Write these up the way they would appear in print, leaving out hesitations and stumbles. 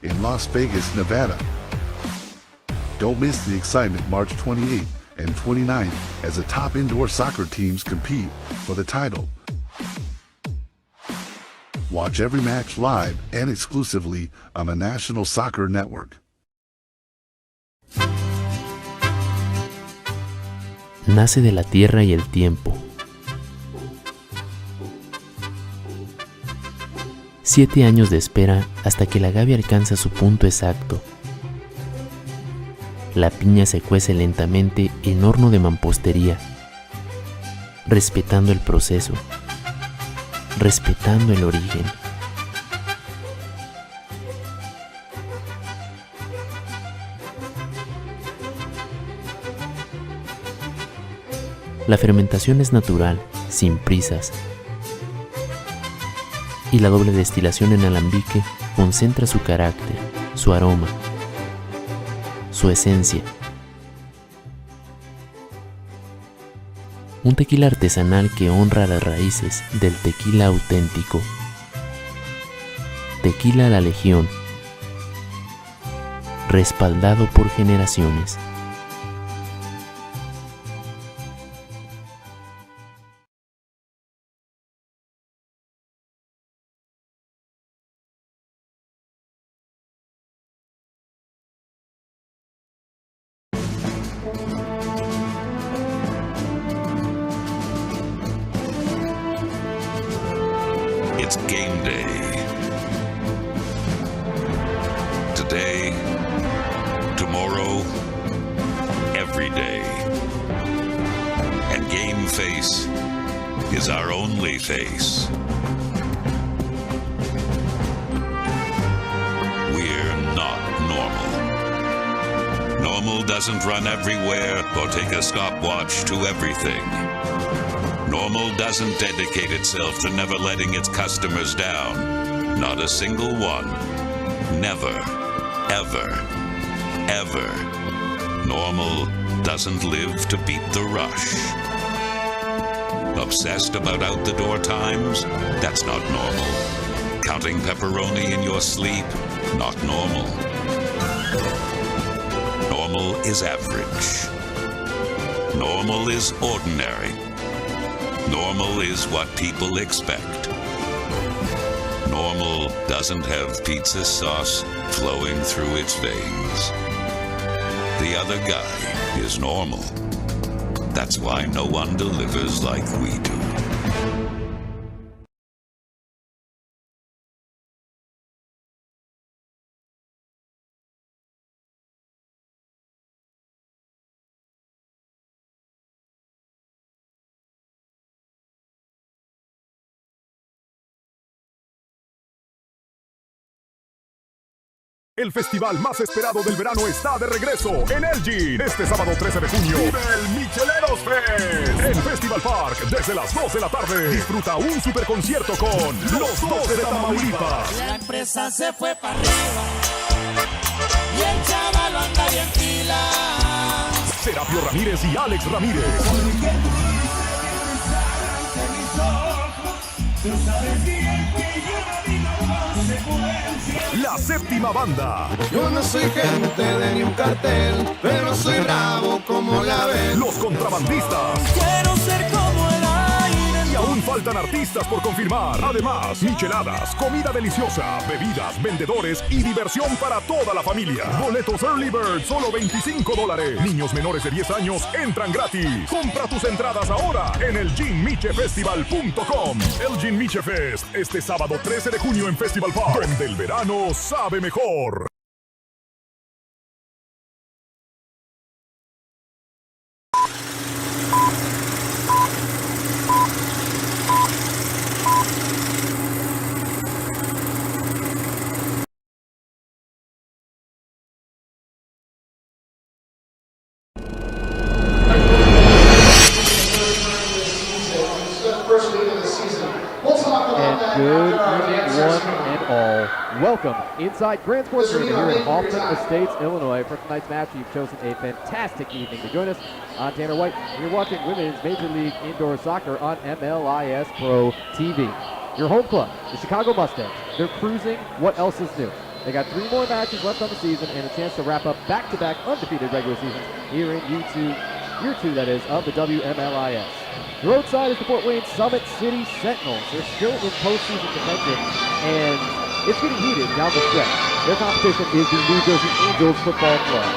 Arena in Las Vegas, Nevada. Don't miss the excitement March 28th and 29th as the top indoor soccer teams compete for the title. Watch every match live and exclusively on the National Soccer Network. Nace de la tierra y el tiempo. 7 años de espera hasta que la agave alcanza su punto exacto. La piña se cuece lentamente en horno de mampostería, respetando el proceso, respetando el origen. La fermentación es natural, sin prisas, y la doble destilación en alambique concentra su carácter, su aroma, su esencia. Un tequila artesanal que honra las raíces del tequila auténtico. Tequila La Legión, respaldado por generaciones. It's game day. Today, tomorrow, every day. And Game Face is our only face. We're not normal. Normal doesn't run everywhere or take a stopwatch to everything. Normal doesn't dedicate itself to never letting its customers down. Not a single one. Never, ever, ever. Normal doesn't live to beat the rush. Obsessed about out-the-door times? That's not normal. Counting pepperoni in your sleep? Not normal. Normal is average. Normal is ordinary. Normal is what people expect. Normal doesn't have pizza sauce flowing through its veins. The other guy is normal. That's why no one delivers like we do. El festival más esperado del verano está de regreso en Elgin. Este sábado 13 de junio vive el Micheleros Fest en Festival Park desde las 2 de la tarde. Disfruta un super concierto con los 12 de Tamaulipas. La empresa se fue para arriba y el chaval anda bien pila. Serapio Ramírez y Alex Ramírez. La séptima banda. Yo no soy gente de ni un cartel, pero soy bravo como la ven. Los contrabandistas. Quiero ser como el aire. Y aún faltan artistas por confirmar. Además, micheladas, comida deliciosa, bebidas, vendedores y diversión para toda la familia. Boletos Early Bird, solo $25. Niños menores de 10 años entran gratis. Compra tus entradas ahora en elginmichefestival.com. Elgin Miche Fest, este sábado 13 de junio en Festival Park, donde el verano sabe mejor. Good evening, one and all. Welcome inside Grand Sports Arena here in Hoffman Estates, Illinois. For tonight's match, you've chosen a fantastic evening to join us. I'm Tanner White. You're watching Women's Major League Indoor Soccer on MLIS Pro TV. Your home club, the Chicago Mustangs. They're cruising. What else is new? They got 3 more matches left on the season and a chance to wrap up back-to-back undefeated regular seasons here in year 2, that is, of the WMLIS. The road side is the Fort Wayne Summit City Sentinels. They're still in postseason contention, and it's getting heated down the stretch. Their competition is the New Jersey Angels Football Club.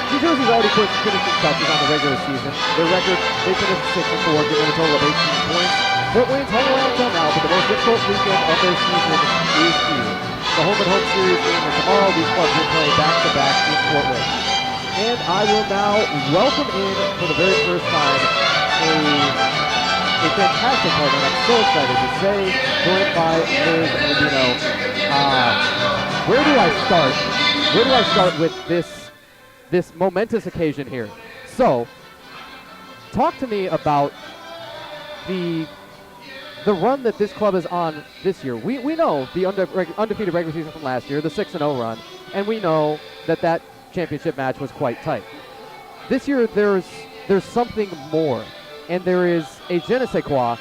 New Jersey's already put finishing touches on the regular season. Their record, they finished 6-4, giving a total of 18 points. Fort Wayne's hung around until now, but the most difficult weekend of their season is here. The home-and-home series game is tomorrow. These clubs will play back-to-back in Fort Wayne. And I will now welcome in, for the very first time, a fantastic partner. I'm so excited to say, joined by Liz Rubino. Where do I start? Where do I start with this momentous occasion here? So, talk to me about the run that this club is on this year. We know the undefeated regular season from last year, the 6-0 run, and we know that championship match was quite tight. This year, there's something more, and there is a je ne sais quoi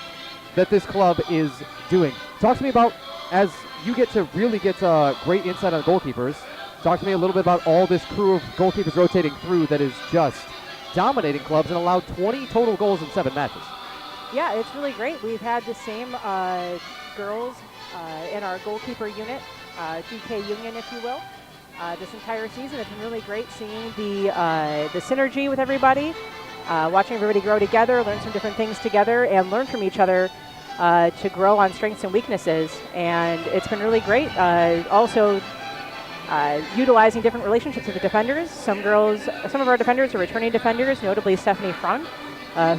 that this club is doing. Talk to me about, as you get to really get great insight on goalkeepers, talk to me a little bit about all this crew of goalkeepers rotating through that is just dominating clubs and allowed 20 total goals in 7 matches. Yeah, it's really great. We've had the same girls in our goalkeeper unit, DK Union, if you will, this entire season. It's been really great seeing the synergy with everybody, watching everybody grow together, learn some different things together, and learn from each other to grow on strengths and weaknesses. And it's been really great. Also, utilizing different relationships with the defenders. Some of our defenders are returning defenders, notably Stephanie Front,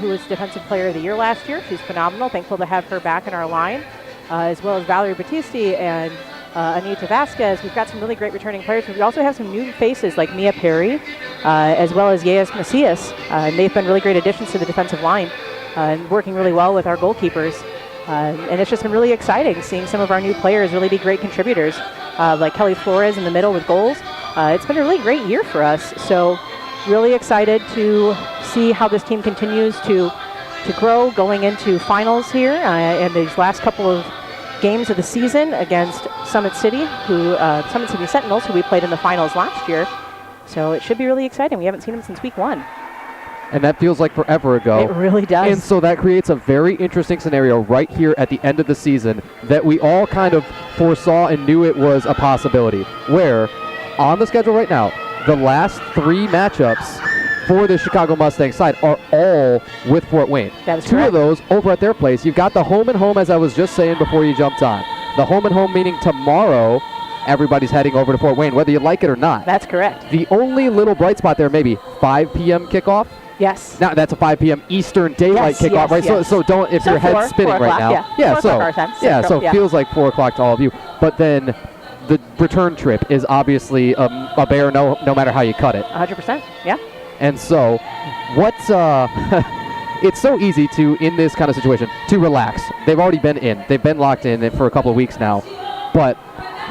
who was Defensive Player of the Year last year. She's phenomenal. Thankful to have her back in our line, as well as Valerie Battisti and Anita Vasquez. We've got some really great returning players. We also have some new faces like Mia Perry, as well as Yeas Macias. And they've been really great additions to the defensive line and working really well with our goalkeepers. And it's just been really exciting seeing some of our new players really be great contributors, like Kelly Flores in the middle with goals. It's been a really great year for us. So really excited to see how this team continues to grow going into finals here and these last couple of games of the season against Summit City Sentinels, who we played in the finals last year. So it should be really exciting. We haven't seen them since week 1. And that feels like forever ago. It really does. And so that creates a very interesting scenario right here at the end of the season that we all kind of foresaw and knew it was a possibility, where on the schedule right now, the last 3 matchups for the Chicago Mustangs side are all with Fort Wayne. That is 2 correct. of those over at their place. You've got the home and home, as I was just saying before you jumped on. The home and home meaning tomorrow everybody's heading over to Fort Wayne, whether you like it or not. That's correct. The only little bright spot there, maybe 5 p.m. kickoff. Yes. Now that's a 5 p.m. Eastern Daylight Yes, kickoff, yes, right? yes. So don't, if So your head's spinning 4 right now. o'clock, yeah. 4 o'clock our time. So Yeah. it feels like 4 o'clock to all of you. But then the return trip is obviously a bear no matter how you cut it. 100%. Yeah. And so what's it's so easy to, in this kind of situation, to relax. They've already been in. They've been locked in for a couple of weeks now. But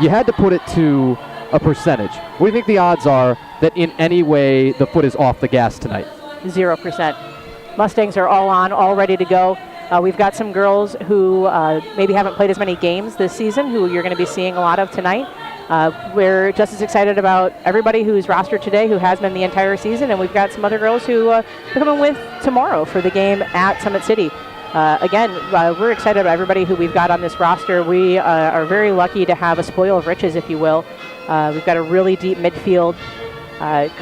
you had to put it to a percentage. What do you think the odds are that in any way the foot is off the gas tonight? 0%. Mustangs are all on, all ready to go. We've got some girls who maybe haven't played as many games this season, who you're going to be seeing a lot of tonight. We're just as excited about everybody who's rostered today, who has been the entire season, and we've got some other girls who are coming with tomorrow for the game at Summit City. Again, we're excited about everybody who we've got on this roster. We are very lucky to have a spoil of riches, if you will. We've got a really deep midfield,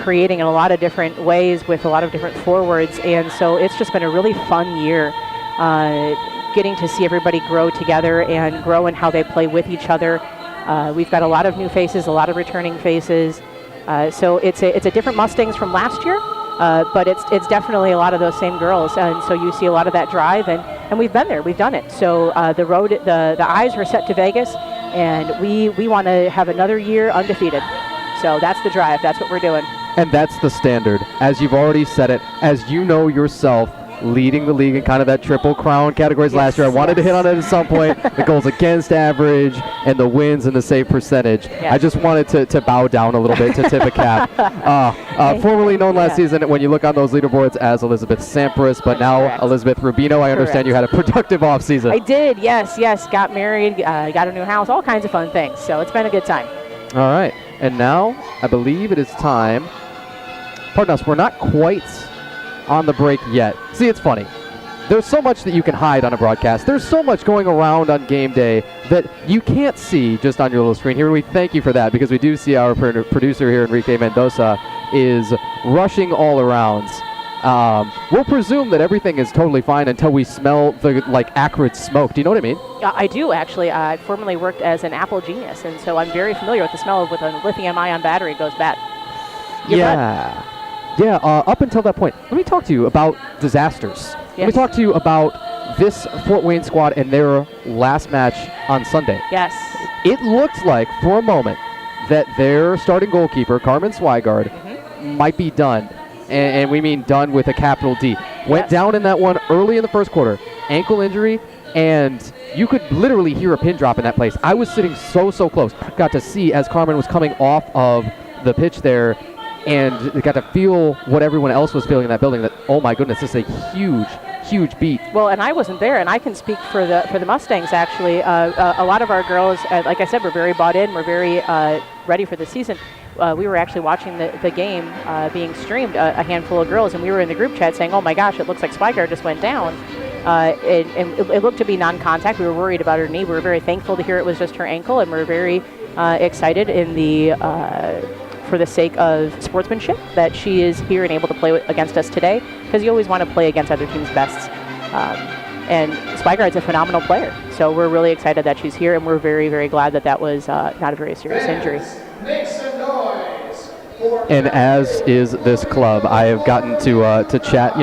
creating in a lot of different ways with a lot of different forwards, and so it's just been a really fun year getting to see everybody grow together and grow in how they play with each other. We've got a lot of new faces, a lot of returning faces, so it's a different Mustangs from last year, but it's definitely a lot of those same girls, and so you see a lot of that drive, and we've been there, we've done it. So the eyes are set to Vegas, and we want to have another year undefeated. So that's the drive. That's what we're doing. And that's the standard. As you've already said it, as you know yourself, leading the league in kind of that triple crown categories last year. I wanted to hit on it at some point. The goals against average and the wins and the save percentage. Yes. I just wanted to bow down a little bit to tip a cap. Formerly known last season, when you look on those leaderboards, as Elizabeth Sampras, but now Correct. Elizabeth Rubino. I understand you had a productive offseason. I did, yes. Got married, got a new house, all kinds of fun things. So it's been a good time. All right, and now I believe it is time. Pardon us, we're not quite on the break yet. See, it's funny. There's so much that you can hide on a broadcast. There's so much going around on game day that you can't see just on your little screen here. We thank you for that, because we do see our producer here, Enrique Mendoza, is rushing all around. We'll presume that everything is totally fine until we smell the acrid smoke. Do you know what I mean? I do, actually. I formerly worked as an Apple genius, and so I'm very familiar with the smell of when a lithium-ion battery goes bad. Yeah, up until that point. Let me talk to you about disasters. Yes. Let me talk to you about this Fort Wayne squad and their last match on Sunday. Yes. It looked like, for a moment, that their starting goalkeeper, Carmen Swigard, might be done. And we mean done with a capital D. Went down in that one early in the first quarter. Ankle injury, and you could literally hear a pin drop in that place. I was sitting so close. Got to see as Carmen was coming off of the pitch there, and got to feel what everyone else was feeling in that building, that, oh my goodness, this is a huge beat. Well, and I wasn't there, and I can speak for the Mustangs, actually. A lot of our girls, like I said, were very bought in. We're very ready for the season. We were actually watching the game being streamed, a handful of girls, and we were in the group chat saying, oh my gosh, it looks like Swigard just went down. And it looked to be non-contact. We were worried about her knee. We were very thankful to hear it was just her ankle, and we're very excited for the sake of sportsmanship that she is here and able to play against us today, because you always want to play against other teams' bests. And Swigard's a phenomenal player, so we're really excited that she's here, and we're very glad that was not a very serious injury. And as is this club, I have gotten to chat,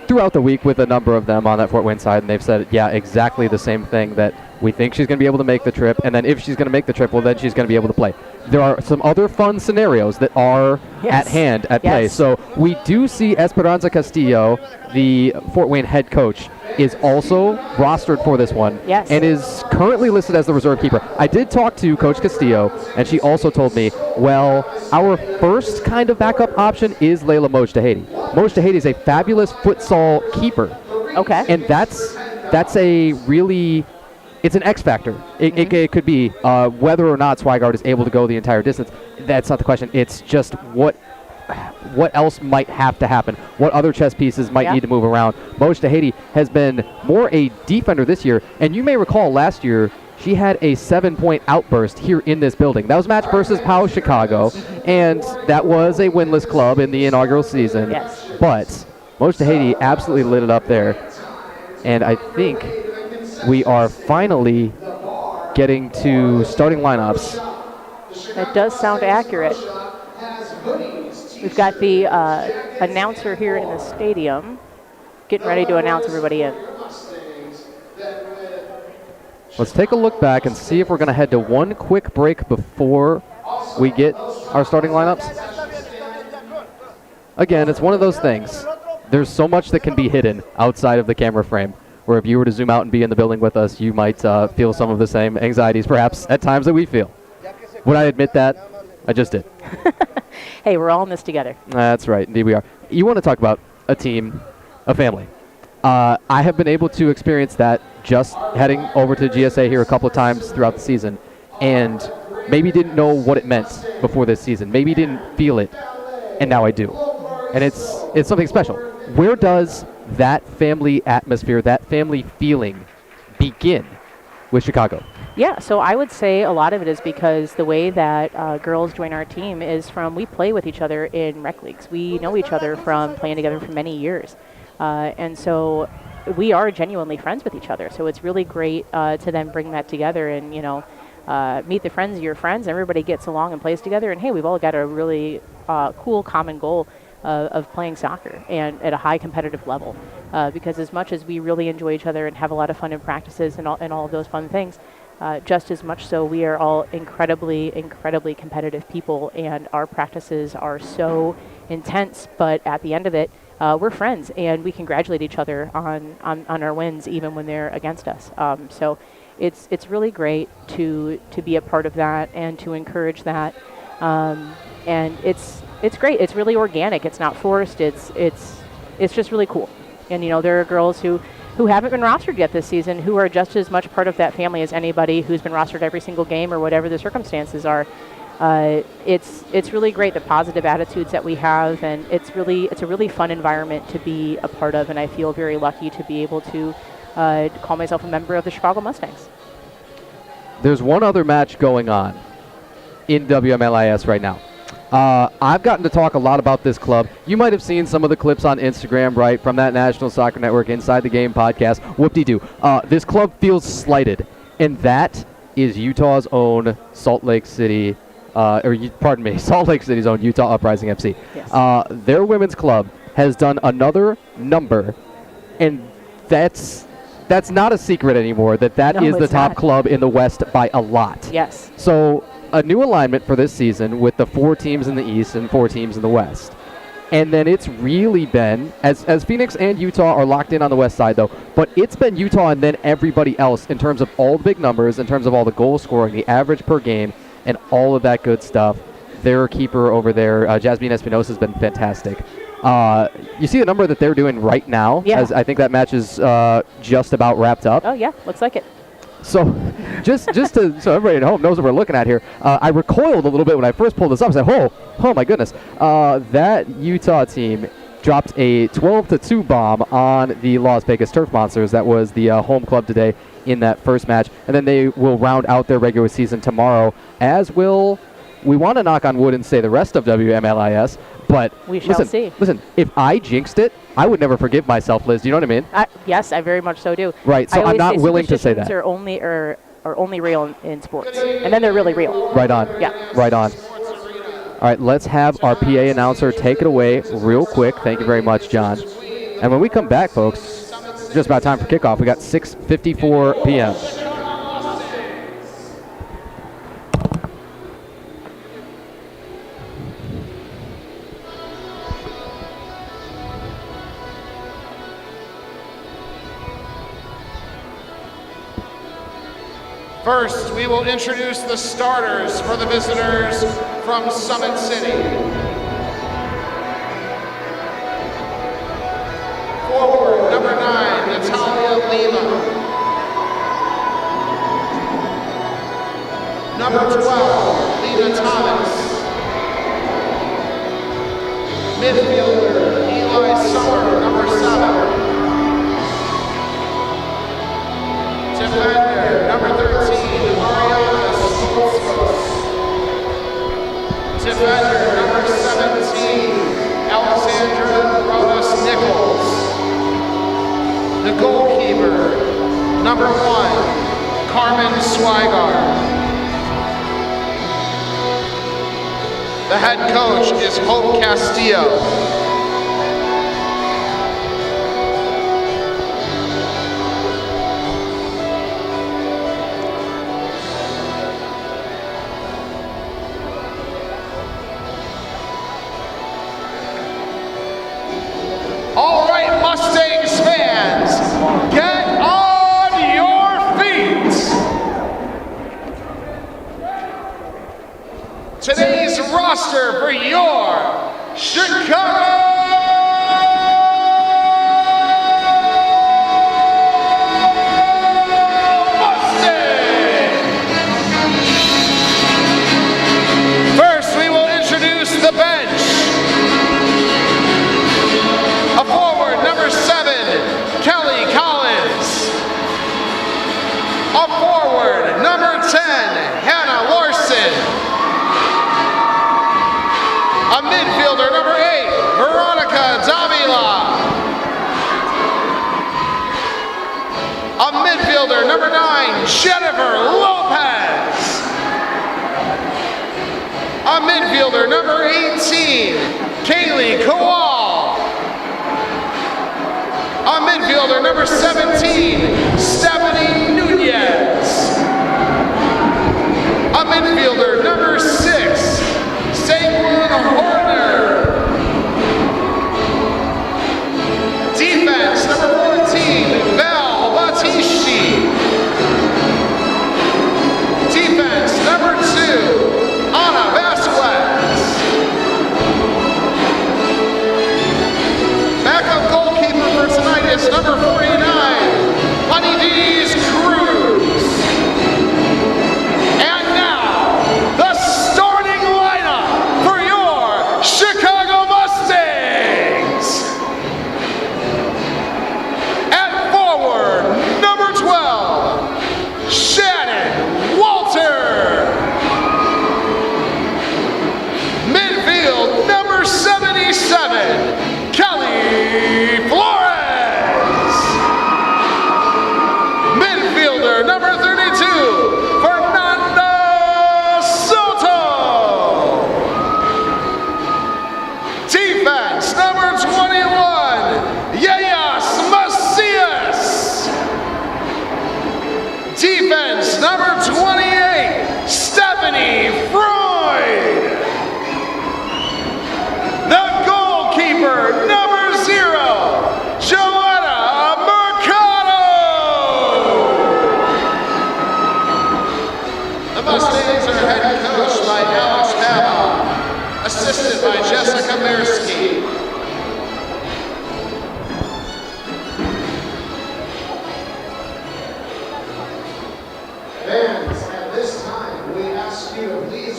throughout the week with a number of them on that Fort Wayne side, and they've said, yeah, exactly the same thing, that we think she's going to be able to make the trip, and then if she's going to make the trip, well, then she's going to be able to play. There are some other fun scenarios that are at hand at play. So we do see Esperanza Castillo, the Fort Wayne head coach, is also rostered for this one, and is currently listed as the reserve keeper. I did talk to Coach Castillo, and she also told me, well, our first kind of backup option is Layla Mojdahedi. Mojdahedi is a fabulous futsal keeper. Okay. And that's a really... It's an X factor. It could be whether or not Swigard is able to go the entire distance. That's not the question. It's just what else might have to happen. What other chess pieces might need to move around. Mojdahedi has been more a defender this year. And you may recall last year, she had a 7-point outburst here in this building. That was match versus POW Chicago. And that was a winless club in the inaugural season. Yes. But Mojdahedi absolutely lit it up there. And I think we are finally getting to starting lineups. That does sound accurate. We've got the announcer here in the stadium getting ready to announce everybody in. Let's take a look back and see if we're going to head to one quick break before we get our starting lineups. Again, it's one of those things. There's so much that can be hidden outside of the camera frame, where if you were to zoom out and be in the building with us, you might feel some of the same anxieties, perhaps, at times that we feel. Would I admit that? I just did. Hey, we're all in this together. That's right. Indeed we are. You want to talk about a team, a family. I have been able to experience that just heading over to GSA here a couple of times throughout the season, and maybe didn't know what it meant before this season. Maybe didn't feel it, and now I do. And it's something special. Where does that family atmosphere, that family feeling begin with Chicago? Yeah, so I would say a lot of it is because the way that girls join our team is we play with each other in rec leagues. We know each other from playing together for many years. And so we are genuinely friends with each other. So it's really great to then bring that together and, meet the friends of your friends. Everybody gets along and plays together. And, hey, we've all got a really cool common goal of playing soccer and at a high competitive level. Because as much as we really enjoy each other and have a lot of fun in practices and all of those fun things, just as much so we are all incredibly competitive people, and our practices are so intense, but at the end of it, we're friends and we congratulate each other on our wins even when they're against us. So it's really great to be a part of that and to encourage that. And it's great. It's really organic. It's not forced. It's just really cool. And there are girls who who haven't been rostered yet this season, who are just as much part of that family as anybody who's been rostered every single game or whatever the circumstances are. It's really great, the positive attitudes that we have, and it's a really fun environment to be a part of, and I feel very lucky to be able to call myself a member of the Chicago Mustangs. There's one other match going on in WMLIS right now. I've gotten to talk a lot about this club. You might have seen some of the clips on Instagram, right, from that National Soccer Network Inside the Game podcast. Whoop-de-doo. This club feels slighted, and that is Utah's own Salt Lake City, Salt Lake City's own Utah Uprising FC. Yes. Their women's club has done another number, and that's not a secret anymore, that is the top club in the West by a lot. Yes. So a new alignment for this season with the 4 teams in the East and 4 teams in the West. And then it's really been, as Phoenix and Utah are locked in on the West side though, but it's been Utah and then everybody else in terms of all the big numbers, in terms of all the goal scoring, the average per game, and all of that good stuff. Their keeper over there, Jasmine Espinosa, has been fantastic. You see the number that they're doing right now, as I think that match is just about wrapped up. Oh yeah, looks like it. So, just so everybody at home knows what we're looking at here, I recoiled a little bit when I first pulled this up. I said, oh my goodness. That Utah team dropped a 12-2 bomb on the Las Vegas Turf Monsters. That was the home club today in that first match. And then they will round out their regular season tomorrow, as will, we want to knock on wood and say the rest of WMLIS, but we shall see. Listen, if I jinxed it, I would never forgive myself, Liz. Do you know what I mean? Yes, I very much so do. Right, so I'm not willing to say that. Superstitions are only real in sports, and then they're really real. Right on. Yeah. Right on. All right, let's have our PA announcer take it away real quick. Thank you very much, John. And when we come back, folks, just about time for kickoff. We got 6:54 p.m. First, we will introduce the starters for the visitors from Summit City. Forward, number 9, Natalia Lima. Number 12, Lena Thomas. Midfielder, Eli Summer, number 7. Defender, number 13, Ariana Stoltzfus. Defender, number 17, Alexandra Rodas-Nichols. The goalkeeper, number 1, Carmen Swigard. The head coach is Hope Castillo. All right, Mustangs fans, get on your feet. Today's roster for your Chicago Mustangs. First, we will introduce the bench. A forward, number 7, Kelly Collins. A forward, number 10, Hannah Larson. A midfielder, number 8, Veronica Davila. A midfielder, number 9, Jennifer Lopez. A midfielder, number 18, Kaylee Kowal. A midfielder, number 17, Stephanie Nunez. A midfielder, number 6, Saquon Horner. Defense, number 14, Val Battisti. Defense, number 2, Ana Vasquez. Backup goalkeeper for tonight is number 49,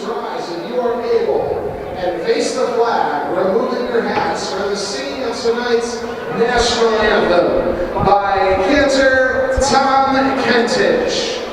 rise if you are able and face the flag, removing your hats for the singing of tonight's national anthem by cantor Tom Kentich.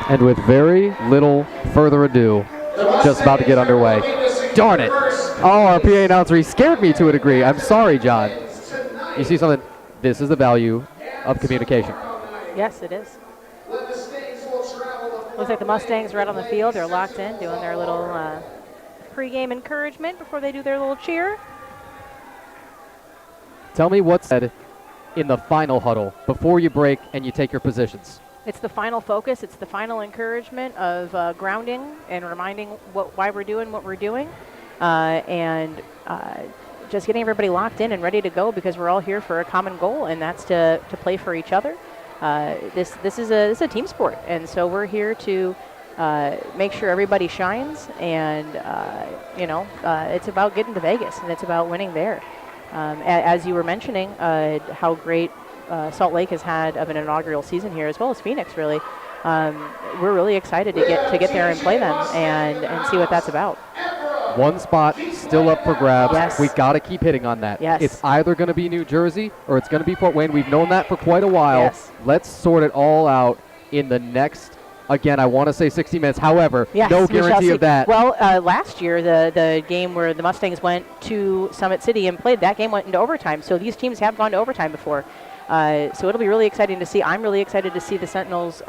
And with very little further ado, just about to get underway. Darn it! Oh, our PA announcer, he scared me to a degree. I'm sorry, John. You see something? This is the value of communication. Yes, it is. Looks like the Mustangs are out on the field. They're locked in, doing their little pregame encouragement before they do their little cheer. Tell me what's said in the final huddle before you break and you take your positions. It's the final focus. It's the final encouragement of grounding and reminding why we're doing what we're doing, and just getting everybody locked in and ready to go because we're all here for a common goal, and that's to play for each other. This is a team sport, and so we're here to make sure everybody shines, and it's about getting to Vegas, and it's about winning there. As you were mentioning, how great Salt Lake has had of an inaugural season here, as well as Phoenix, really. We're really excited to get there and play them and see what that's about. One spot still up for grabs. Yes. We got to keep hitting on that. Yes. It's either going to be New Jersey or it's going to be Fort Wayne. We've known that for quite a while. Yes. Let's sort it all out in the next, again, I want to say 60 minutes. However, yes, no guarantee of that. Well, last year, the game where the Mustangs went to Summit City and played, that game went into overtime. So these teams have gone to overtime before. So it'll be really exciting to see. I'm really excited to see the Sentinels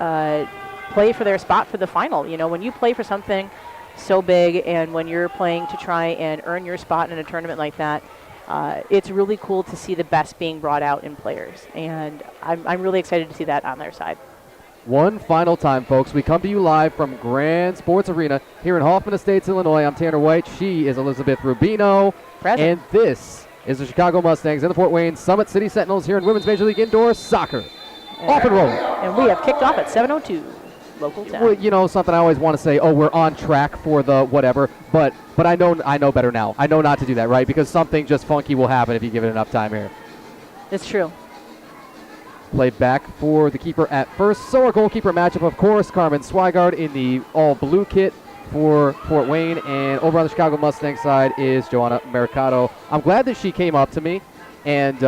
play for their spot for the final. You know, when you play for something so big and when you're playing to try and earn your spot in a tournament like that, it's really cool to see the best being brought out in players. And I'm really excited to see that on their side. One final time, folks. We come to you live from Grand Sports Arena here in Hoffman Estates, Illinois. I'm Tanner White. She is Elizabeth Rubino. Present. And this is the Chicago Mustangs and the Fort Wayne Summit City Sentinels here in Women's Major League Indoor Soccer. Off and rolling. And we have kicked off at 7:02 local time. Well, you know, something I always want to say, oh, we're on track for the whatever, but I know better now. I know not to do that, right? Because something just funky will happen if you give it enough time here. It's true. Played back for the keeper at first. So our goalkeeper matchup, of course, Carmen Swigard in the all-blue kit for Fort Wayne, and over on the Chicago Mustang side is Joanna Mercado. I'm glad that she came up to me and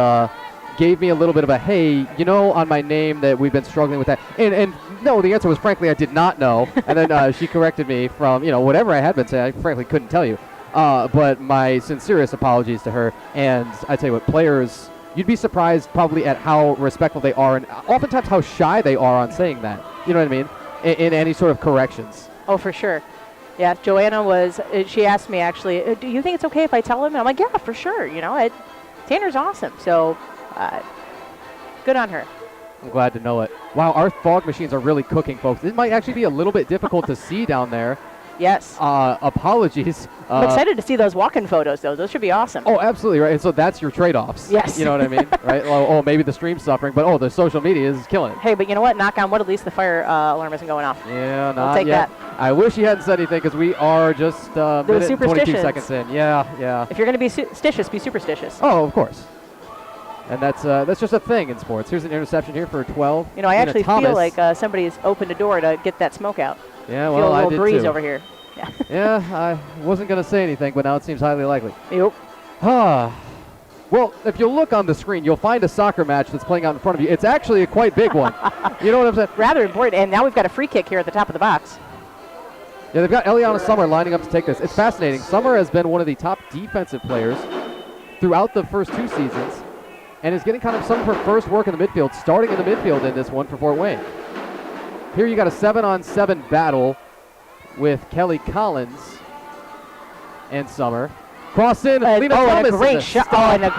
gave me a little bit of a, hey, you know, on my name that we've been struggling with that. And no, the answer was, frankly, I did not know. And then she corrected me from, you know, whatever I had been saying, I frankly couldn't tell you. But my sincerest apologies to her. And I tell you what, players, you'd be surprised probably at how respectful they are and oftentimes how shy they are on saying that. You know what I mean? In any sort of corrections. Oh, for sure. Yeah, Joanna was, she asked me actually, do you think it's okay if I tell him? And I'm like, yeah, for sure. You know, Tanner's awesome. So good on her. I'm glad to know it. Wow, our fog machines are really cooking, folks. This might actually be a little bit difficult to see down there. Yes. Apologies. I'm excited to see those walk-in photos, though. Those should be awesome. Oh, absolutely, right. And so that's your trade-offs. Yes. You know what I mean, right? Oh, maybe the stream's suffering, but the social media is killing it. Hey, but you know what? Knock on wood, at least the fire alarm isn't going off. Yeah, I'll take yet. that. I wish you hadn't said anything because we are just minute and 22 seconds in. Yeah. If you're going to be superstitious, be superstitious. Oh, of course. And that's just a thing in sports. Here's an interception here for 12. You know, I Lena actually Thomas. feel like somebody's opened a door to get that smoke out. Yeah, Feel well, a I little did breeze too. over here. Yeah. Yeah, I wasn't going to say anything, but now it seems highly likely. Yep. Well, if you look on the screen, you'll find a soccer match that's playing out in front of you. It's actually a quite big one. You know what I'm saying? Rather important. And now we've got a free kick here at the top of the box. Yeah, they've got Eliana Summer lining up to take this. It's fascinating. Summer has been one of the top defensive players throughout the first 2 seasons and is getting kind of some of her first work in the midfield, starting in the midfield in this one for Fort Wayne. Here you got a 7-on-7 battle with Kelly Collins and Summer. Cross in, Lena Thomas. And a great shot. Oh, and a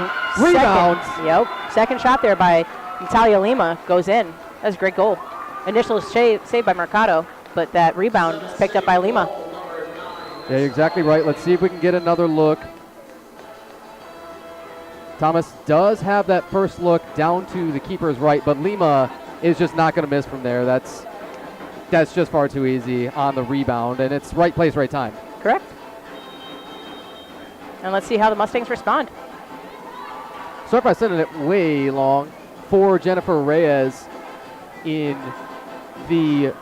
rebound. Second shot there by Natalia Lima goes in. That's a great goal. Initial save by Mercado, but that rebound is picked up by Lima. Yeah, you're exactly right. Let's see if we can get another look. Thomas does have that first look down to the keeper's right, but Lima is just not going to miss from there. That's just far too easy on the rebound, and it's right place, right time. Correct. And let's see how the Mustangs respond. Start by sending it way long for Jennifer Reyes in the,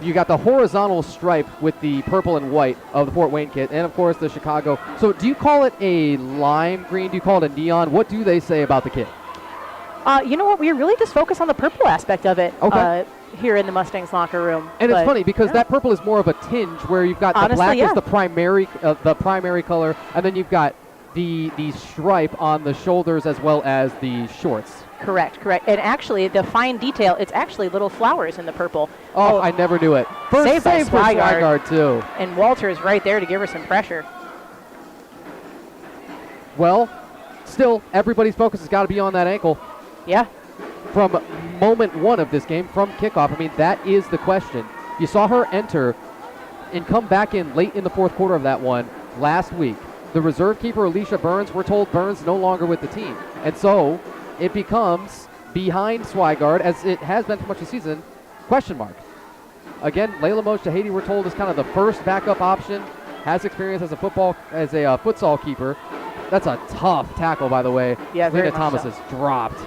you got the horizontal stripe with the purple and white of the Fort Wayne kit, and of course the Chicago. So do you call it a lime green? Do you call it a neon? What do they say about the kit? You know what? We really just focus on the purple aspect of it. Okay. Here in the Mustangs locker room. And it's funny because that purple is more of a tinge where you've got the black is the primary color, and then you've got the stripe on the shoulders as well as the shorts. Correct. And actually, the fine detail, it's actually little flowers in the purple. Oh, I never knew it. First save for Swigard, too. And Walter's right there to give her some pressure. Well, still, everybody's focus has got to be on that ankle. Yeah. From moment 1 of this game, from kickoff, I mean, that is the question. You saw her enter and come back in late in the fourth quarter of that one last week. The reserve keeper, Alicia Burns, we're told Burns no longer with the team. And so it becomes, behind Swigard, as it has been for much of the season, question mark. Again, Layla Mojtahedi, we're told, is kind of the first backup option, has experience as a futsal keeper. That's a tough tackle, by the way. Yeah, Lena Thomas is dropped.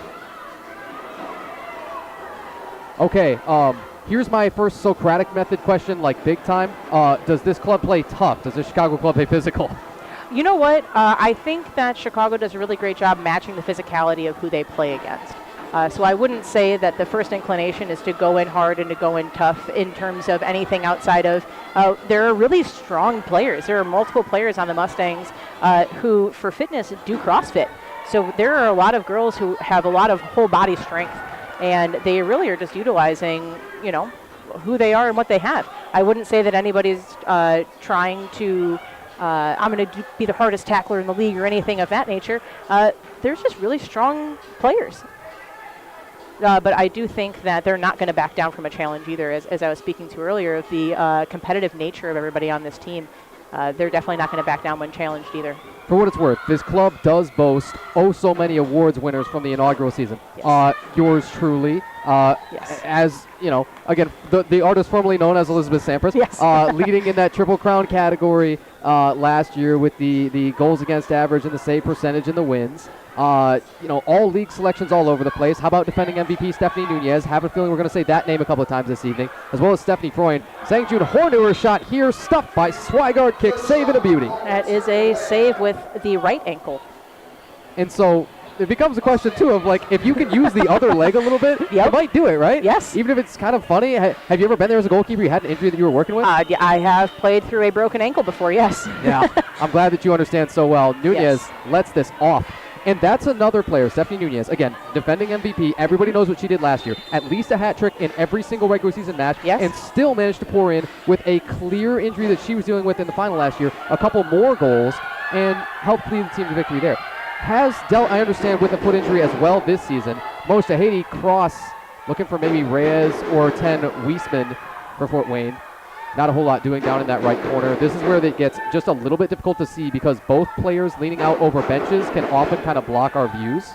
Okay, here's my first Socratic method question, like big time. Does this club play tough? Does the Chicago club play physical? You know what? I think that Chicago does a really great job matching the physicality of who they play against. So I wouldn't say that the first inclination is to go in hard and to go in tough in terms of anything outside of, there are really strong players. There are multiple players on the Mustangs who, for fitness, do CrossFit. So there are a lot of girls who have a lot of whole body strength, and they really are just utilizing, you know, who they are and what they have. I wouldn't say that anybody's trying to, I'm going to be the hardest tackler in the league or anything of that nature. There's just really strong players. But I do think that they're not going to back down from a challenge either. As I was speaking to earlier, the competitive nature of everybody on this team, they're definitely not going to back down when challenged either. For what it's worth, this club does boast so many awards winners from the inaugural season. Yes. Yours truly. Yes. As, you know, again, the artist formerly known as Elizabeth Sampras. Yes. Leading in that Triple Crown category last year with the goals against average and the save percentage and the wins. You know, all league selections all over the place. How about defending MVP Stephanie Nunez? Have a feeling we're going to say that name a couple of times this evening, as well as Stephanie Freund. St. Jude Hornewer shot here, stuffed by Swigard, kick, save and a beauty. That is a save with the right ankle. And so it becomes a question, too, of, like, if you can use the other leg a little bit, you might do it, right? Yes. Even if it's kind of funny. Have you ever been there as a goalkeeper? You had an injury that you were working with? Yeah, I have played through a broken ankle before, yes. Yeah, I'm glad that you understand so well. Nunez lets this off. And that's another player, Stephanie Nunez, again, defending MVP. Everybody knows what she did last year. At least a hat trick in every single regular season match, and still managed to pour in with a clear injury that she was dealing with in the final last year, a couple more goals, and helped lead the team to victory there. Has dealt, I understand, with a foot injury as well this season. Mojtahedi cross, looking for maybe Reyes or 10 Wiesman for Fort Wayne. Not a whole lot doing down in that right corner. This is where it gets just a little bit difficult to see because both players leaning out over benches can often kind of block our views.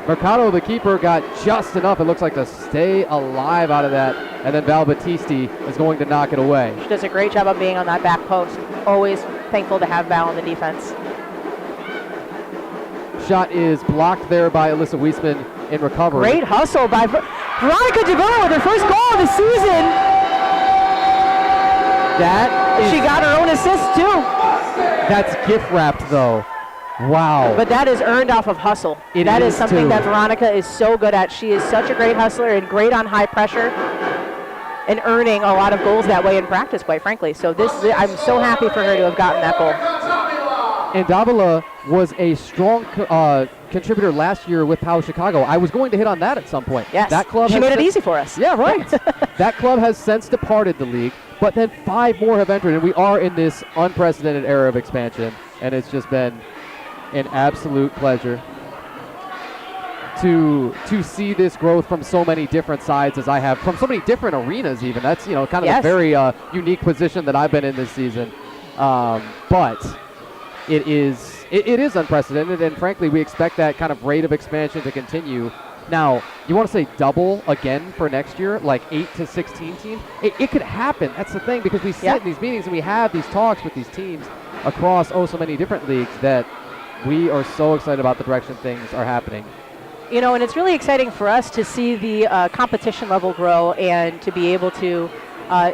Mercado, the keeper, got just enough, it looks like, to stay alive out of that. And then Val Battisti is going to knock it away. She does a great job of being on that back post. Always thankful to have Val in the defense. Shot is blocked there by Alyssa Weisman in recovery. Great hustle by Veronica Davila with her first goal of the season. She got her own assist too. That's gift wrapped though. Wow. But that is earned off of hustle. That is something that Veronica is so good at. She is such a great hustler and great on high pressure and earning a lot of goals that way in practice, quite frankly. So I'm so happy for her to have gotten that goal. And Davila was a strong contributor last year with Power Chicago. I was going to hit on that at some point. Yes, that club she made it easy for us. Yeah, right. That club has since departed the league, but then 5 more have entered, and we are in this unprecedented era of expansion, and it's just been an absolute pleasure to see this growth from so many different sides as I have, from so many different arenas even. That's, kind of a very unique position that I've been in this season. But it is unprecedented, and frankly, we expect that kind of rate of expansion to continue. Now, you want to say double again for next year, like 8 to 16 teams? It could happen. That's the thing, because we sit in these meetings and we have these talks with these teams across so many different leagues that we are so excited about the direction things are happening. And it's really exciting for us to see the competition level grow and to be able to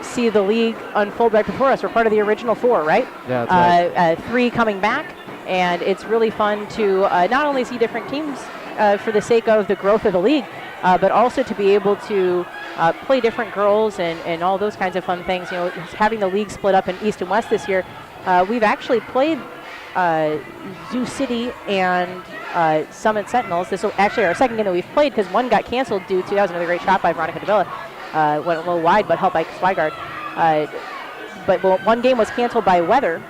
see the league unfold right before us. We're part of the original 4, right? Yeah, that's right. 3 coming back, and it's really fun to not only see different teams for the sake of the growth of the league, but also to be able to play different girls and all those kinds of fun things. Having the league split up in East and West this year, we've actually played Zoo City and Summit Sentinels. This is actually our second game that we've played, because one got canceled due to, that was another great shot by Veronica Davila. Went a little wide, but helped by Swigard. But one game was canceled by weather,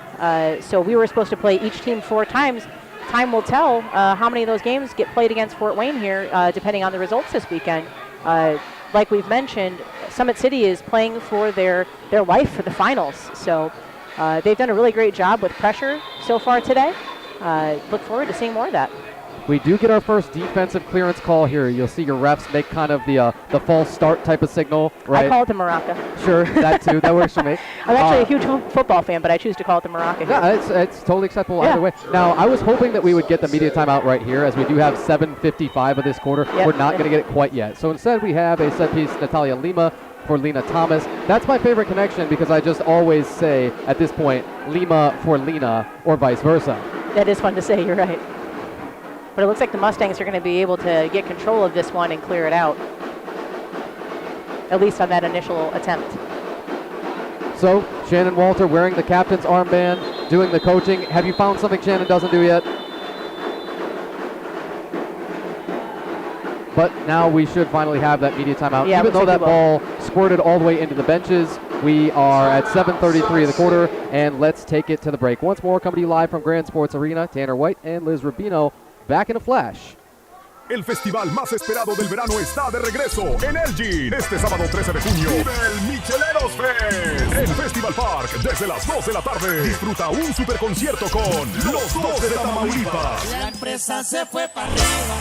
so we were supposed to play each team 4 times. Time will tell how many of those games get played against Fort Wayne here, depending on the results this weekend. Like we've mentioned, Summit City is playing for their life for the finals, so they've done a really great job with pressure so far today. Look forward to seeing more of that. We do get our first defensive clearance call here. You'll see your refs make kind of the false start type of signal, right? I call it the maraca. Sure, that too. That works for me. I'm actually a huge football fan, but I choose to call it the maraca. Yeah, it's totally acceptable either way. Now, I was hoping that we would get the media timeout right here, as we do have 7:55 of this quarter. We're not going to get it quite yet. So instead, we have a set piece, Natalia Lima for Lena Thomas. That's my favorite connection, because I just always say at this point, Lima for Lena, or vice versa. That is fun to say, you're right. But it looks like the Mustangs are going to be able to get control of this one and clear it out, at least on that initial attempt. So, Shannon Walter wearing the captain's armband, doing the coaching. Have you found something Shannon doesn't do yet? But now we should finally have that media timeout. Yeah, even though that ball squirted all the way into the benches, we are at 7:33 of the quarter, and let's take it to the break. Once more, coming to you live from Grand Sports Arena, Tanner White and Liz Rubino. Back in a flash. El festival más esperado del verano está de regreso en Elgin. Este sábado 13 de junio vive el Micheleros Fest en Festival Park desde las 2 de la tarde. Disfruta un super concierto con los 12 de Tamaulipas. La empresa se fue para arriba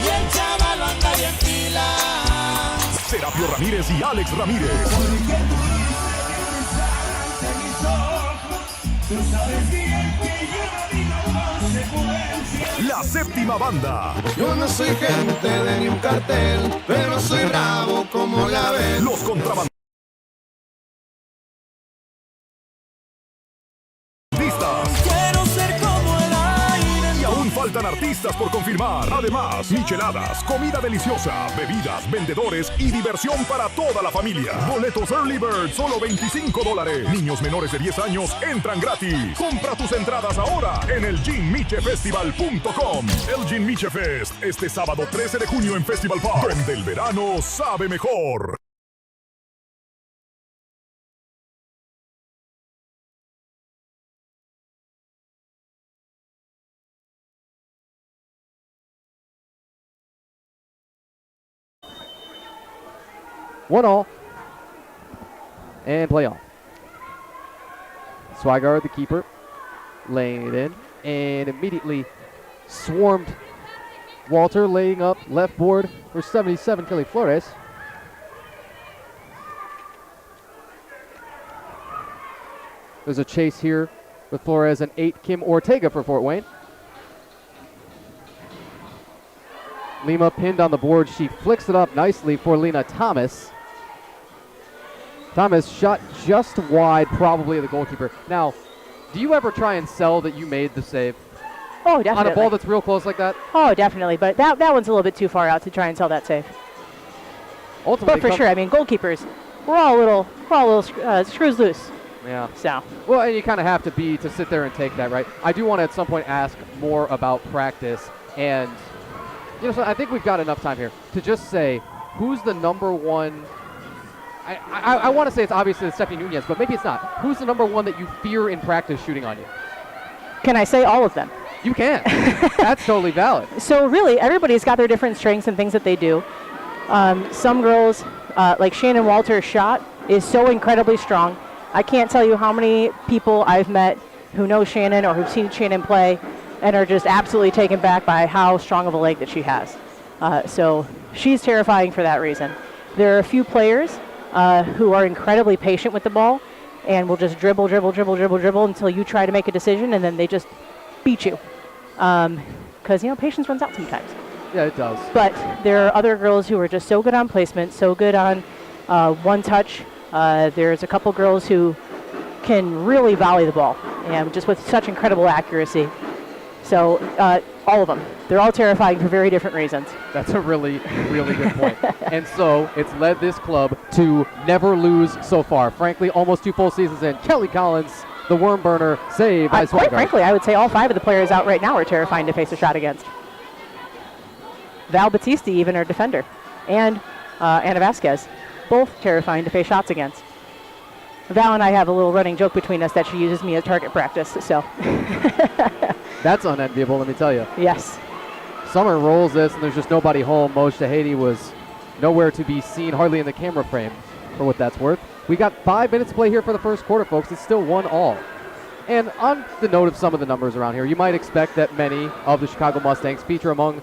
y el chaval anda bien pilas. Serapio Ramírez y Alex Ramírez. Tú sabes bien que yo no digo consecuencias. La séptima banda. Yo no soy gente de ni un cartel, pero soy bravo como la ven. Los contrabandistas. Quiero ser como el aire. Y aún faltan artistas por confirmar. Además, micheladas, comida deliciosa, bebidas, vendedores y diversión para toda la familia. Boletos Early Bird, solo $25. Niños menores de 10 años entran gratis. Compra tus entradas ahora en elginmichefestival.com. Elgin Miche Fest, este sábado 13 de junio en Festival Park, donde el verano sabe mejor. One all. And play on. Swigard, the keeper, laying it in. And immediately swarmed Walter, laying up left board for 77, Kelly Flores. There's a chase here with Flores and 8, Kim Ortega for Fort Wayne. Lima pinned on the board. She flicks it up nicely for Lena Thomas. Thomas shot just wide, probably of the goalkeeper. Now, do you ever try and sell that you made the save? Oh, definitely. On a ball that's real close like that? Oh, definitely. But that one's a little bit too far out to try and sell that save. Ultimately, but for sure, I mean, goalkeepers, we're all a little screws loose. Yeah. So. Well, and you kind of have to sit there and take that, right? I do want to at some point ask more about practice, and so I think we've got enough time here to just say who's the number one. I want to say it's obviously Stephanie Nunez, but maybe it's not. Who's the number one that you fear in practice shooting on you? Can I say all of them? You can. That's totally valid. So really, everybody's got their different strengths and things that they do. Some girls, like Shannon Walter's shot, is so incredibly strong. I can't tell you how many people I've met who know Shannon or who've seen Shannon play and are just absolutely taken back by how strong of a leg that she has. So she's terrifying for that reason. There are a few players who are incredibly patient with the ball and will just dribble until you try to make a decision, and then they just beat you. Because, patience runs out sometimes. Yeah, it does. But there are other girls who are just so good on placement, so good on one touch. There's a couple girls who can really volley the ball, and just with such incredible accuracy. So all of them. They're all terrifying for very different reasons. That's a really, really good point. And so it's led this club to never lose so far. Frankly, almost 2 full seasons in. Kelly Collins, the worm burner, save by Quite frankly, I would say all 5 of the players out right now are terrifying to face a shot against. Val Battisti, even our defender, and Anna Vasquez, both terrifying to face shots against. Val and I have a little running joke between us that she uses me as target practice, so. That's unenviable, let me tell you. Yes. Summer rolls this, and there's just nobody home. Moj Tahiti was nowhere to be seen, hardly in the camera frame, for what that's worth. We got 5 minutes to play here for the first quarter, folks. It's still 1-1. And on the note of some of the numbers around here, you might expect that many of the Chicago Mustangs feature among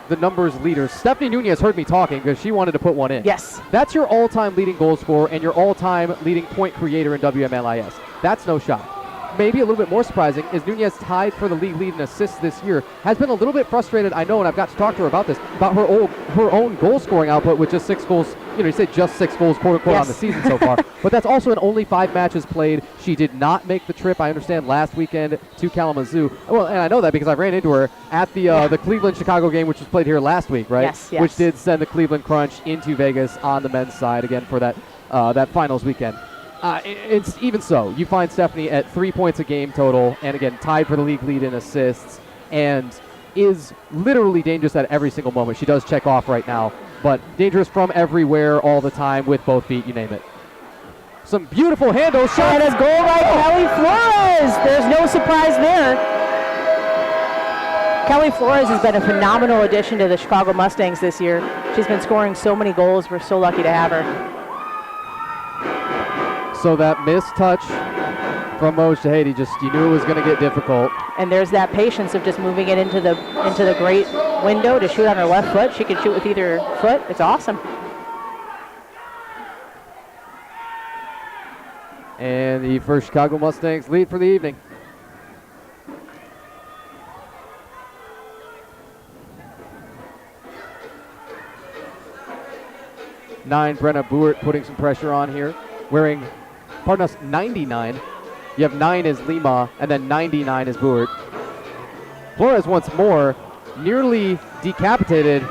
the numbers leaders. Stephanie Nunez heard me talking because she wanted to put one in. Yes. That's your all-time leading goal scorer and your all-time leading point creator in WMLIS. That's no shock. Maybe a little bit more surprising is Nunez tied for the league lead in assists this year. Has been a little bit frustrated, I know, and I've got to talk to her about this, about her own goal scoring output with just 6 goals. You say just 6 goals, quote unquote, on the season so far. But that's also in only 5 matches played. She did not make the trip, I understand, last weekend to Kalamazoo. Well, and I know that because I ran into her at the Cleveland-Chicago game, which was played here last week, right? Yes. Which did send the Cleveland Crunch into Vegas on the men's side again for that finals weekend. It's even so. You find Stephanie at 3 points a game total, and again, tied for the league lead in assists, and is literally dangerous at every single moment. She does check off right now, but dangerous from everywhere all the time with both feet, you name it. Some beautiful handles. And a goal by Kelly Flores. There's no surprise there. Kelly Flores has been a phenomenal addition to the Chicago Mustangs this year. She's been scoring so many goals. We're so lucky to have her. So that missed touch from Moj Tahiti, just you knew it was going to get difficult. And there's that patience of just moving it into the great window to shoot on her left foot. She can shoot with either foot. It's awesome. And the first Chicago Mustangs lead for the evening. Nine, Brenna Buert putting some pressure on here, wearing, pardon us, 99. You have 9 as Lima, and then 99 as Buert. Flores once more nearly decapitated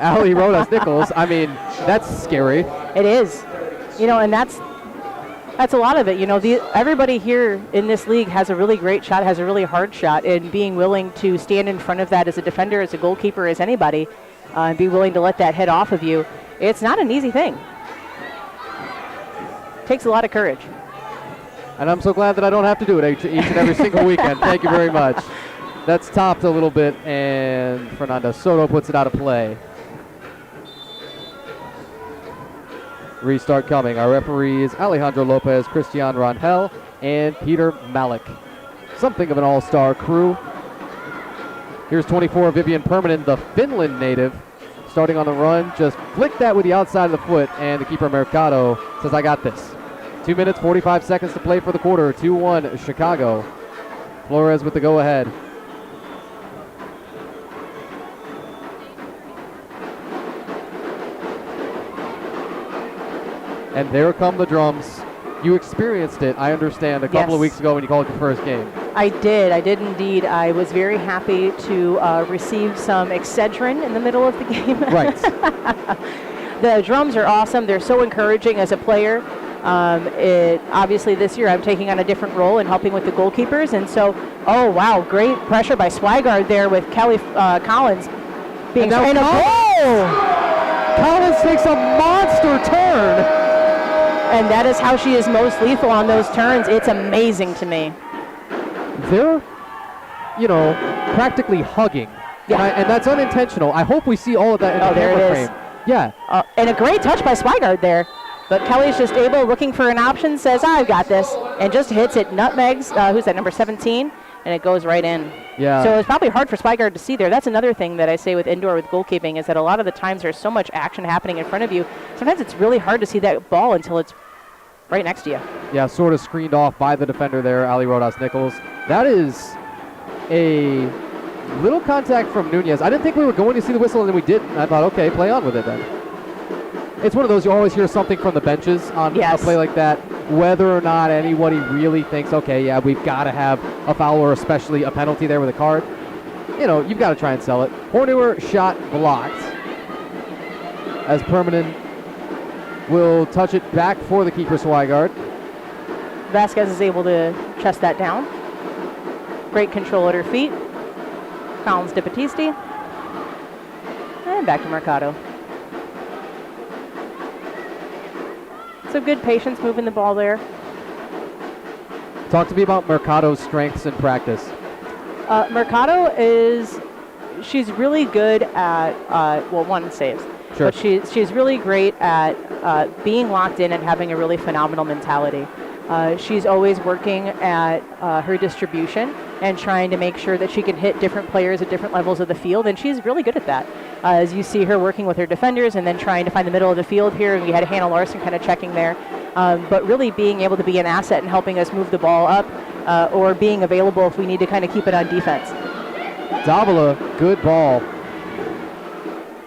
Ali Rodas-Nichols. I mean, that's scary. It is. And that's a lot of it. Everybody here in this league has a really great shot, has a really hard shot, and being willing to stand in front of that as a defender, as a goalkeeper, as anybody, and be willing to let that head off of you, it's not an easy thing. It takes a lot of courage. And I'm so glad that I don't have to do it each and every single weekend. Thank you very much. That's topped a little bit, and Fernanda Soto puts it out of play. Restart coming. Our referees, Alejandro Lopez, Christian Rangel, and Peter Malik. Something of an all-star crew. Here's 24, Vivian Permanen, the Finland native, starting on the run. Just flicked that with the outside of the foot, and the keeper Mercado says, I got this. 2 minutes, 45 seconds to play for the quarter. 2-1 Chicago. Flores with the go-ahead. And there come the drums. You experienced it, I understand, a couple of weeks ago when you called your first game. I did indeed. I was very happy to receive some Excedrin in the middle of the game. Right. The drums are awesome. They're so encouraging as a player. Obviously this year I'm taking on a different role and helping with the goalkeepers. And so, oh wow, great pressure by Swigard there with Kelly Collins being in a goal. Collins takes a monster turn. And that is how she is most lethal on those turns. It's amazing to me. They're, practically hugging. Yeah. And that's unintentional. I hope we see all of that in the camera frame. Yeah. And a great touch by Swigard there. But Kelly's just looking for an option, says, I've got this, and just hits it, nutmegs, who's that, number 17, and it goes right in. Yeah. So it's probably hard for Swigard to see there. That's another thing that I say with indoor with goalkeeping is that a lot of the times there's so much action happening in front of you. Sometimes it's really hard to see that ball until it's right next to you. Yeah, sort of screened off by the defender there, Ali Rodas-Nichols. That is a little contact from Nunez. I didn't think we were going to see the whistle, and then we didn't. I thought, okay, play on with it then. It's one of those, you always hear something from the benches on a play like that, whether or not anybody really thinks, okay, yeah, we've got to have a foul or especially a penalty there with a card. You've got to try and sell it. Hornewer shot blocked as Permanent will touch it back for the keeper, Swigard. Vasquez is able to chest that down. Great control at her feet. Collins to Battisti. And back to Mercado. So good patience moving the ball there. Talk to me about Mercado's strengths in practice. Mercado she's really good at, one, saves. Sure. But she's really great at being locked in and having a really phenomenal mentality. She's always working at her distribution and trying to make sure that she can hit different players at different levels of the field, and she's really good at that. As you see her working with her defenders and then trying to find the middle of the field here, and we had Hannah Larson kind of checking there, but really being able to be an asset and helping us move the ball up or being available if we need to kind of keep it on defense. Davila, good ball.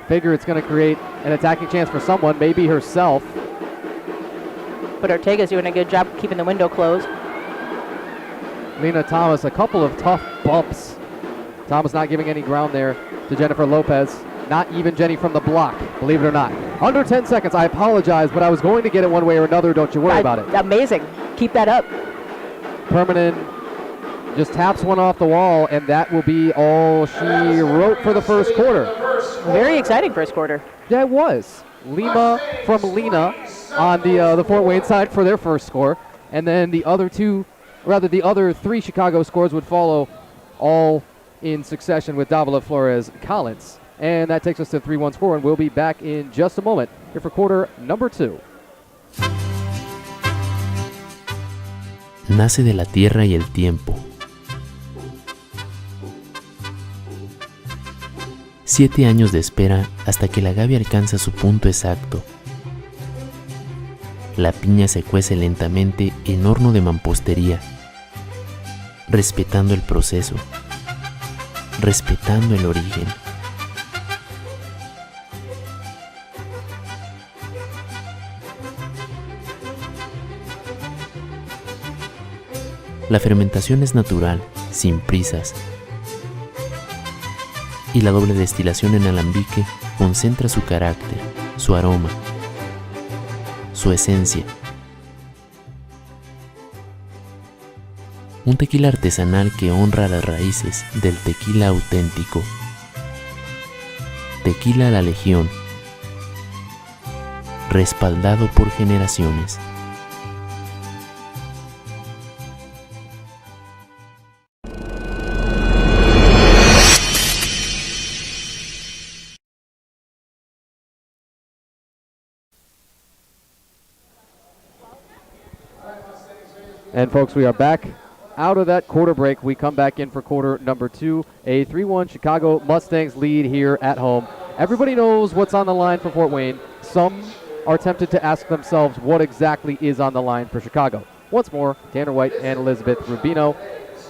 Figure it's going to create an attacking chance for someone, maybe herself. But Ortega's doing a good job keeping the window closed. Lena Thomas, a couple of tough bumps. Thomas not giving any ground there to Jennifer Lopez. Not even Jenny from the block, believe it or not. Under 10 seconds, I apologize, but I was going to get it one way or another. Don't you worry about it. Amazing. Keep that up. Permanent just taps one off the wall, and that will be all she wrote for the first quarter. Very exciting first quarter. Yeah, it was. Lima from Lena on the Fort Wayne side for their first score, and then the other three Chicago scores would follow all in succession with Davila, Flores, Collins. And that takes us to 3-1 score, and we'll be back in just a moment here for quarter number 2. Nace de la tierra y el tiempo. 7 años de espera hasta que la Gaby alcanza su punto exacto. La piña se cuece lentamente en horno de mampostería, respetando el proceso, respetando el origen. La fermentación es natural, sin prisas, y la doble destilación en alambique concentra su carácter, su aroma, su esencia. Un tequila artesanal que honra las raíces del tequila auténtico. Tequila La Legión, respaldado por generaciones. And folks, we are back out of that quarter break. We come back in for quarter number 2. A 3-1 Chicago Mustangs lead here at home. Everybody knows what's on the line for Fort Wayne. Some are tempted to ask themselves what exactly is on the line for Chicago. Once more, Tanner White and Elizabeth Rubino.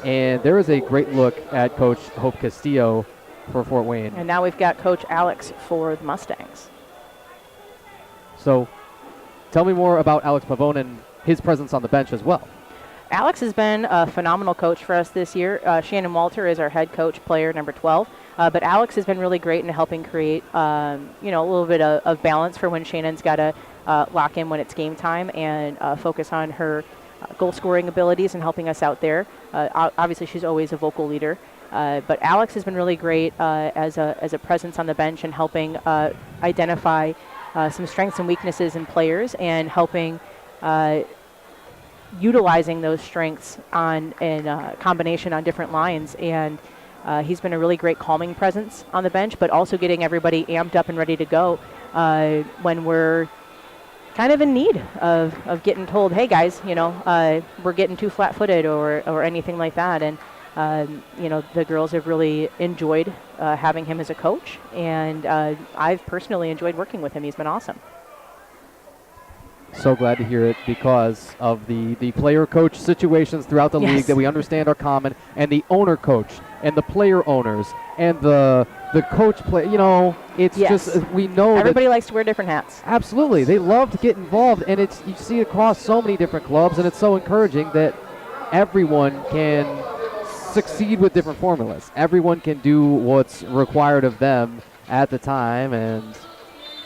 And there is a great look at Coach Hope Castillo for Fort Wayne. And now we've got Coach Alex for the Mustangs. So Tell me more about Alex Pavone and his presence on the bench as well. Alex has been a phenomenal coach for us this year. Shannon Walter is our head coach, player number 12. But Alex has been really great in helping create, a little bit of balance for when Shannon's got to lock in when it's game time and focus on her goal scoring abilities and helping us out there. Obviously, she's always a vocal leader. But Alex has been really great as a presence on the bench and helping identify some strengths and weaknesses in players and helping utilizing those strengths in combination on different lines. And he's been a really great calming presence on the bench, but also getting everybody amped up and ready to go when we're kind of in need of getting told, hey guys, we're getting too flat-footed or anything like that. And the girls have really enjoyed having him as a coach, and I've personally enjoyed working with him. He's been awesome. So glad to hear it because of the player-coach situations throughout the league that we understand are common, and the owner-coach and the player owners and the coach play. It's just we know everybody likes to wear different hats. Absolutely, they love to get involved, and you see it across so many different clubs, and it's so encouraging that everyone can succeed with different formulas. Everyone can do what's required of them at the time and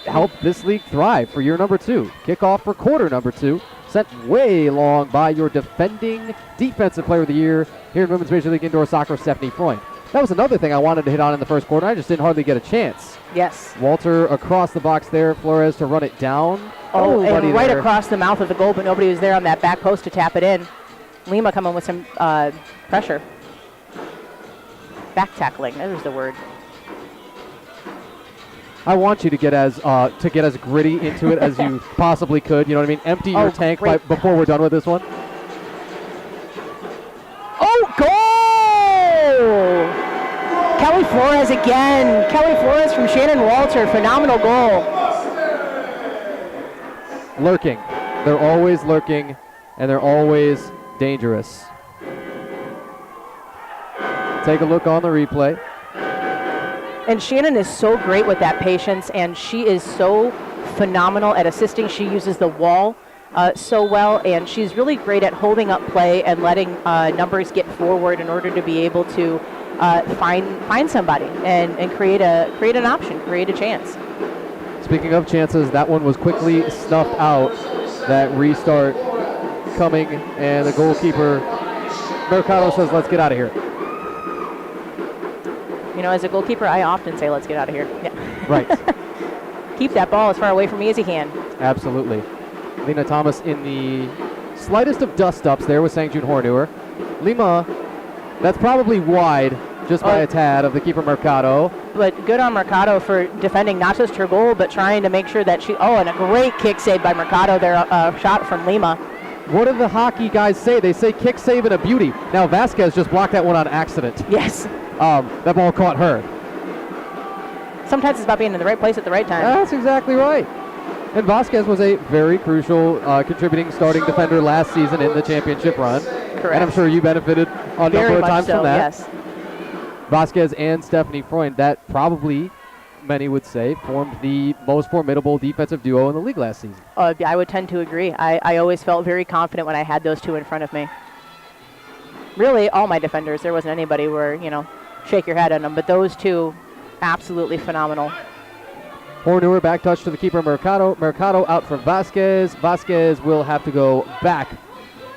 help this league thrive for year number 2. Kickoff for quarter number 2. Sent way long by your defending defensive player of the year here in Women's Major League Indoor Soccer, Stephanie Freund. That was another thing I wanted to hit on in the first quarter. I just didn't hardly get a chance. Yes. Walter across the box there. Flores to run it down. And right across the mouth of the goal, but nobody was there on that back post to tap it in. Lima coming with some pressure. Back tackling, there's the word. I want you to get as gritty into it as you possibly could. You know what I mean? Empty your tank before we're done with this one. Oh, goal! Kelly Flores again. Kelly Flores from Shannon Walter. Phenomenal goal. Lurking. They're always lurking, and they're always dangerous. Take a look on the replay. And Shannon is so great with that patience, and she is so phenomenal at assisting. She uses the wall so well, and she's really great at holding up play and letting numbers get forward in order to be able to find somebody and create an option, create a chance. Speaking of chances, that one was quickly snuffed out. That restart coming, and the goalkeeper, Mercado, says, let's get out of here. As a goalkeeper, I often say, let's get out of here. Yeah. Right. Keep that ball as far away from me as you can. Absolutely. Lena Thomas in the slightest of dust-ups there with Sang Jun Hornewer. Lima, that's probably wide just by a tad of the keeper Mercado. But good on Mercado for defending not just her goal, but trying to make sure that and a great kick save by Mercado there, shot from Lima. What do the hockey guys say? They say kick save and a beauty. Now Vasquez just blocked that one on accident. Yes. That ball caught her. Sometimes it's about being in the right place at the right time. That's exactly right. And Vasquez was a very crucial contributing starting defender last season in the championship run. Correct. And I'm sure you benefited a number of times from that. Yes. Vasquez and Stephanie Freund, that probably, many would say, formed the most formidable defensive duo in the league last season. I would tend to agree. I always felt very confident when I had those two in front of me. Really, all my defenders. There wasn't anybody where, shake your head at them, but those two, absolutely phenomenal. Hornewer back touch to the keeper Mercado. Mercado out for Vasquez. Vasquez will have to go back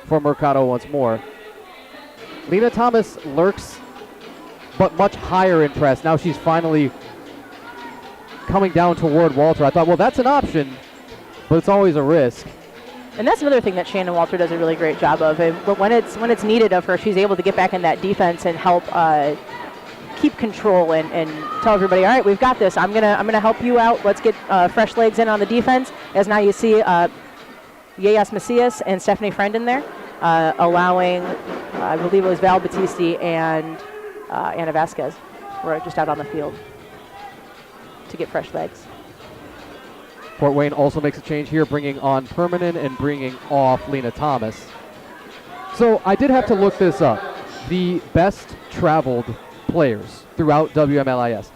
for Mercado once more. Lena Thomas lurks, but much higher in press. Now she's finally coming down toward Walter. I thought, well, that's an option, but it's always a risk. And that's another thing that Shannon Walter does a really great job of. But when it's needed of her, she's able to get back in that defense and help keep control and tell everybody, all right, we've got this. I'm gonna help you out. Let's get fresh legs in on the defense. As now you see Yeyas Macias and Stephanie Freund in there, allowing, I believe it was Val Battisti and Anna Vasquez were just out on the field to get fresh legs. Fort Wayne also makes a change here, bringing on Permanen and bringing off Lena Thomas. So I did have to look this up. The best traveled players throughout WMLIS.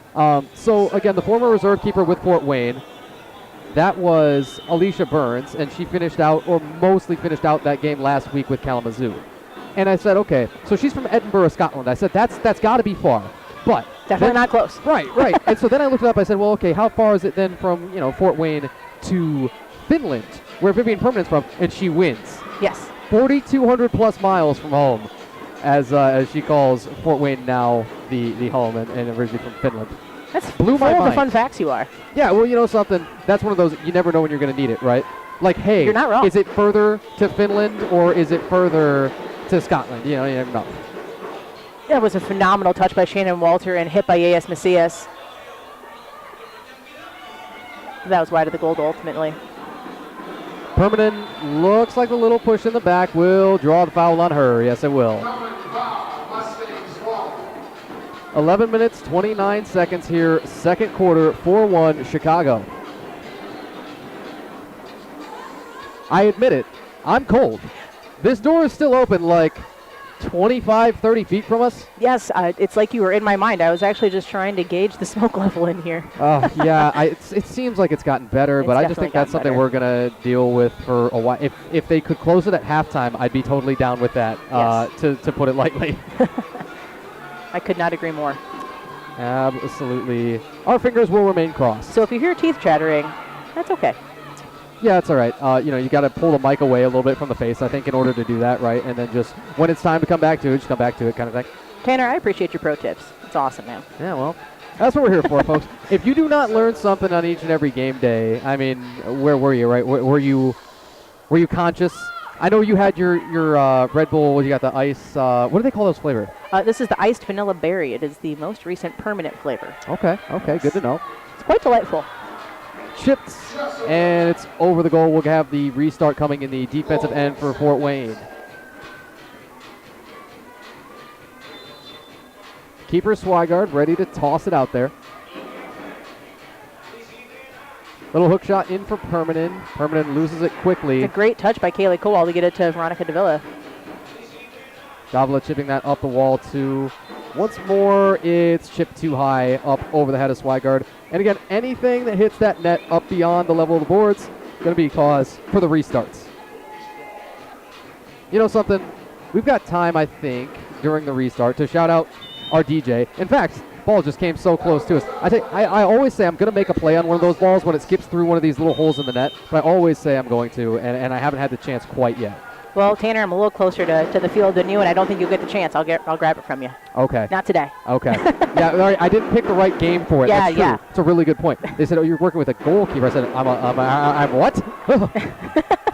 So again, the former reserve keeper with Fort Wayne, that was Alicia Burns, and she finished out, or mostly finished out that game last week with Kalamazoo. And I said, okay, so she's from Edinburgh, Scotland. I said, that's got to be far. But definitely not close. Right. And so then I looked it up. I said, well, okay, how far is it then from, Fort Wayne to Finland, where Vivian Permanent's from? And she wins. Yes. 4,200 plus miles from home, as she calls Fort Wayne now the home, and originally from Finland. That's blew my mind. The fun facts you are. Yeah, well, you know something? That's one of those, you never know when you're going to need it, right? Like, hey, you're not wrong. Is it further to Finland or is it further to Scotland? You never know. That was a phenomenal touch by Shannon Walter and hit by A.S. Macias. That was wide of the goal ultimately. Permanent looks like a little push in the back will draw the foul on her. Yes, it will. 11 minutes, 29 seconds here, second quarter, 4-1 Chicago. I admit it, I'm cold. This door is still open like 25, 30 feet from us. Yes, it's like you were in my mind. I was actually just trying to gauge the smoke level in here. Yeah, it seems like it's gotten better, but I just think that's something we're going to deal with for a while. If they could close it at halftime, I'd be totally down with that, yes. to put it lightly. I could not agree more. Absolutely. Our fingers will remain crossed. So if you hear teeth chattering, that's okay. Yeah, it's all right. You got to pull the mic away a little bit from the face, I think, in order to do that, right? And then just when it's time to come back to it, just come back to it kind of thing. Tanner, I appreciate your pro tips. It's awesome, man. Yeah, well, that's what we're here for, folks. If you do not learn something on each and every game day, I mean, where were you, right? Were you conscious? I know you had your Red Bull. You got the ice. What do they call those flavors? This is the iced vanilla berry. It is the most recent permanent flavor. Okay, good to know. It's quite delightful. Chipped, and it's over the goal. We'll have the restart coming in the defensive end for Fort Wayne. Keeper Swigard ready to toss it out there. Little hook shot in for Permanent. Permanent loses it quickly. It's a great touch by Kaylee Kowal to get it to Veronica Davila. Davila chipping that up the wall too. Once more, it's chipped too high up over the head of Swigard. And again, anything that hits that net up beyond the level of the boards going to be cause for the restarts. You know something? We've got time, I think, during the restart to shout out our DJ. In fact, ball just came so close to us. I always say I'm going to make a play on one of those balls when it skips through one of these little holes in the net, but I always say I'm going to, and I haven't had the chance quite yet. Well, Tanner, I'm a little closer to the field than you, and I don't think you'll get the chance. I'll grab it from you. Okay. Not today. Okay. Yeah, I didn't pick the right game for it. That's true. Yeah. It's a really good point. They said, "Oh, you're working with a goalkeeper." I said, "I'm what?"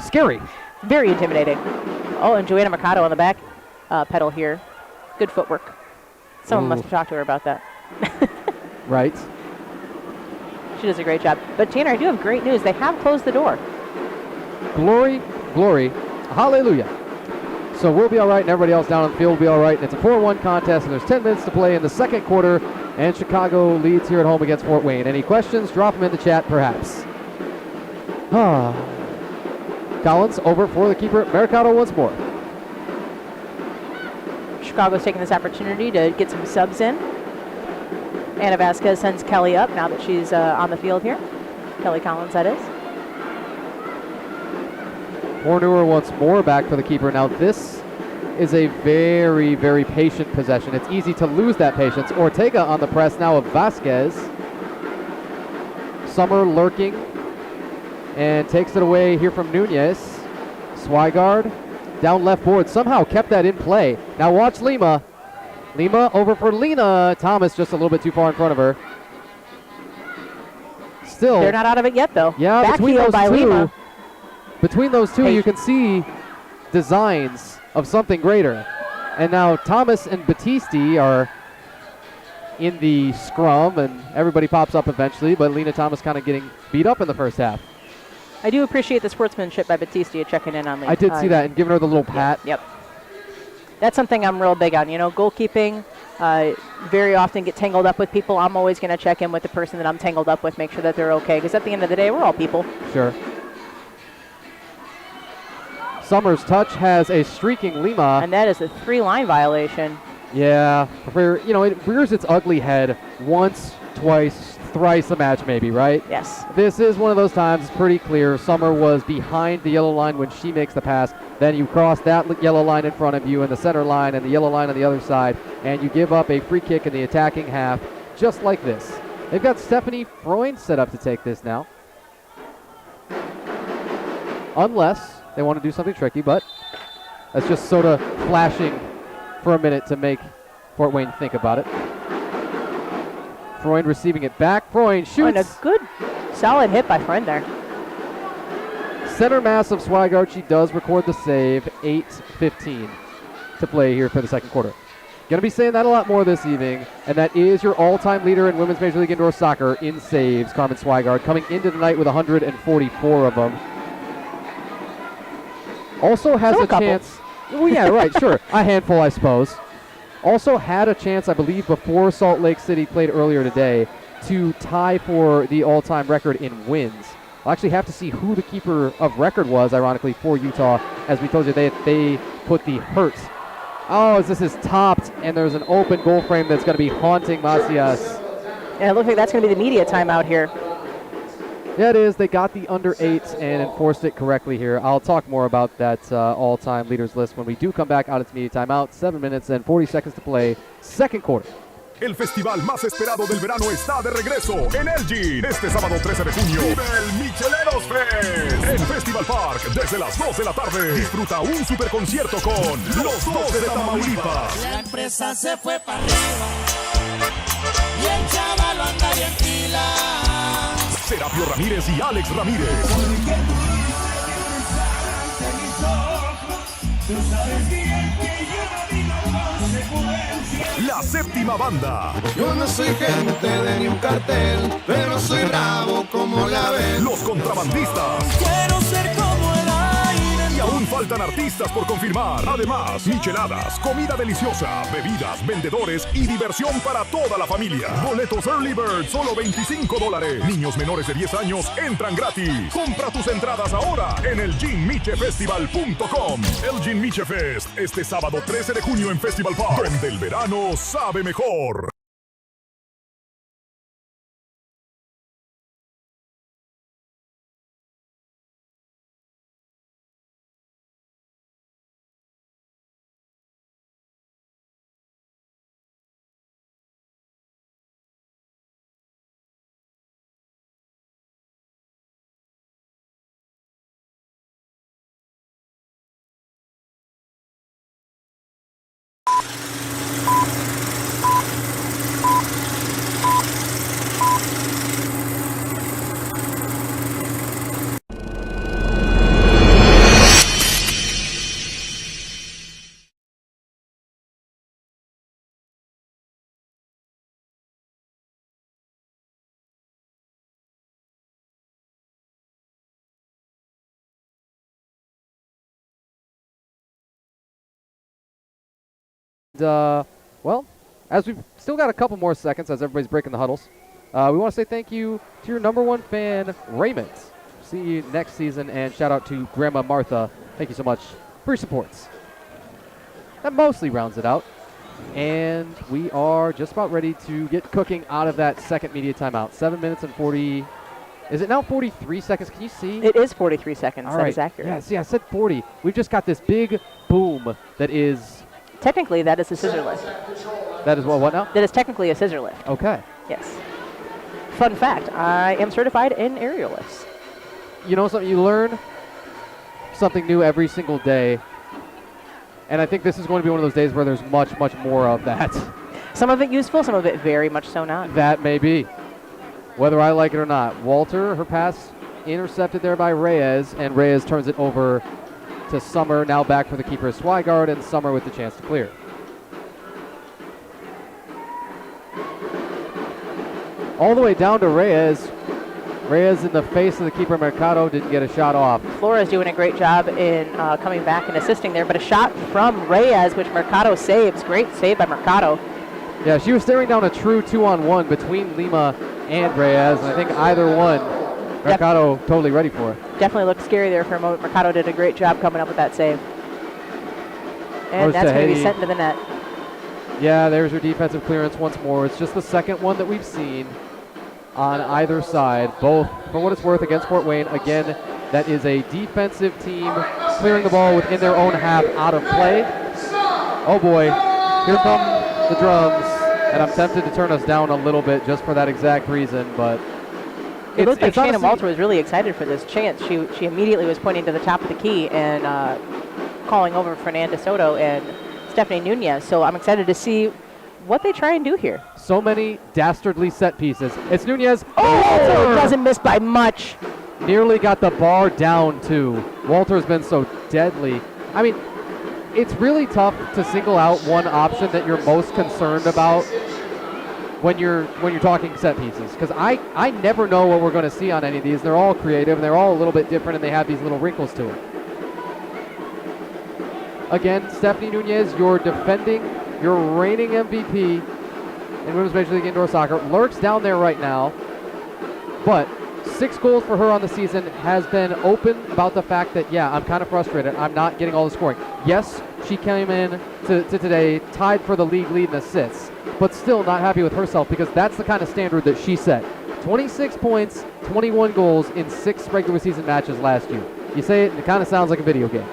Scary. Very intimidating. Oh, and Joanna Mercado on the back pedal here. Good footwork. Someone must have talked to her about that. Right. She does a great job. But Tanner, I do have great news. They have closed the door. Glory, glory. Hallelujah. So we'll be all right, and everybody else down on the field will be all right. And it's a 4-1 contest, and there's 10 minutes to play in the second quarter, and Chicago leads here at home against Fort Wayne. Any questions? Drop them in the chat, perhaps. Collins over for the keeper, Mercado once more. Chicago's taking this opportunity to get some subs in. Anna Vasquez sends Kelly up now that she's on the field here. Kelly Collins, that is. Hornewer once more back for the keeper. Now this is a very, very patient possession. It's easy to lose that patience. Ortega on the press now of Vasquez. Summer lurking and takes it away here from Nunez. Swigard down left board, somehow kept that in play. Now watch Lima. Lima over for Lena. Thomas just a little bit too far in front of her. Still. They're not out of it yet though. Yeah, between those by two. Lima. Between those two, you can see designs of something greater. And now Thomas and Battisti are in the scrum, and everybody pops up eventually, but Lena Thomas kind of getting beat up in the first half. I do appreciate the sportsmanship by Battisti checking in on Lena. I did see that and giving her the little pat. Yep. That's something I'm real big on. You know, goalkeeping, very often get tangled up with people. I'm always going to check in with the person that I'm tangled up with, make sure that they're okay, because at the end of the day, we're all people. Sure. Summers' touch has a streaking Lima. And that is a 3-line violation. Yeah, it rears its ugly head once twice, thrice a match maybe, right? Yes. This is one of those times. It's pretty clear. Summer was behind the yellow line when she makes the pass. Then you cross that yellow line in front of you and the center line and the yellow line on the other side, and you give up a free kick in the attacking half, just like this. They've got Stephanie Freund set up to take this now. Unless they want to do something tricky, but that's just sort of flashing for a minute to make Fort Wayne think about it. Freund receiving it back. Freund shoots. And a good, solid hit by Freund there. Center mass of Swigart. She does record the save. 8:15 to play here for the second quarter. Going to be saying that a lot more this evening, and that is your all-time leader in Women's Major League Indoor Soccer in saves, Carmen Swigart, coming into the night with 144 of them. Also has a chance. Well, yeah, right, sure. A handful, I suppose. Also had a chance, I believe, before Salt Lake City played earlier today to tie for the all-time record in wins. I'll actually have to see who the keeper of record was, ironically, for Utah. As we told you, they put the hurt. Oh, as this is topped, and there's an open goal frame that's going to be haunting Macias. And it looks like that's going to be the media timeout here. Yeah, it is. They got the under 8 and enforced it correctly here. I'll talk more about that all-time leaders list when we do come back out of its media timeout. 7 minutes and 40 seconds to play, second quarter. El festival más esperado del verano está de regreso en Elgin. Este sábado 13 de junio vive el Micheleros Fest en Festival Park desde las 2 de la tarde. Disfruta un super concierto con los dos de Tamaulipas. La empresa se fue para arriba y el chaval anda bien pila. Serapio Ramírez y Alex Ramírez. Tú sabes bien que yo no digo consecuencias. La séptima banda. Yo no soy gente de ni un cartel, pero soy bravo como la ven. Los contrabandistas. Quiero ser como el aire. Y aún faltan artistas por confirmar. Además, micheladas, comida deliciosa, bebidas, vendedores y diversión para toda la familia. Boletos Early Bird, solo $25. Niños menores de 10 años entran gratis. Compra tus entradas ahora en elginmichefestival.com. Elgin Miche Fest, este sábado 13 de junio en Festival Park, donde el verano sabe mejor. Well, as we've still got a couple more seconds as everybody's breaking the huddles, we want to say thank you to your number one fan, Raymond. See you next season, and shout out to Grandma Martha. Thank you so much for your supports. That mostly rounds it out, and we are just about ready to get cooking out of that second media timeout. 7 minutes and 40. Is it now 43 seconds? Can you see? It is 43 seconds. All that right. is accurate. Yeah, see, I said 40. We've just got this big boom that is... Technically, that is a scissor lift. That is what now? That is technically a scissor lift. Okay. Yes. Fun fact, I am certified in aerial lifts. You know something? You learn something new every single day. And I think this is going to be one of those days where there's much, much more of that. Some of it useful, some of it very much so not. That may be. Whether I like it or not. Walter, her pass intercepted there by Reyes, and Reyes turns it over to Summer, now back for the keeper Swigart, and Summer with the chance to clear. All the way down to Reyes. Reyes in the face of the keeper Mercado, didn't get a shot off. Flores doing a great job in coming back and assisting there, but a shot from Reyes, which Mercado saves. Great save by Mercado. Yeah, she was staring down a true 2-on-1 between Lima and Reyes, and I think either one, Mercado totally ready for it. Definitely looked scary there for a moment. Mercado did a great job coming up with that save. And that's going to be sent into the net. Yeah, there's your defensive clearance once more. It's just the second one that we've seen on either side, both for what it's worth against Fort Wayne. Again, that is a defensive team clearing the ball within their own half out of play. Oh boy, here come the drums, and I'm tempted to turn us down a little bit just for that exact reason, but it looked like Shannon Walter was really excited for this chance. She immediately was pointing to the top of the key and calling over Fernanda Soto and Stephanie Nunez, so I'm excited to see what they try and do here. So many dastardly set pieces. It's Nunez. Oh, doesn't miss by much. Nearly got the bar down too. Walter's been so deadly. I mean, it's really tough to single out one option that you're most concerned about when you're talking set pieces, because I never know what we're going to see on any of these. They're all creative and they're all a little bit different, and they have these little wrinkles to them. Again, Stephanie Nunez, your reigning MVP in Women's Major League Indoor Soccer, lurks down there right now, but 6 goals for her on the season. Has been open about the fact that, yeah, I'm kind of frustrated. I'm not getting all the scoring. Yes, she came in to today tied for the league lead in assists, but still not happy with herself, because that's the kind of standard that she set. 26 points, 21 goals in 6 regular season matches last year. You say it, and it kind of sounds like a video game.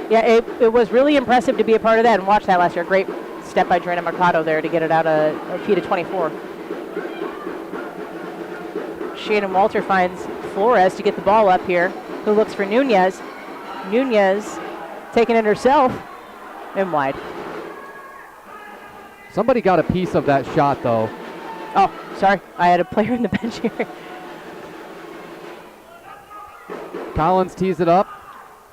Yeah, it was really impressive to be a part of that and watch that last year. Great step by Joanna Mercado there to get it out a feet of 24. Shannon Walter finds Flores to get the ball up here, who looks for Nunez. Nunez taking it herself and wide. Somebody got a piece of that shot, though. Oh, sorry. I had a player in the bench here. Collins tees it up.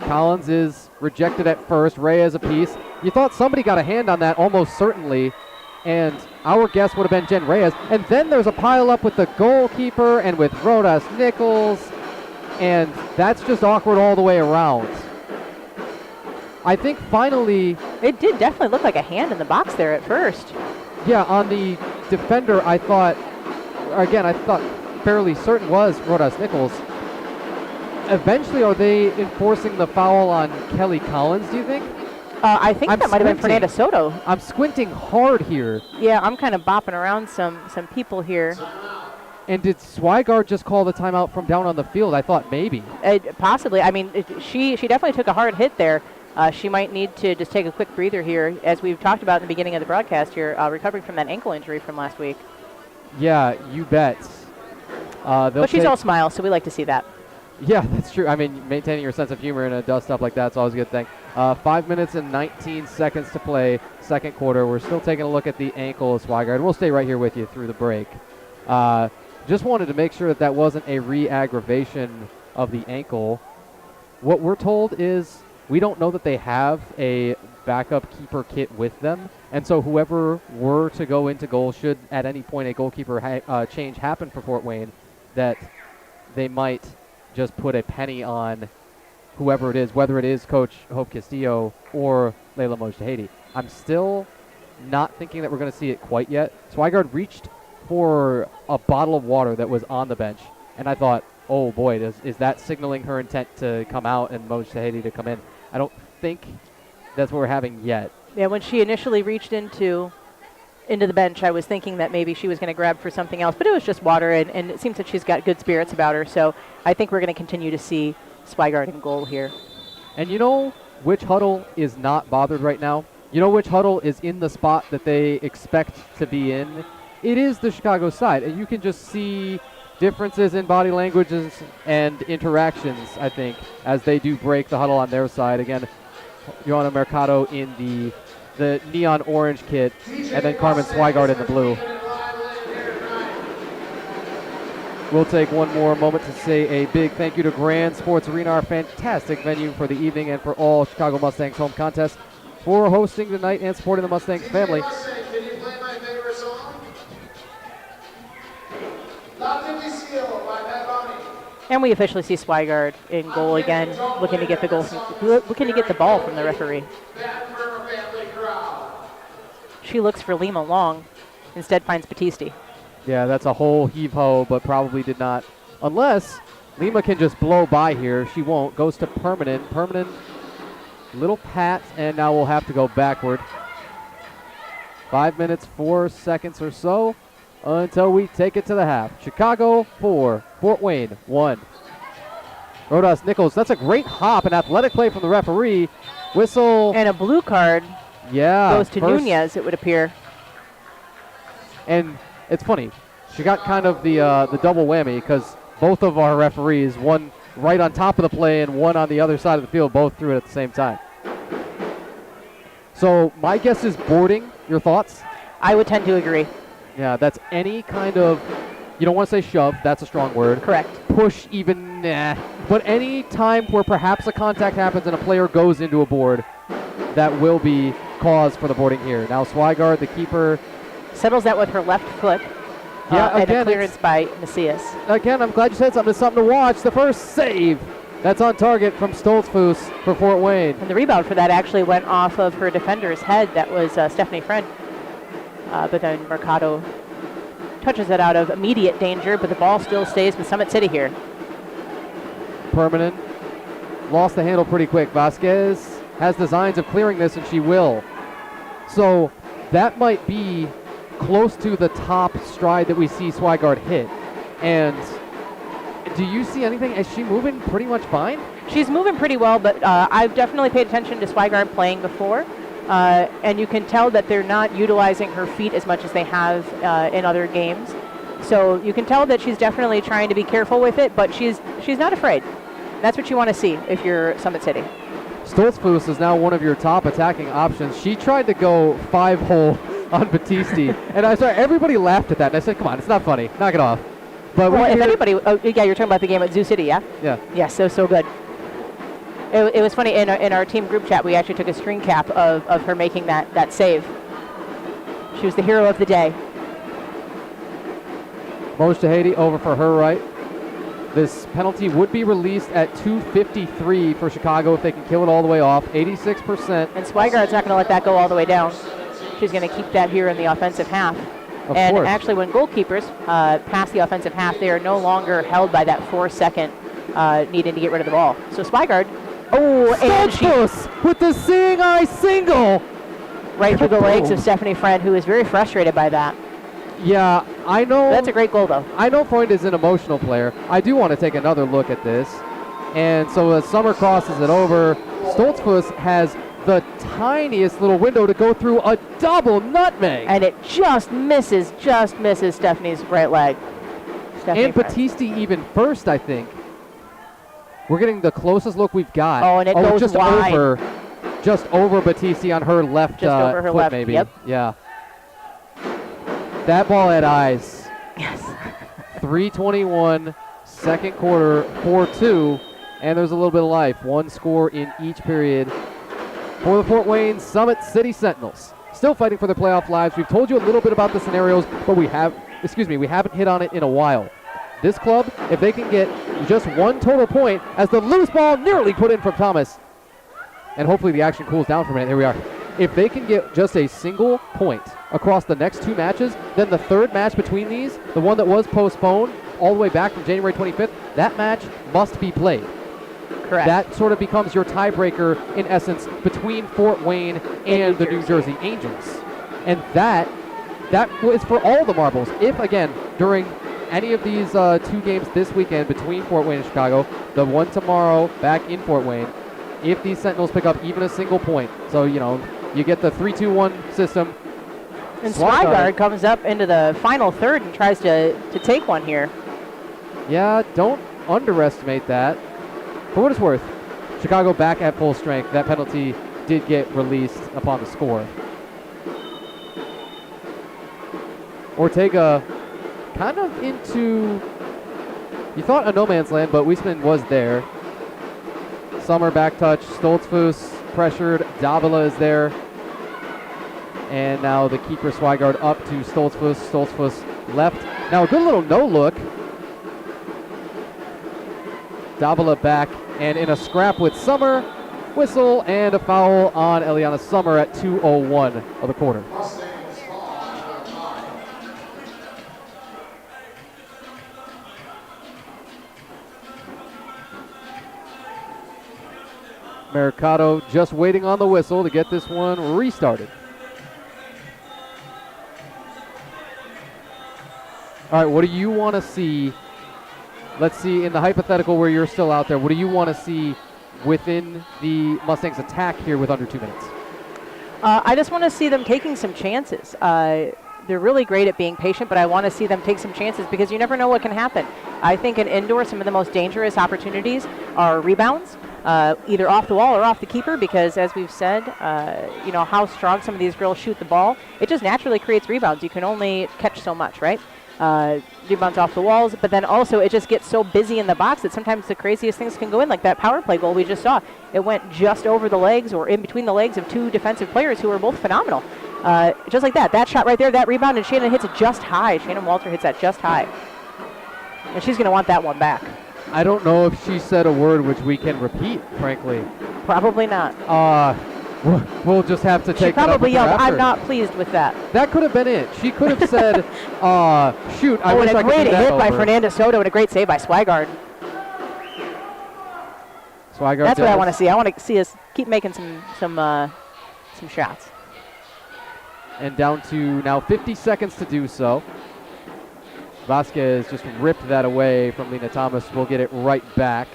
Collins is rejected at first. Reyes a piece. You thought somebody got a hand on that, almost certainly, and our guess would have been Jen Reyes. And then there's a pile up with the goalkeeper and with Rodas Nichols, and that's just awkward all the way around. I think finally... It did definitely look like a hand in the box there at first. Yeah, on the defender, I thought fairly certain was Rodas Nichols. Eventually, are they enforcing the foul on Kelly Collins, do you think? I think that might have been Fernanda Soto. I'm squinting hard here. Yeah, I'm kind of bopping around some people here. And did Swigard just call the timeout from down on the field? I thought maybe. Possibly. I mean, she definitely took a hard hit there. She might need to just take a quick breather here, as we've talked about in the beginning of the broadcast here, recovering from that ankle injury from last week. Yeah, you bet. But she's all smiles, so we like to see that. Yeah, that's true. I mean, maintaining your sense of humor in a dust-up like that's always a good thing. 5 minutes and 19 seconds to play, second quarter. We're still taking a look at the ankle of Swigard. We'll stay right here with you through the break. Just wanted to make sure that wasn't a re-aggravation of the ankle. What we're told is we don't know that they have a backup keeper kit with them, and so whoever were to go into goal, should at any point a goalkeeper change happen for Fort Wayne, that they might just put a penny on whoever it is, whether it is Coach Hope Castillo or Layla Mojtahedi. I'm still not thinking that we're going to see it quite yet. Swigard reached for a bottle of water that was on the bench, and I thought, oh boy, is that signaling her intent to come out and Mojtahedi to come in? I don't think that's what we're having yet. Yeah, when she initially reached into the bench, I was thinking that maybe she was going to grab for something else, but it was just water, and it seems that she's got good spirits about her, so I think we're going to continue to see Swigard in goal here. And you know which huddle is not bothered right now? You know which huddle is in the spot that they expect to be in? It is the Chicago side, and you can just see differences in body languages and interactions, I think, as they do break the huddle on their side. Again, Joanna Mercado in the neon orange kit, and then Carmen Swigard in the blue. We'll take one more moment to say a big thank you to Grand Sports Arena, our fantastic venue for the evening and for all Chicago Mustangs home contests, for hosting tonight and supporting the Mustangs family. Can you play my favorite song? Love to be Seal by Matt Bonnie. And we officially see Swigard in goal again, looking to get the ball from the referee. She looks for Lima Long, instead finds Battisti. Yeah, that's a whole heave-ho, but probably did not. Unless Lima can just blow by here. She won't. Goes to Permanent. Permanent, little pat, and now we'll have to go backward. 5 minutes, 4 seconds or so until we take it to the half. Chicago 4, Fort Wayne 1. Rodas Nichols, that's a great hop and athletic play from the referee. Whistle. And a blue card goes to first. Nunez, it would appear. And it's funny, she got kind of the double whammy because both of our referees, one right on top of the play and one on the other side of the field, both threw it at the same time. So my guess is boarding. Your thoughts? I would tend to agree. Yeah, that's any kind of, you don't want to say shove, that's a strong word. Correct. Push, even, nah. But any time where perhaps a contact happens and a player goes into a board, that will be cause for the boarding here. Now Swigard, the keeper, settles that with her left foot. Yeah, and again, a clearance by Macias. Again, I'm glad you said something. It's something to watch. The first save. That's on target from Stoltzfus for Fort Wayne. And the rebound for that actually went off of her defender's head. That was Stephanie Friend. But then Mercado touches it out of immediate danger, but the ball still stays with Summit City here. Permanent. Lost the handle pretty quick. Vasquez has designs of clearing this, and she will. So that might be close to the top stride that we see Swigard hit. And do you see anything? Is she moving pretty much fine? She's moving pretty well, but I've definitely paid attention to Swigard playing before. And you can tell that they're not utilizing her feet as much as they have in other games. So you can tell that she's definitely trying to be careful with it, but she's not afraid. That's what you want to see if you're Summit City. Stoltzfus is now one of your top attacking options. She tried to go 5-hole on Battisti, and I saw everybody laughed at that, and I said, come on, it's not funny. Knock it off. But well, if anybody, yeah, you're talking about the game at Zoo City, yeah? Yeah. Yeah, so good. It was funny, in our team group chat, we actually took a screen cap of her making that save. She was the hero of the day. Mojtahedi over for her right. This penalty would be released at 2:53 for Chicago if they can kill it all the way off, 86%. And Swigard's not going to let that go all the way down. She's going to keep that here in the offensive half. Of and course. Actually, when goalkeepers pass the offensive half, they are no longer held by that 4-second needing to get rid of the ball. So Swigard, and she with the seeing eye single right through the legs of Stephanie Friend, who is very frustrated by that. Yeah, I know. That's a great goal, though. I know Freund is an emotional player. I do want to take another look at this. And so as Summer crosses it over, Stoltzfus has the tiniest little window to go through a double nutmeg. And it just misses Stephanie's right leg. And Battisti even first, I think. We're getting the closest look we've got. Oh, and it goes just wide. Just over Battisti on her left just over her foot, left. maybe. Yep. Yeah. That ball had eyes. Yes. 3:21, second quarter, 4-2, and there's a little bit of life. One score in each period for the Fort Wayne Summit City Sentinels. Still fighting for their playoff lives. We've told you a little bit about the scenarios, but we haven't hit on it in a while. This club, if they can get just one total point, as the loose ball nearly put in from Thomas, and hopefully the action cools down for a minute. Here we are. If they can get just a single point across the next two matches, then the third match between these, the one that was postponed all the way back from January 25th, that match must be played. Correct. That sort of becomes your tiebreaker, in essence, between Fort Wayne and the New Jersey Angels. And that is for all the marbles. If, again, during any of these two games this weekend between Fort Wayne and Chicago, the one tomorrow back in Fort Wayne, if these Sentinels pick up even a single point, so, you get the 3-2-1 system. And Swigard comes up into the final third and tries to take one here. Yeah, don't underestimate that. For what it's worth, Chicago back at full strength. That penalty did get released upon the score. Ortega kind of into, you thought a no man's land, but Wiesman was there. Summer back touch, Stoltzfus pressured, Davila is there. And now the keeper Swigard up to Stoltzfus. Stoltzfus left. Now a good little no look. Davila back and in a scrap with Summer. Whistle and a foul on Eliana Summer at 2:01 of the quarter. Mercado just waiting on the whistle to get this one restarted. All right, what do you want to see? Let's see, in the hypothetical where you're still out there, what do you want to see within the Mustangs attack here with under 2 minutes? I just want to see them taking some chances. They're really great at being patient, but I want to see them take some chances because you never know what can happen. I think in indoor, some of the most dangerous opportunities are rebounds, either off the wall or off the keeper, because as we've said, you know, how strong some of these girls shoot the ball, it just naturally creates rebounds. You can only catch so much, right? Rebounds off the walls, but then also it just gets so busy in the box that sometimes the craziest things can go in, like that power play goal we just saw. It went just over the legs or in between the legs of 2 defensive players who were both phenomenal. Just like that. That shot right there, that rebound, and Shannon hits it just high. Shannon Walter hits that just high. And she's going to want that one back. I don't know if she said a word which we can repeat, frankly. Probably not. We'll just have to take She probably it up yelled, with her I'm not pleased with that. That could have been it. She could have said, shoot, I wish and I a could do great that hit by over. Fernanda Soto and a great save by Swigard. Swigard That's what I does. want to see. I want to see us keep making some shots. And down to now 50 seconds to do so. Vasquez just ripped that away from Lena Thomas. We'll get it right back.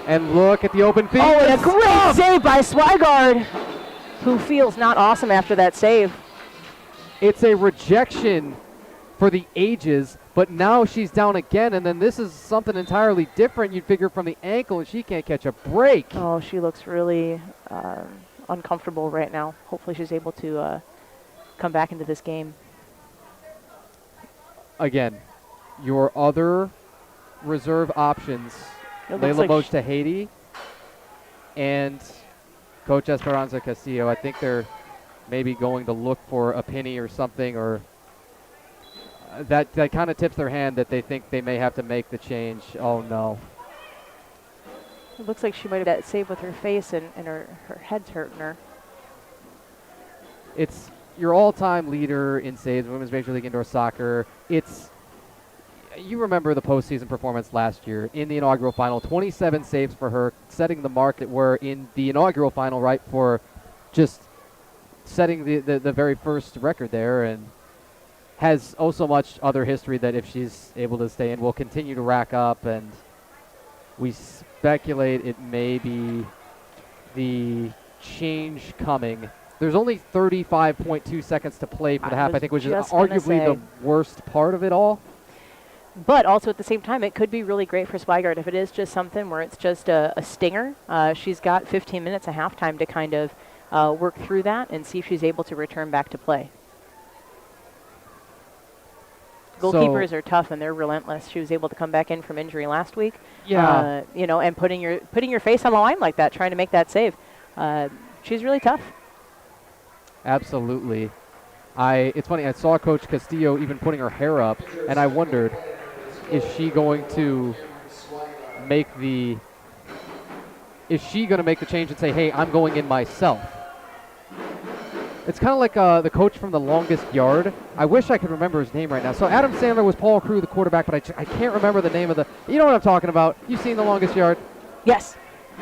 And look at the open feed. Oh, and a great save by Swigard, who feels not awesome after that save. It's a rejection for the ages, but now she's down again, and then this is something entirely different. You'd figure from the ankle, and she can't catch a break. Oh, she looks really uncomfortable right now. Hopefully she's able to come back into this game. Again, your other reserve options, Layla Moch to Haiti and Coach Esperanza Castillo. I think they're maybe going to look for a penny or something, or that kind of tips their hand that they think they may have to make the change. Oh, no. It looks like she might have that save with her face and her head's hurting her. It's your all-time leader in saves, Women's Major League Indoor Soccer. You remember the postseason performance last year in the inaugural final, 27 saves for her, setting the mark that were in the inaugural final, right, for just setting the very first record there, and has oh so much other history that if she's able to stay in, will continue to rack up, and we speculate it may be the change coming. There's only 35.2 seconds to play for the half, I think, which is arguably the worst part of it all. But also at the same time, it could be really great for Swigard if it is just something where it's just a stinger. She's got 15 minutes at halftime to kind of work through that and see if she's able to return back to play. Goalkeepers are tough and they're relentless. She was able to come back in from injury last week. Yeah. You know, and putting your face on the line like that, trying to make that save. She's really tough. Absolutely. It's funny, I saw Coach Castillo even putting her hair up, and I wondered, is she going to make the change and say, hey, I'm going in myself? It's kind of like the coach from The Longest Yard. I wish I could remember his name right now. So Adam Sandler was Paul Crewe, the quarterback, but I can't remember the name of you know what I'm talking about. You've seen The Longest Yard? Yes.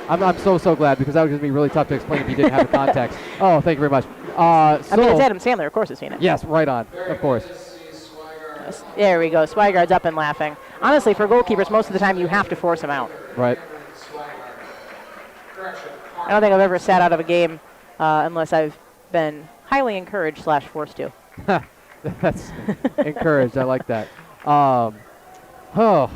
I'm so glad, because that was going to be really tough to explain if you didn't have the context. Oh, thank you very much. I mean, it's Adam Sandler. Of course I've seen it. Yes, right on. Of course. There we go. Swigard's up and laughing. Honestly, for goalkeepers, most of the time you have to force them out. Right. I don't think I've ever sat out of a game unless I've been highly encouraged / forced to. That's encouraged. I like that.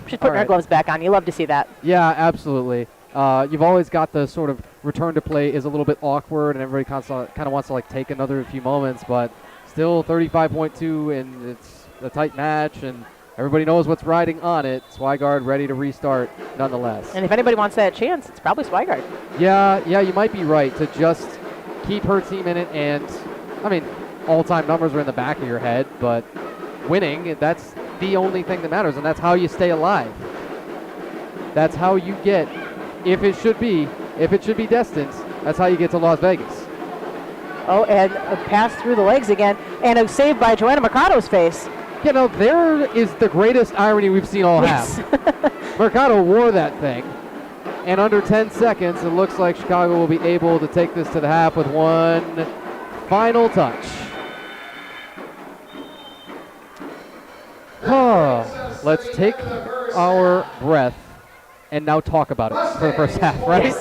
She's putting her gloves back on. You love to see that. Yeah, absolutely. You've always got the sort of return to play is a little bit awkward, and everybody kind of wants to take another few moments, but still 35.2, and it's a tight match, and everybody knows what's riding on it. Swigard ready to restart nonetheless. And if anybody wants that chance, it's probably Swigard. Yeah, you might be right to just keep her team in it, and I mean, all-time numbers are in the back of your head, but winning, that's the only thing that matters, and that's how you stay alive. That's how you get, if it should be destined, that's how you get to Las Vegas. Oh, and a pass through the legs again, and a save by Joanna Mercado's face. You know, there is the greatest irony we've seen all half. Mercado wore that thing, and under 10 seconds, it looks like Chicago will be able to take this to the half with 1:50 final touch. Let's take our breath and now talk about it for the first half, right?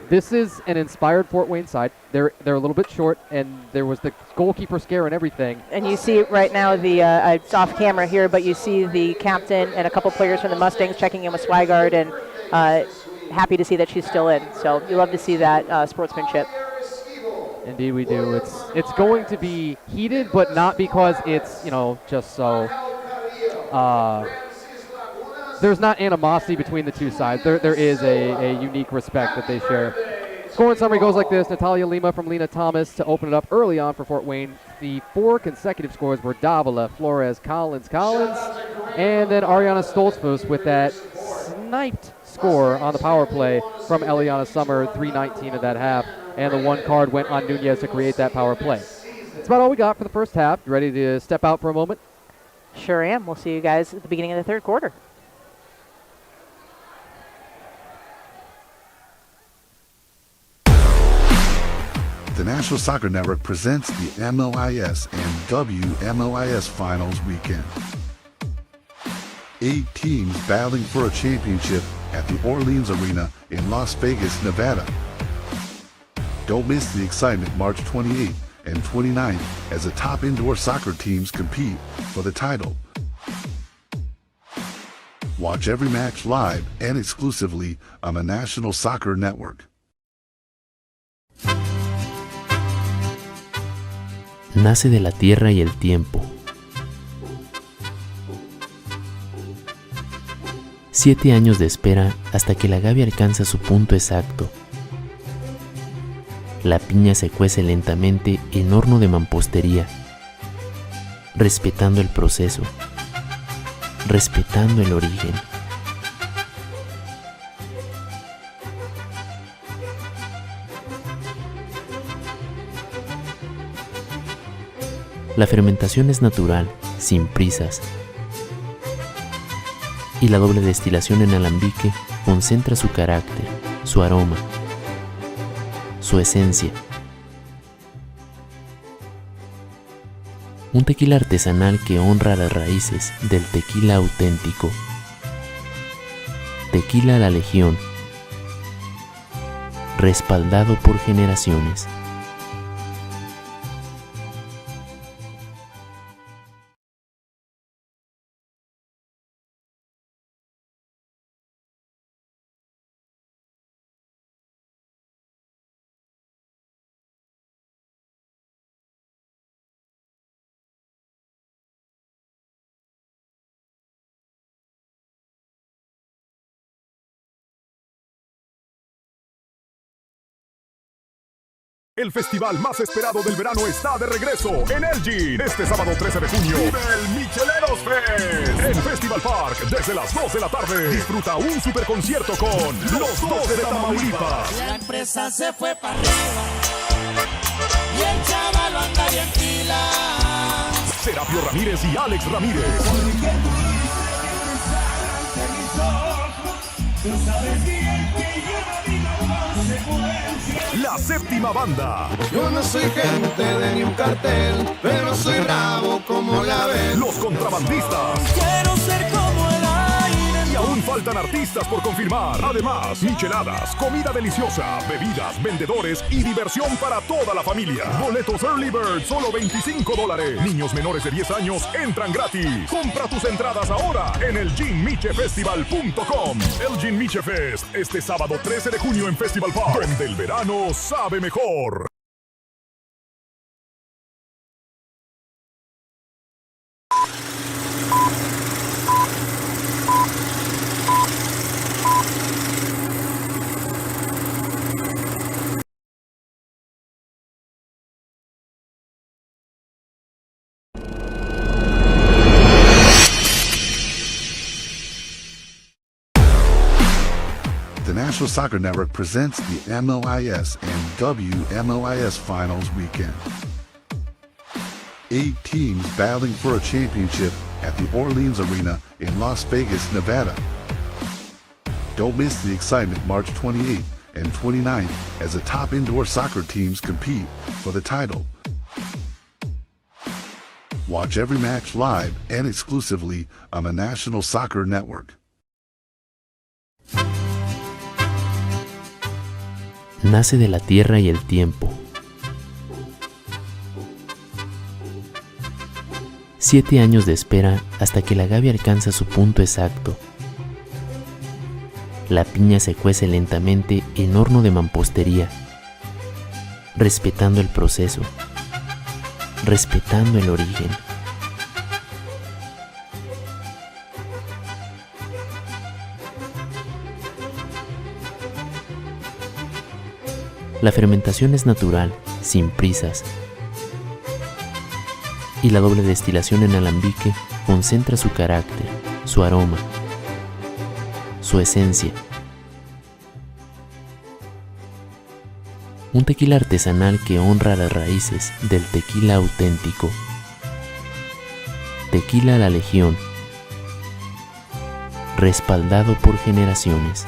This is an inspired Fort Wayne side. They're a little bit short, and there was the goalkeeper scare and everything. And you see right now it's off camera here, but you see the captain and a couple players from the Mustangs checking in with Swigard, and happy to see that she's still in. So you love to see that sportsmanship. Indeed we do. It's going to be heated, but not because it's, just so. There's not animosity between the two sides. There is a unique respect that they share. Scoring summary goes like this. Natalia Lima from Lena Thomas to open it up early on for Fort Wayne. The 4 consecutive scores were Davila, Flores, Collins, and then Ariana Stoltzfus with that sniped score on the power play from Eliana Summer, 3:19 of that half. And the 1 card went on Nunez to create that power play. That's about all we got for the first half. You ready to step out for a moment? Sure am. We'll see you guys at the beginning of the third quarter. The National Soccer Network presents the MLIS and WMLIS Finals weekend. 8 teams battling for a championship at the Orleans Arena in Las Vegas, Nevada. Don't miss the excitement March 28th and 29th as the top indoor soccer teams compete for the title. Watch every match live and exclusively on the National Soccer Network. Nace de la tierra y el tiempo. 7 años de espera hasta que la Gaby alcanza su punto exacto. La piña se cuece lentamente en horno de mampostería, respetando el proceso, respetando el origen. La fermentación es natural, sin prisas, y la doble destilación en alambique concentra su carácter, su aroma, su esencia. Un tequila artesanal que honra las raíces del tequila auténtico. Tequila La Legión, respaldado por generaciones. El festival más esperado del verano está de regreso en Elgin. Este sábado 13 de junio vive el Micheleros Fest en Festival Park desde las 2 de la tarde. Disfruta un super concierto con los 2 de Tamaulipas. La empresa se fue para arriba y el chaval anda bien pila. Serapio Ramírez y Alex Ramírez. La séptima banda. Yo no soy gente de ni un cartel, pero soy bravo como la ven. Los contrabandistas. Quiero ser como el aire. Y aún faltan artistas por confirmar. Además, micheladas, comida deliciosa, bebidas, vendedores y diversión para toda la familia. Boletos Early Bird, solo $25. Niños menores de 10 años entran gratis. Compra tus entradas ahora en elginmichefestival.com. Elgin Miche Fest, este sábado 13 de junio en Festival Park, donde el verano sabe mejor. The National Soccer Network presents the MLIS and WMLIS Finals weekend. 8 teams battling for a championship at the Orleans Arena in Las Vegas, Nevada. Don't miss the excitement March 28th and 29th as the top indoor soccer teams compete for the title. Watch every match live and exclusively on the National Soccer Network. Nace de la tierra y el tiempo. 7 años de espera hasta que la agave alcanza su punto exacto. La piña se cuece lentamente en horno de mampostería, respetando el proceso, respetando el origen. La fermentación es natural, sin prisas, y la doble destilación en alambique concentra su carácter, su aroma, su esencia. Un tequila artesanal que honra las raíces del tequila auténtico. Tequila La Legión, respaldado por generaciones.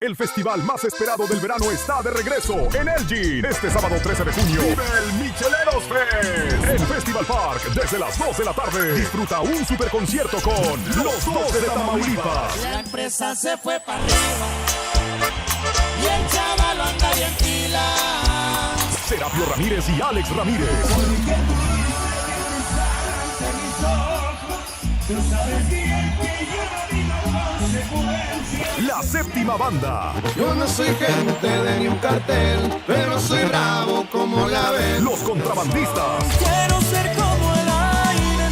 El festival más esperado del verano está de regreso en Elgin. Este sábado 13 de junio vive el Micheleros Fest en Festival Park desde las 2 de la tarde. Disfruta un super concierto con los 2 de Tamaulipas. La empresa se fue para arriba y el chaval anda bien pila. Serapio Ramírez y Alex Ramírez. La séptima banda. Yo no soy gente de ni un cartel, pero soy bravo como la ven. Los contrabandistas. Quiero ser como el aire.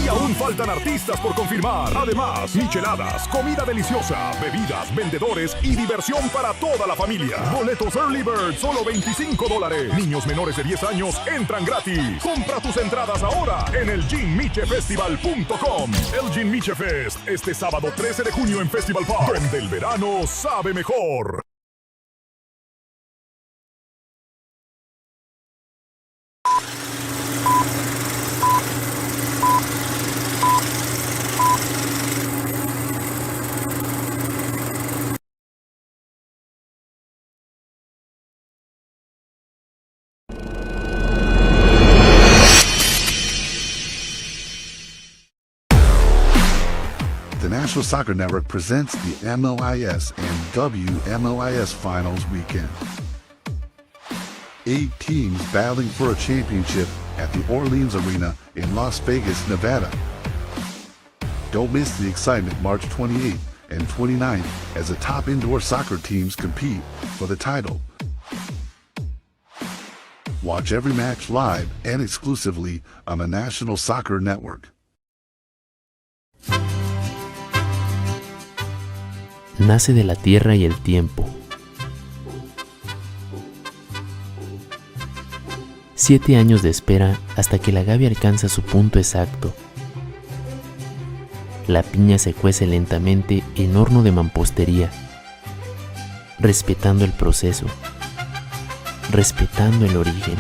Y aún faltan artistas por confirmar. Además, micheladas, comida deliciosa, bebidas, vendedores y diversión para toda la familia. Boletos Early Bird, solo $25. Niños menores de 10 años entran gratis. Compra tus entradas ahora en elginmichefestival.com. Elgin Miche Fest, este sábado 13 de junio en Festival Park, donde el verano sabe mejor. The National Soccer Network presents the MLIS and WMLIS Finals weekend. 8 teams battling for a championship at the Orleans Arena in Las Vegas, Nevada. Don't miss the excitement March 28th and 29th as the top indoor soccer teams compete for the title. Watch every match live and exclusively on the National Soccer Network. Nace de la tierra y el tiempo. 7 años de espera hasta que la agave alcanza su punto exacto. La piña se cuece lentamente en horno de mampostería, respetando el proceso, respetando el origen.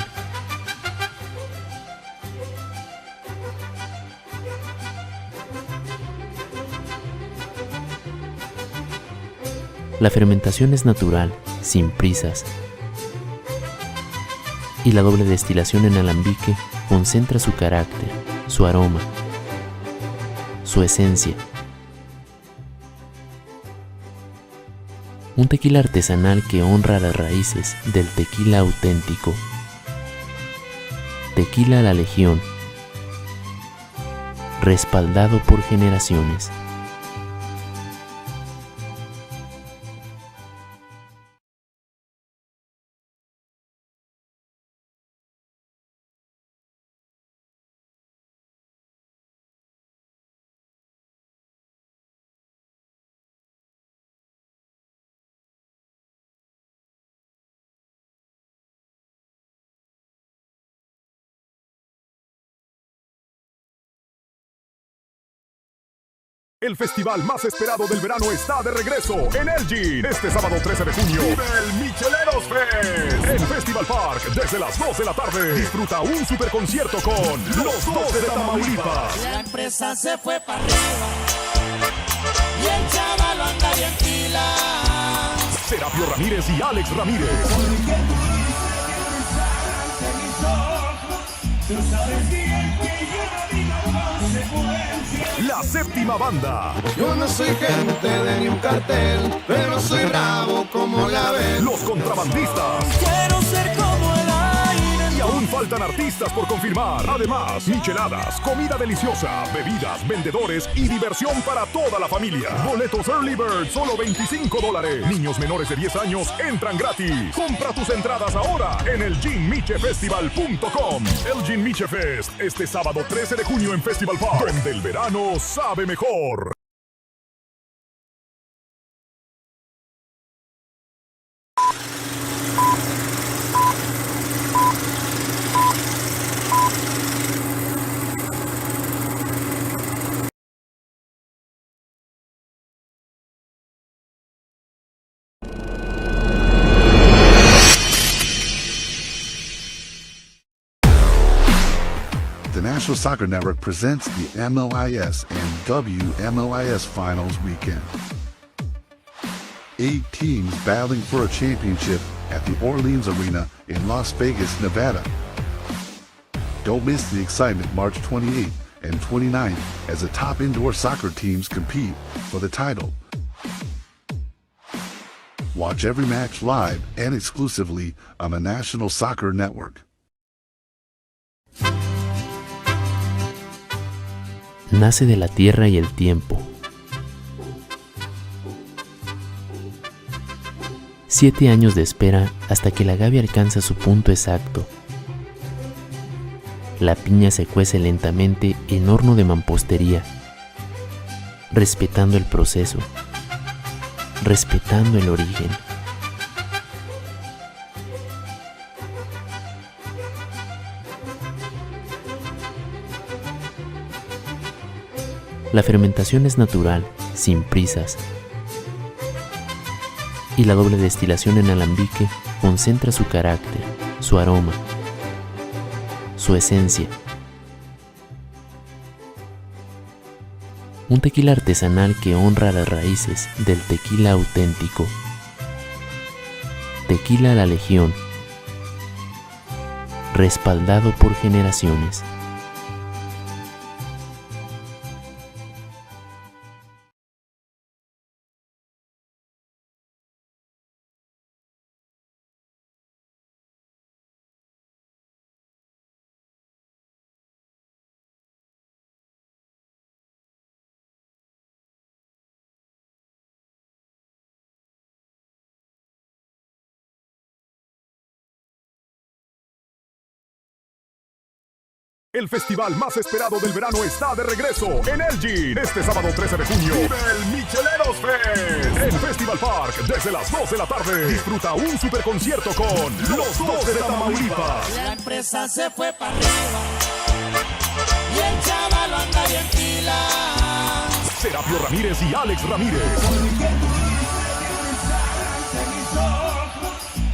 La fermentación es natural, sin prisas, y la doble destilación en alambique concentra su carácter, su aroma, su esencia. Un tequila artesanal que honra las raíces del tequila auténtico. Tequila La Legión, respaldado por generaciones. El festival más esperado del verano está de regreso en Elgin. Este sábado 13 de junio vive el Micheleros Fest en Festival Park desde las 2 de la tarde. Disfruta un super concierto con los 2 de Tamaulipas. La empresa se fue para arriba y el chaval anda bien pila. Serapio Ramírez y Alex Ramírez. Tú sabes bien que yo no digo consecuencias. La séptima banda. Yo no soy gente de ni un cartel, pero soy bravo como la ven. Los contrabandistas. Quiero ser como el aire. Y aún faltan artistas por confirmar. Además, micheladas, comida deliciosa, bebidas, vendedores y diversión para toda la familia. Boletos Early Bird, solo $25. Niños menores de 10 años entran gratis. Compra tus entradas ahora en elginmichefestival.com. Elgin Miche Fest, este sábado 13 de junio en Festival Park, donde el verano sabe mejor. The National Soccer Network presents the MLIS and WMLIS Finals weekend. 8 teams battling for a championship at the Orleans Arena in Las Vegas, Nevada. Don't miss the excitement March 28th and 29th as the top indoor soccer teams compete for the title. Watch every match live and exclusively on the National Soccer Network. Nace de la tierra y el tiempo. 7 años de espera hasta que la gavia alcanza su punto exacto. La piña se cuece lentamente en horno de mampostería, respetando el proceso, respetando el origen. La fermentación es natural, sin prisas, y la doble destilación en alambique concentra su carácter, su aroma, su esencia. Un tequila artesanal que honra las raíces del tequila auténtico. Tequila La Legión, respaldado por generaciones. El festival más esperado del verano está de regreso en Elgin. Este sábado 13 de junio vive el Micheleros Fest en Festival Park desde las 2 de la tarde. Disfruta un super concierto con los 2 de Tamaulipas. La empresa se fue para arriba y el chaval anda bien pila. Serapio Ramírez y Alex Ramírez.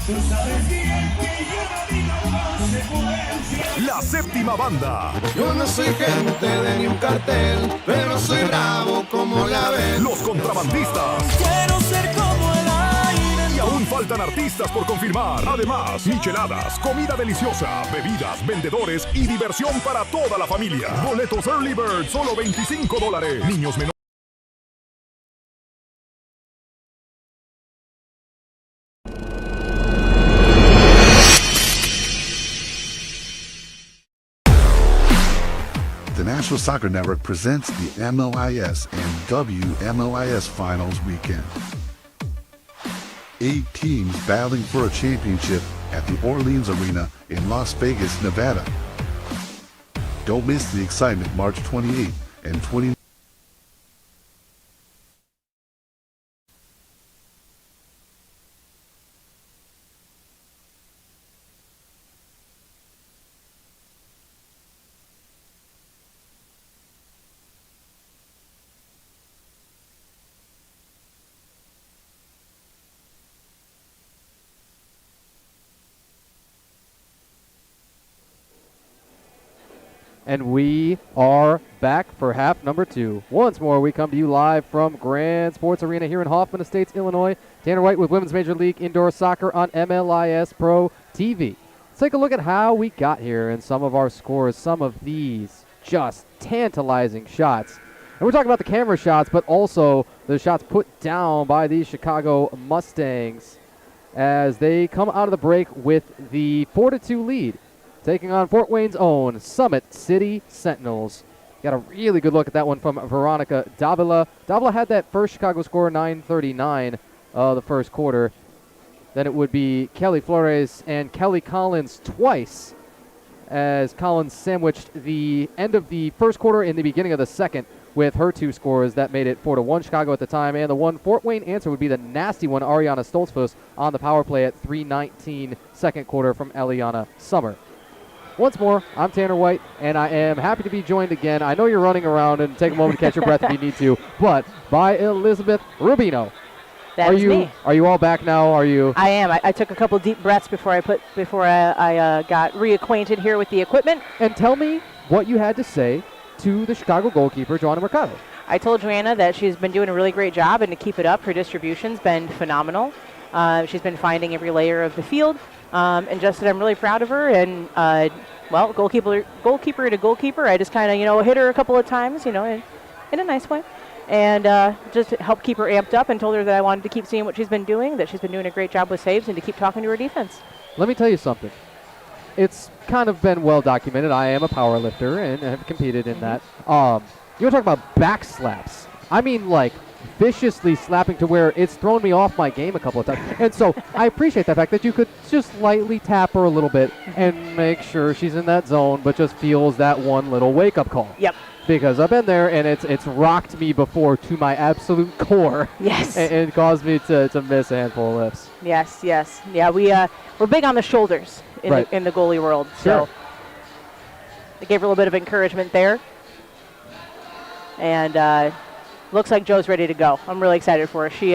Tú sabes bien que yo no digo consecuencias. La séptima banda. Yo no soy gente de ni un cartel, pero soy bravo como la ven. Los contrabandistas. Quiero ser como el aire. Y aún faltan artistas por confirmar. Además, micheladas, comida deliciosa, bebidas, vendedores y diversión para toda la familia. Boletos Early Bird, solo $25. Niños menores. The National Soccer Network presents the MLIS and WMLIS Finals weekend. 8 teams battling for a championship at the Orleans Arena in Las Vegas, Nevada. Don't miss the excitement March 28th and 29th. And we are back for half number 2. Once more, we come to you live from Grand Sports Arena here in Hoffman Estates, Illinois. Tanner White with Women's Major League Indoor Soccer on MLIS Pro TV. Let's take a look at how we got here and some of our scores, some of these just tantalizing shots. And we're talking about the camera shots, but also the shots put down by the Chicago Mustangs as they come out of the break with the 4-2 lead, taking on Fort Wayne's own Summit City Sentinels. Got a really good look at that one from Veronica Davila. Davila had that first Chicago score, 9:39, the first quarter. Then it would be Kelly Flores and Kelly Collins twice, as Collins sandwiched the end of the first quarter and the beginning of the second with her 2 scores. That made it 4-1 Chicago at the time. And the one Fort Wayne answer would be the nasty one, Ariana Stoltzfus, on the power play at 3:19 second quarter from Eliana Summer. Once more, I'm Tanner White, and I am happy to be joined again. I know you're running around, and take a moment to catch your breath if you need to, but by Elizabeth Rubino. That is me. Are you all back now? Are you? I am. I took a couple deep breaths before I got reacquainted here with the equipment. And tell me what you had to say to the Chicago goalkeeper, Joanna Mercado. I told Joanna that she's been doing a really great job, and to keep it up, her distribution's been phenomenal. She's been finding every layer of the field, and just that I'm really proud of her. And goalkeeper to goalkeeper, I just kind of hit her a couple of times, in a nice way, and just help keep her amped up, and told her that I wanted to keep seeing what she's been doing, that she's been doing a great job with saves, and to keep talking to her defense. Let me tell you something. It's kind of been well documented. I am a power lifter and have competed in that. You want to talk about back slaps? I mean, like, viciously slapping to where it's thrown me off my game a couple of times. And so I appreciate the fact that you could just lightly tap her a little bit and make sure she's in that zone, but just feels that one little wake-up call. Yep. Because I've been there, and it's rocked me before to my absolute core. Yes. And caused me to miss a handful of lifts. Yes. Yeah, we're big on the shoulders in the goalie world. Sure. So I gave her a little bit of encouragement there. And looks like Joe's ready to go. I'm really excited for her. She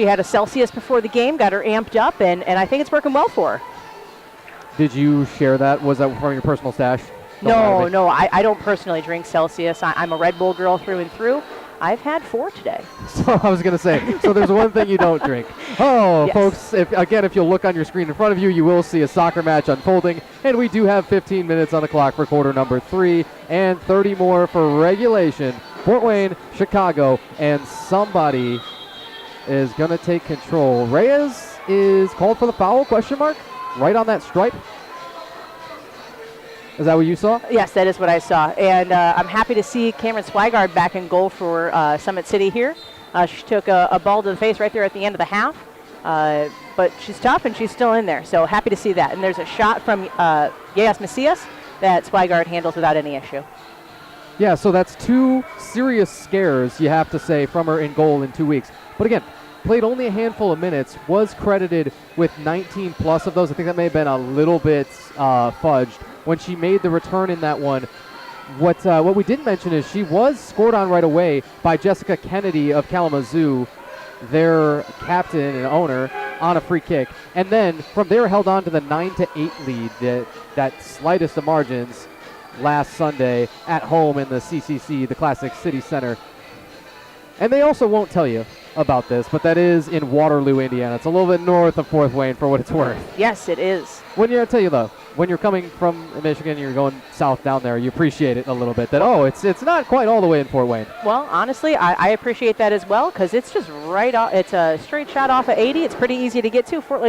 had a Celsius before the game, got her amped up, and I think it's working well for her. Did you share that? Was that from your personal stash? No, I don't personally drink Celsius. I'm a Red Bull girl through and through. I've had 4 today. So I was going to say, so there's one thing you don't drink. Oh, yes. Folks, if you'll look on your screen in front of you, you will see a soccer match unfolding, and we do have 15 minutes on the clock for quarter number 3 and 30 more for regulation. Fort Wayne, Chicago, and somebody is going to take control. Reyes is called for the foul, question mark, right on that stripe. Is that what you saw? Yes, that is what I saw. And I'm happy to see Cameron Swigard back in goal for Summit City here. She took a ball to the face right there at the end of the half. But she's tough, and she's still in there. So happy to see that. And there's a shot from Yas Macias that Swigard handles without any issue. Yeah, so that's 2 serious scares, you have to say, from her in goal in 2 weeks. But again, played only a handful of minutes, was credited with 19 plus of those. I think that may have been a little bit fudged when she made the return in that one. What we didn't mention is she was scored on right away by Jessica Kennedy of Kalamazoo, their captain and owner, on a free kick. And then from there held on to the 9-8 lead, that slightest of margins, last Sunday at home in the CCC, the Classic City Center. And they also won't tell you about this, but that is in Waterloo, Indiana. It's a little bit north of Fort Wayne for what it's worth. Yes, it is. I'll tell you though, when you're coming from Michigan, you're going south down there, you appreciate it a little bit. That, it's not quite all the way in Fort Wayne. Well, honestly, I appreciate that as well, because it's just right off. It's a straight shot off of 80. It's pretty easy to get to. Fort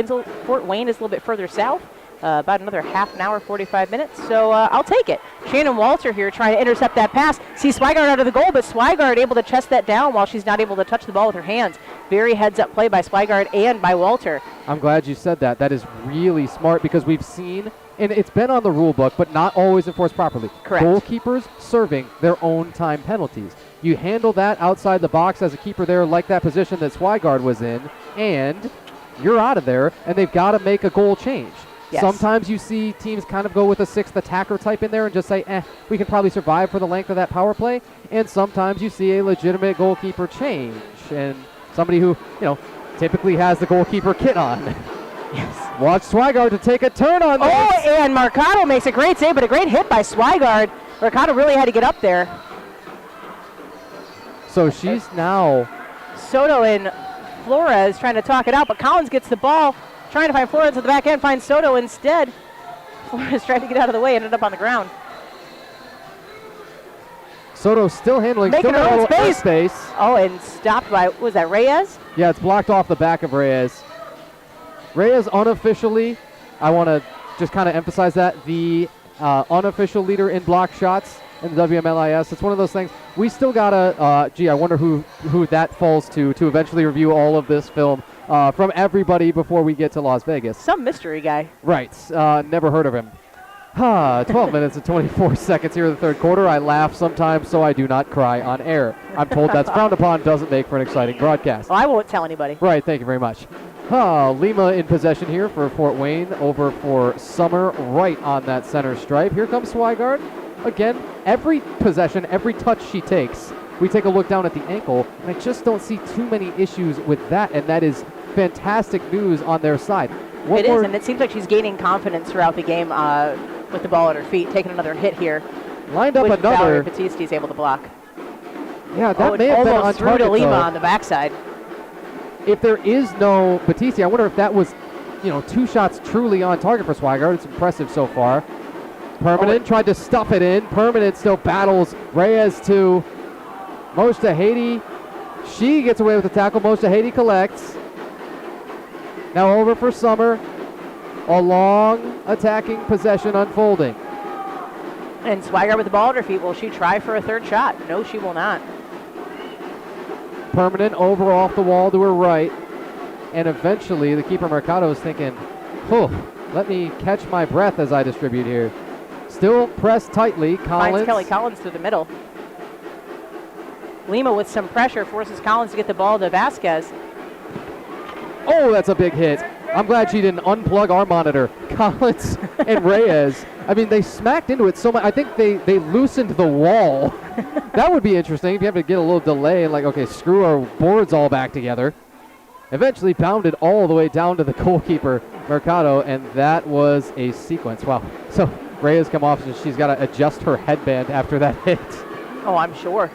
Wayne is a little bit further south. About another half an hour, 45 minutes. So I'll take it. Shannon Walter here trying to intercept that pass. See Swigard out of the goal, but Swigard able to chest that down while she's not able to touch the ball with her hands. Very heads-up play by Swigard and by Walter. I'm glad you said that. That is really smart, because we've seen, and it's been on the rule book, but not always enforced properly. Correct. Goalkeepers serving their own time penalties. You handle that outside the box as a keeper there, like that position that Swigard was in, and you're out of there, and they've got to make a goal change. Yes. Sometimes you see teams kind of go with a 6th attacker type in there and just say, we can probably survive for the length of that power play. And sometimes you see a legitimate goalkeeper change and somebody who, typically has the goalkeeper kit on. Yes. Watch Swigard to take a turn on this. Oh, and Mercado makes a great save, but a great hit by Swigard. Mercado really had to get up there. So she's now... Soto and Flores trying to talk it out, but Collins gets the ball, trying to find Flores at the back end, finds Soto instead. Flores tried to get out of the way, ended up on the ground. Soto still handling, Making still her own got space. space. Oh, and stopped by, was that Reyes? Yeah, it's blocked off the back of Reyes. Reyes unofficially, I want to just kind of emphasize that, the unofficial leader in block shots in the WMLIS. It's one of those things. We still got to, I wonder who that falls to eventually review all of this film from everybody before we get to Las Vegas. Some mystery guy. Right. Never heard of him. 12 minutes and 24 seconds here in the third quarter. I laugh sometimes, so I do not cry on air. I'm told that's frowned upon, doesn't make for an exciting broadcast. Well, I won't tell anybody. Right, thank you very much. Lima in possession here for Fort Wayne, over for Summer, right on that center stripe. Here comes Swigard. Again, every possession, every touch she takes, we take a look down at the ankle, and I just don't see too many issues with that, and that is fantastic news on their side. It is, and it seems like she's gaining confidence throughout the game with the ball at her feet, taking another hit here. Lined up which another. Valerie Batisti's able to block. Yeah, that may have been on almost through target, to Lima though. on the backside. If there is no Batisti, I wonder if that was, two shots truly on target for Swigard. It's impressive so far. Permanent tried to stuff it in. Permanent still battles Reyes to Mojtahedi. She gets away with the tackle. Mojtahedi collects. Now over for Summer. A long attacking possession unfolding. And Swigard with the ball at her feet. Will she try for a third shot? No, she will not. Permanent over off the wall to her right. And eventually the keeper Mercado is thinking, let me catch my breath as I distribute here. Still pressed tightly. Collins. Finds Kelly Collins through the middle. Lima with some pressure forces Collins to get the ball to Vasquez. Oh, that's a big hit. I'm glad she didn't unplug our monitor. Collins and Reyes. I mean, they smacked into it so much. I think they loosened the wall. That would be interesting if you have to get a little delay and okay, screw our boards all back together. Eventually bounded all the way down to the goalkeeper, Mercado, and that was a sequence. Wow. So Reyes come off and she's got to adjust her headband after that hit. Oh, I'm sure.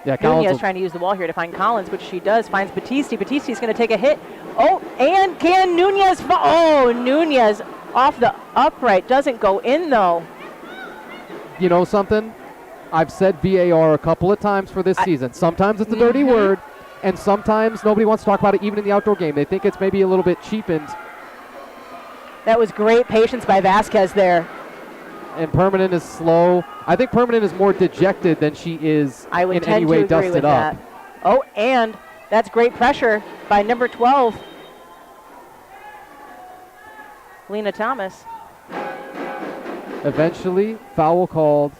Yeah, Nunez trying to use the wall here to find Collins, which she does. Finds Batisti. Batisti's going to take a hit. Oh, and can Nunez? Nunez off the upright. Doesn't go in, though. You know something? I've said VAR a couple of times for this season. Sometimes it's a dirty word, and sometimes nobody wants to talk about it even in the outdoor game. They think it's maybe a little bit cheapened. That was great patience by Vasquez there. And Permanent is slow. I think Permanent is more dejected than she is I would in tend any way to agree dusted with up. that. Oh, and that's great pressure by number 12, Lena Thomas. Eventually, foul called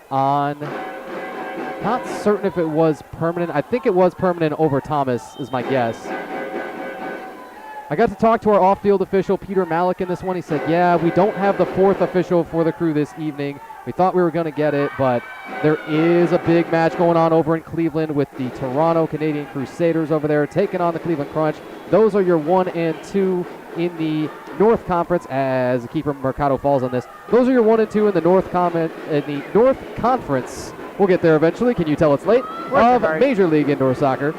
on, not certain if it was Permanent. I think it was Permanent over Thomas is my guess. I got to talk to our off-field official, Peter Malik, in this one. He said, yeah, we don't have the fourth official for the crew this evening. We thought we were going to get it, but there is a big match going on over in Cleveland with the Toronto Canadian Crusaders over there taking on the Cleveland Crunch. Those are your 1 and 2 in the North Conference, as the keeper Mercado falls on this. Those are your 1 and 2 in the North Conference. We'll get there eventually. Can you tell it's late? Of Major League Indoor Soccer.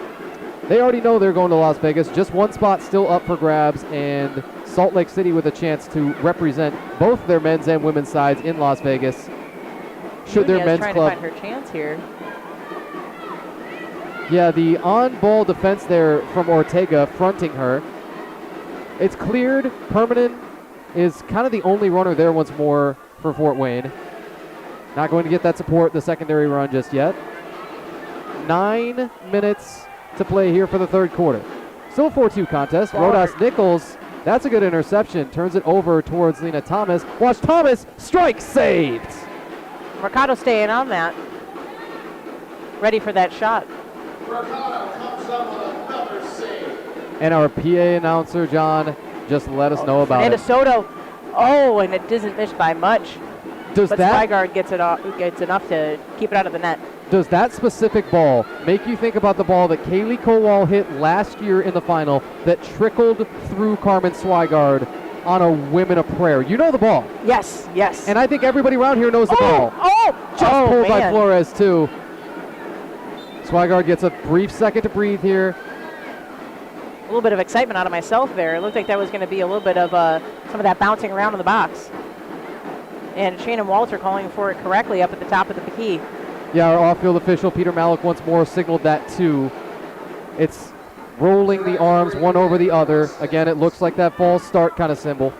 They already know they're going to Las Vegas. Just one spot still up for grabs, and Salt Lake City with a chance to represent both their men's and women's sides in Las Vegas. Should their men's trying club to find her chance here. Yeah, the on-ball defense there from Ortega fronting her. It's cleared. Permanent is kind of the only runner there once more for Fort Wayne. Not going to get that support, the secondary run just yet. 9 minutes to play here for the third quarter. Still a 4-2 contest. Rodas Nichols, that's a good interception. Turns it over towards Lena Thomas. Watch Thomas, strike saved. Mercado staying on that. Ready for that shot. Mercado comes up with another save. And our PA announcer, John, just let us know about and it. Soto. Oh, and it doesn't miss by much. Does but that Swigard gets enough to keep it out of the net. does that specific ball make you think about the ball that Kaylee Kowal hit last year in the final that trickled through Carmen Swigard on a whim and a prayer? You know the ball. Yes, yes. And I think everybody around here knows the ball. Just Pulled by man. Flores, too. Swigard gets a brief second to breathe here. A little bit of excitement out of myself there. It looked like that was going to be a little bit of some of that bouncing around in the box. And Shannon Walter calling for it correctly up at the top of the key. Yeah, our off-field official, Peter Malik, once more signaled that, too. It's rolling the arms one over the other. Again, it looks like that false start kind of symbol.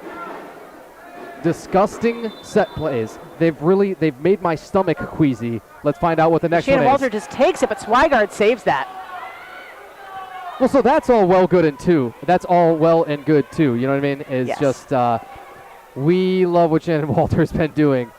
Disgusting set plays. They've made my stomach queasy. Let's find out what the next Shannon one is. Walter just takes it, but Swigard saves that. Well, so that's all well good and too. That's all well and good too. You know what I mean? It's yes. just we love what Shannon Walter's been doing.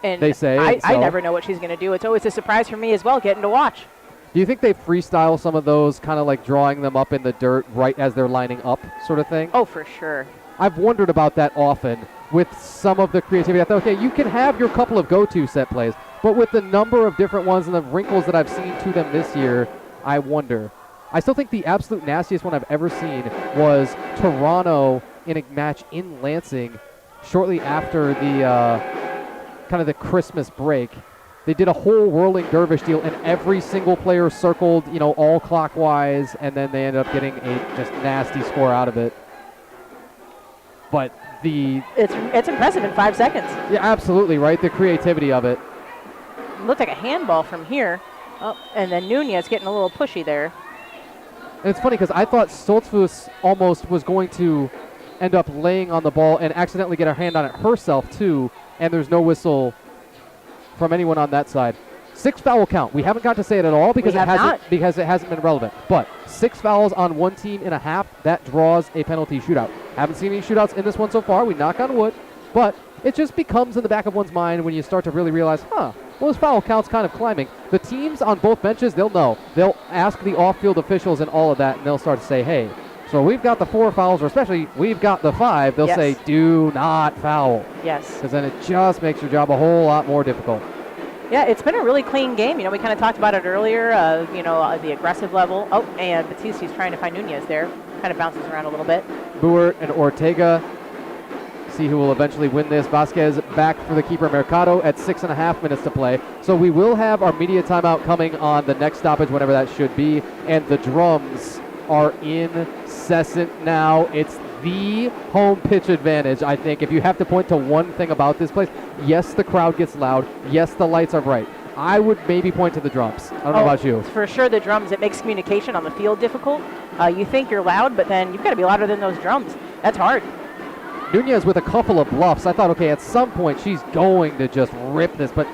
And they say. I never know what she's going to do. It's always a surprise for me as well, getting to watch. Do you think they freestyle some of those, kind of like drawing them up in the dirt right as they're lining up, sort of thing? Oh, for sure. I've wondered about that often with some of the creativity. I thought, okay, you can have your couple of go-to set plays, but with the number of different ones and the wrinkles that I've seen to them this year, I wonder. I still think the absolute nastiest one I've ever seen was Toronto in a match in Lansing shortly after the kind of the Christmas break. They did a whole whirling dervish deal, and every single player circled, all clockwise, and then they ended up getting a just nasty score out of it. But it's impressive in 5 seconds. Yeah, absolutely, right? The creativity of it. It looked like a handball from here. Oh, and then Nunez getting a little pushy there. And it's funny because I thought Stoltzfus almost was going to end up laying on the ball and accidentally get her hand on it herself, too, and there's no whistle from anyone on that side. 6 foul count. We haven't got to say it at all because it hasn't been relevant. But 6 fouls on one team in a half, that draws a penalty shootout. Haven't seen any shootouts in this one so far. We knock on wood. But it just becomes in the back of one's mind when you start to really realize, those foul counts kind of climbing. The teams on both benches, they'll know. They'll ask the off-field officials and all of that, and they'll start to say, hey, so we've got the 4 fouls, or especially we've got the 5. They'll say, do not foul. Yes. Because then it just makes your job a whole lot more difficult. Yeah, it's been a really clean game. We kind of talked about it earlier, the aggressive level. Oh, and Batisti's trying to find Nunez there. Kind of bounces around a little bit. Buert and Ortega see who will eventually win this. Vasquez back for the keeper Mercado at 6.5 minutes to play. So we will have our media timeout coming on the next stoppage, whenever that should be. And the drums are incessant now. It's the home pitch advantage, I think. If you have to point to one thing about this place, yes, the crowd gets loud. Yes, the lights are bright. I would maybe point to the drums. I don't know about you. For sure, the drums. It makes communication on the field difficult. You think you're loud, but then you've got to be louder than those drums. That's hard. Nunez with a couple of bluffs. I thought, okay, at some point she's going to just rip this, but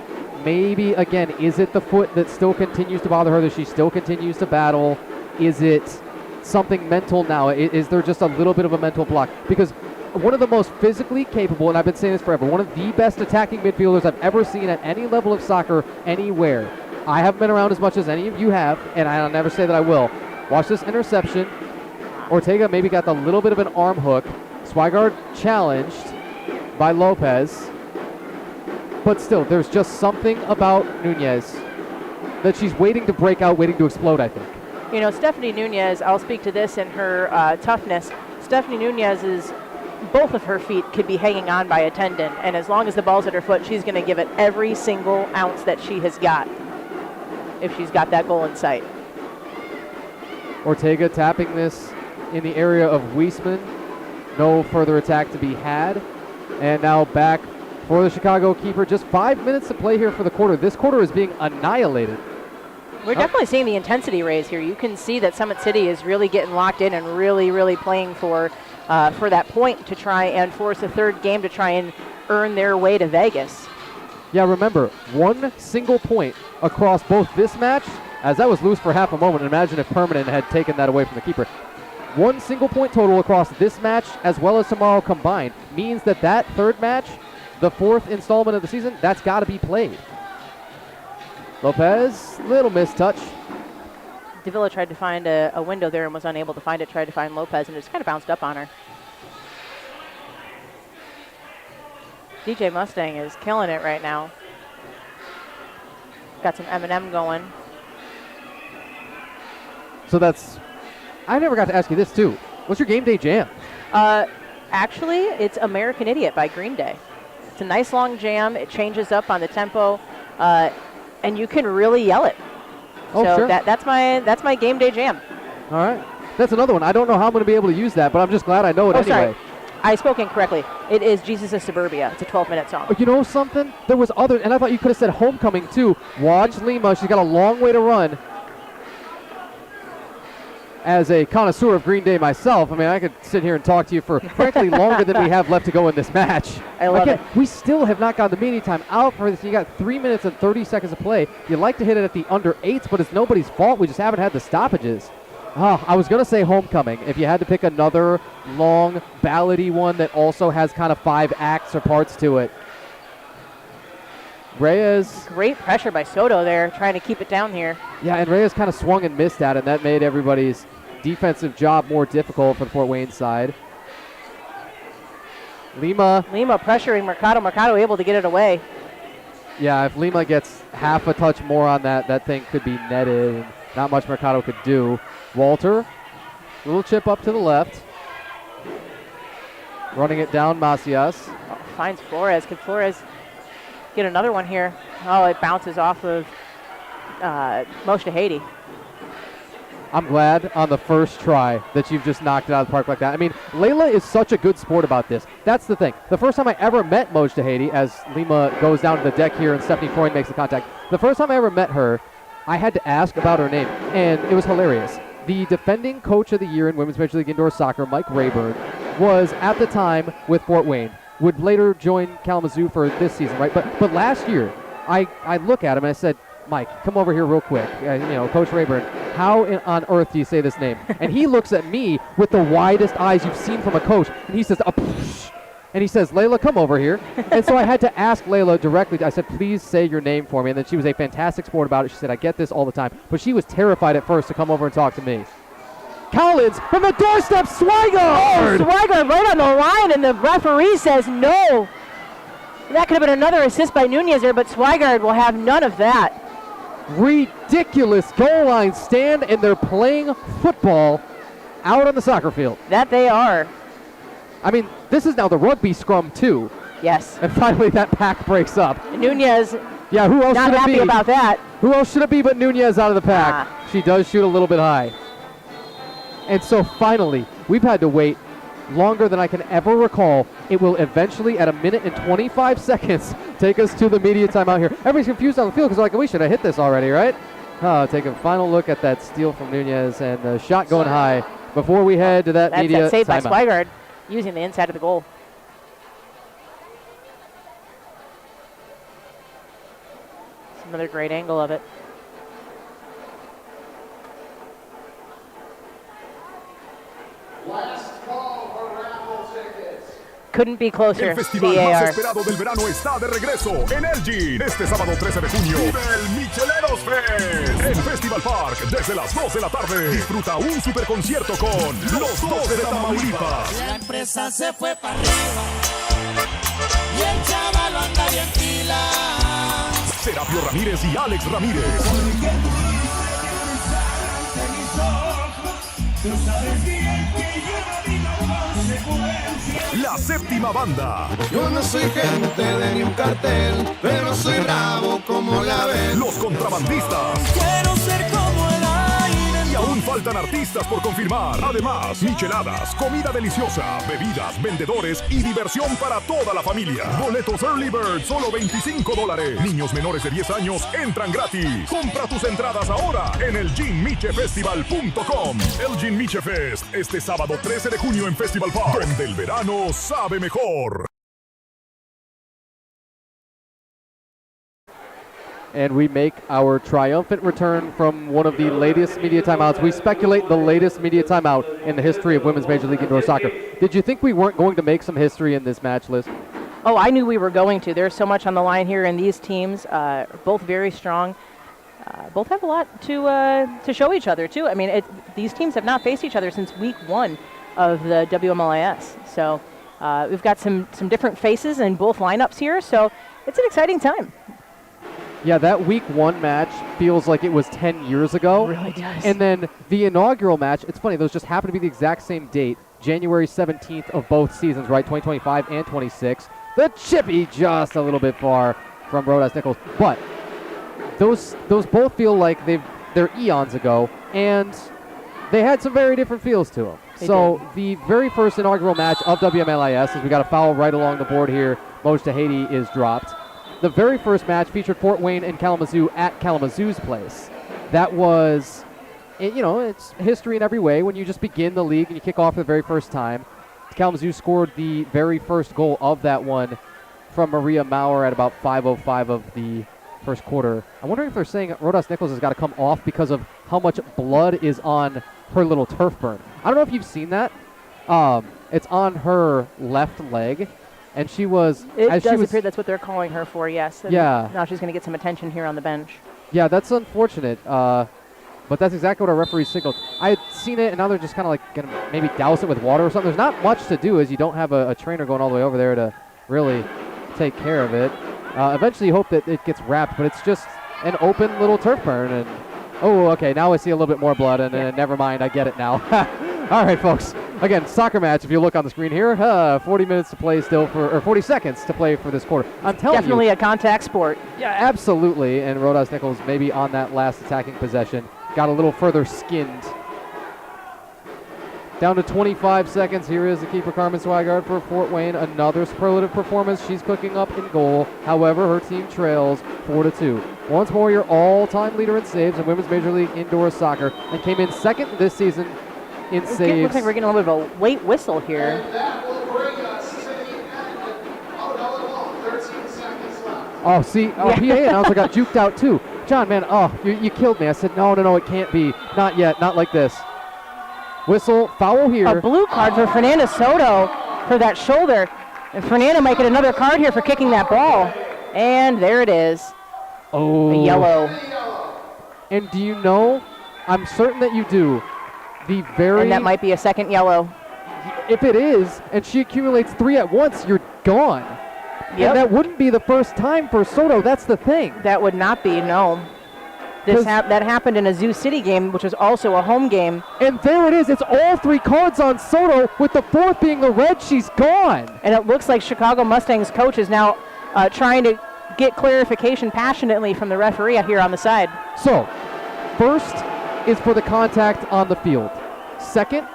maybe, again, is it the foot that still continues to bother her, that she still continues to battle? Is it something mental now? Is there just a little bit of a mental block? Because one of the most physically capable, and I've been saying this forever, one of the best attacking midfielders I've ever seen at any level of soccer anywhere. I haven't been around as much as any of you have, and I'll never say that I will. Watch this interception. Ortega maybe got a little bit of an arm hook. Swigard challenged by Lopez. But still, there's just something about Nunez that she's waiting to break out, waiting to explode, I think. Stephanie Nunez, I'll speak to this in her toughness. Stephanie Nunez's both of her feet could be hanging on by a tendon, and as long as the ball's at her foot, she's going to give it every single ounce that she has got if she's got that goal in sight. Ortega tapping this in the area of Weisman. No further attack to be had. And now back for the Chicago keeper. Just 5 minutes to play here for the quarter. This quarter is being annihilated. We're definitely seeing the intensity raise here. You can see that Summit City is really getting locked in and really, really playing for that point to try and force a third game to try and earn their way to Vegas. Yeah, remember, one single point across both this match, as that was loose for half a moment. Imagine if Permanent had taken that away from the keeper. One single point total across this match as well as tomorrow combined means that third match, the 4th installment of the season, that's got to be played. Lopez, little mistouch. Davila tried to find a window there and was unable to find it, tried to find Lopez, and just kind of bounced up on her. DJ Mustang is killing it right now. Got some M&M going. So that's, I never got to ask you this too. What's your game day jam? Actually, it's American Idiot by Green Day. It's a nice long jam. It changes up on the tempo, and you can really yell it. Oh, so sure. that's my game day jam. All right. That's another one. I don't know how I'm going to be able to use that, but I'm just glad I know it anyway. Sorry. I spoke incorrectly. It is Jesus of Suburbia. It's a 12-minute song. You know something? There was other, and I thought you could have said Homecoming too. Watch Lima. She's got a long way to run. As a connoisseur of Green Day myself, I mean, I could sit here and talk to you for, frankly, longer than we have left to go in this match. I love it. We still have not gotten the media time out for this. You got 3 minutes and 30 seconds to play. You like to hit it at the under 8s, but it's nobody's fault. We just haven't had the stoppages. Oh, I was going to say Homecoming. If you had to pick another long, ballady one that also has kind of 5 acts or parts to it. Reyes. Great pressure by Soto there, trying to keep it down here. Yeah, and Reyes kind of swung and missed at it, and that made everybody's defensive job more difficult for the Fort Wayne side. Lima pressuring Mercado. Mercado able to get it away. Yeah, if Lima gets half a touch more on that, that thing could be netted. And not much Mercado could do. Walter, little chip up to the left. Running it down, Macias. Oh, finds Flores. Could Flores get another one here? Oh, it bounces off of Mojtahedi. I'm glad on the first try that you've just knocked it out of the park like that. I mean, Layla is such a good sport about this. That's the thing. The first time I ever met Mojtahedi, as Lima goes down to the deck here and Stephanie Freund makes the contact, the first time I ever met her, I had to ask about her name, and it was hilarious. The defending coach of the year in Women's Major League Indoor Soccer, Mike Rayburn, was at the time with Fort Wayne, would later join Kalamazoo for this season, right? But last year, I look at him and I said, Mike, come over here real quick. Coach Rayburn, how on earth do you say this name? And he looks at me with the widest eyes you've seen from a coach, and he says, and he says, Layla, come over here. And so I had to ask Layla directly. I said, please say your name for me. And then she was a fantastic sport about it. She said, I get this all the time. But she was terrified at first to come over and talk to me. Collins from the doorstep, Swigard! Oh, Swigard right on the line, and the referee says no. That could have been another assist by Nunez there, but Swigard will have none of that. Ridiculous goal line stand, and they're playing football out on the soccer field. That they are. I mean, this is now the rugby scrum too. Yes. And finally that pack breaks up. Nunez. Yeah, who else not should it happy be? About that. Who else should it be but Nunez out of the pack? She does shoot a little bit high. And so finally, we've had to wait longer than I can ever recall. It will eventually, at 1 minute and 25 seconds, take us to the media timeout here. Everybody's confused on the field because they're like, we should have hit this already, right? Take a final look at that steal from Nunez and the shot going high before we head to that media That's saved timeout. by Swigard using the inside of the goal. It's another great angle of it. Last call for raffle tickets. Couldn't be closer. El festival más VAR. esperado del verano está de regreso en Elgin. Este sábado 13 de junio vive el Micheleros Fest en Festival Park desde las 2 de la tarde. Disfruta un super concierto con los 2 de Tamaulipas. La empresa se fue para arriba y el chaval anda bien pila. Serapio Ramírez y Alex Ramírez. La séptima banda. Yo no soy gente de ni un cartel, pero soy bravo como la ven. Los contrabandistas. Quiero ser como el aire. Y aún faltan artistas por confirmar. Además, micheladas, comida deliciosa, bebidas, vendedores y diversión para toda la familia. Boletos Early Bird, solo $25. Niños menores de 10 años entran gratis. Compra tus entradas ahora en elginmichefestival.com. Elgin Miche Fest, este sábado 13 de junio en Festival Park, donde el verano sabe mejor. And we make our triumphant return from one of the latest media timeouts. We speculate the latest media timeout in the history of Women's Major League Indoor Soccer. Did you think we weren't going to make some history in this match, Liz? Oh, I knew we were going to. There's so much on the line here, and these teams, both very strong. Both have a lot to show each other, too. I mean, these teams have not faced each other since week 1 of the WMLIS. So we've got some different faces in both lineups here, so it's an exciting time. Yeah, that week 1 match feels like it was 10 years ago. It really does. And then the inaugural match, it's funny, those just happen to be the exact same date, January 17th of both seasons, right? 2025 and 26. The chippy just a little bit far from Rodas Nichols. But those both feel like they're eons ago, and they had some very different feels to them. So the very first inaugural match of WMLIS, as we got a foul right along the board here, Moj Tahiti is dropped. The very first match featured Fort Wayne and Kalamazoo at Kalamazoo's place. That was, it's history in every way. When you just begin the league and you kick off for the very first time, Kalamazoo scored the very first goal of that one from Maria Maurer at about 5:05 of the first quarter. I'm wondering if they're saying Rodas Nichols has got to come off because of how much blood is on her little turf burn. I don't know if you've seen that. It's on her left leg. And she was... It does appear that's what they're calling her for, yes. And yeah. Now she's going to get some attention here on the bench. Yeah, that's unfortunate. But that's exactly what our referee signaled. I had seen it, and now they're just kind of like going to maybe douse it with water or something. There's not much to do as you don't have a trainer going all the way over there to really take care of it. Eventually you hope that it gets wrapped, but it's just an open little turf burn. And oh, okay, now I see a little bit more blood, and never mind, I get it now. All right, folks. Again, soccer match, if you look on the screen here, 40 minutes to play still or 40 seconds to play for this quarter. I'm telling you. Definitely a contact sport. Yeah, absolutely. And Rodas Nichols maybe on that last attacking possession got a little further skinned. Down to 25 seconds. Here is the keeper, Carmen Swigard for Fort Wayne. Another superlative performance. She's cooking up in goal. However, her team trails 4-2. Once more, your all-time leader in saves in Women's Major League Indoor Soccer, and came in second this season in saves. It looks like we're getting a little bit of a late whistle here. And that will bring us to the end. Oh, no, 13 seconds left. Oh, see, PA announcer got juked out too. John, man, you killed me. I said, no, it can't be. Not yet, not like this. Whistle, foul here. A blue card for Fernanda Soto for that shoulder. And Fernanda might get another card here for kicking that ball. And there it is. Oh. A yellow. And do you know, I'm certain that you do, and that might be a second yellow. If it is, and she accumulates 3 at once, you're gone. Yep. And that wouldn't be the first time for Soto. That's the thing. That would not be, no. That happened in a Zoo City game, which was also a home game. And there it is. It's all 3 cards on Soto, with the 4th being the red. She's gone. And it looks like Chicago Mustangs coach is now trying to get clarification passionately from the referee here on the side. So, first is for the contact on the field. Second,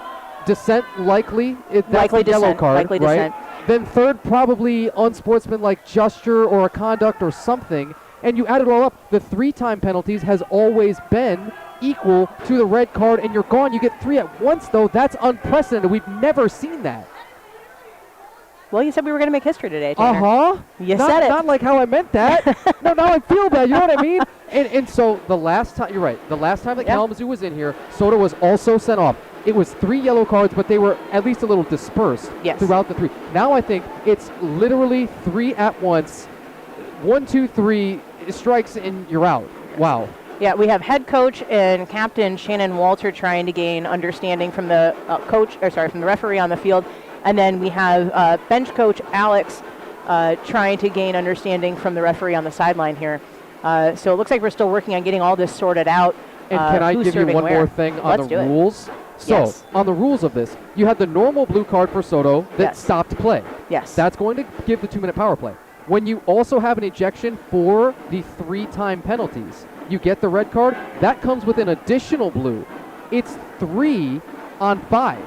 dissent likely. That's likely the yellow dissent, card, likely right? dissent. Then third, probably unsportsmanlike gesture or a conduct or something. And you add it all up, the 3-time penalties has always been equal to the red card, and you're gone. You get 3 at once, though. That's unprecedented. We've never seen that. Well, you said we were going to make history today, Tanner. Uh-huh. You said it. Not like how I meant that. No, now I feel bad. You know what I mean? And so the last time, you're right, the last time that Kalamazoo was in here, Soto was also sent off. It was 3 yellow cards, but they were at least a little dispersed throughout the 3. Now I think it's literally 3 at once. 1, 2, 3 strikes and you're out. Wow. Yeah, we have head coach and captain Shannon Walter trying to gain understanding from the from the referee on the field. And then we have bench coach Alex trying to gain understanding from the referee on the sideline here. So it looks like we're still working on getting all this sorted out. And can I give you one more thing on the rules? So, on the rules of this, you had the normal blue card for Soto that stopped play. Yes. That's going to give the 2-minute power play. When you also have an ejection for the 3-time penalties, you get the red card. That comes with an additional blue. It's 3 on 5.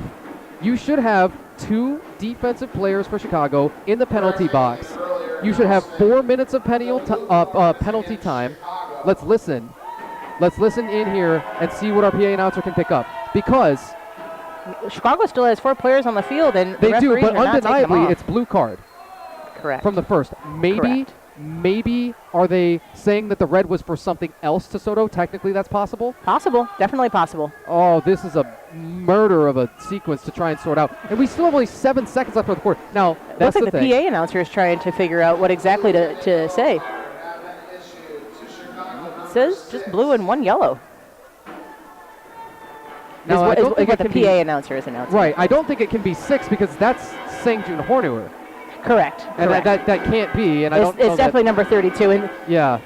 You should have 2 defensive players for Chicago in the penalty box. You should have 4 minutes of penalty time. Let's listen. Let's listen in here and see what our PA announcer can pick up. Because Chicago still has 4 players on the field, and they do, but undeniably it's blue card. Correct. From the first. Maybe are they saying that the red was for something else to Soto? Technically, that's possible? Possible. Definitely possible. Oh, this is a murder of a sequence to try and sort out. And we still have only 7 seconds left for the quarter. Now, that's looks like the PA announcer is trying to figure out what exactly to say. It says just blue and 1 yellow. Now, I don't think what the PA announcer is announcing. Right. I don't think it can be 6 because that's Sangjun Hornuer. Correct. And that can't be. And I don't know it's definitely number 32. And yeah.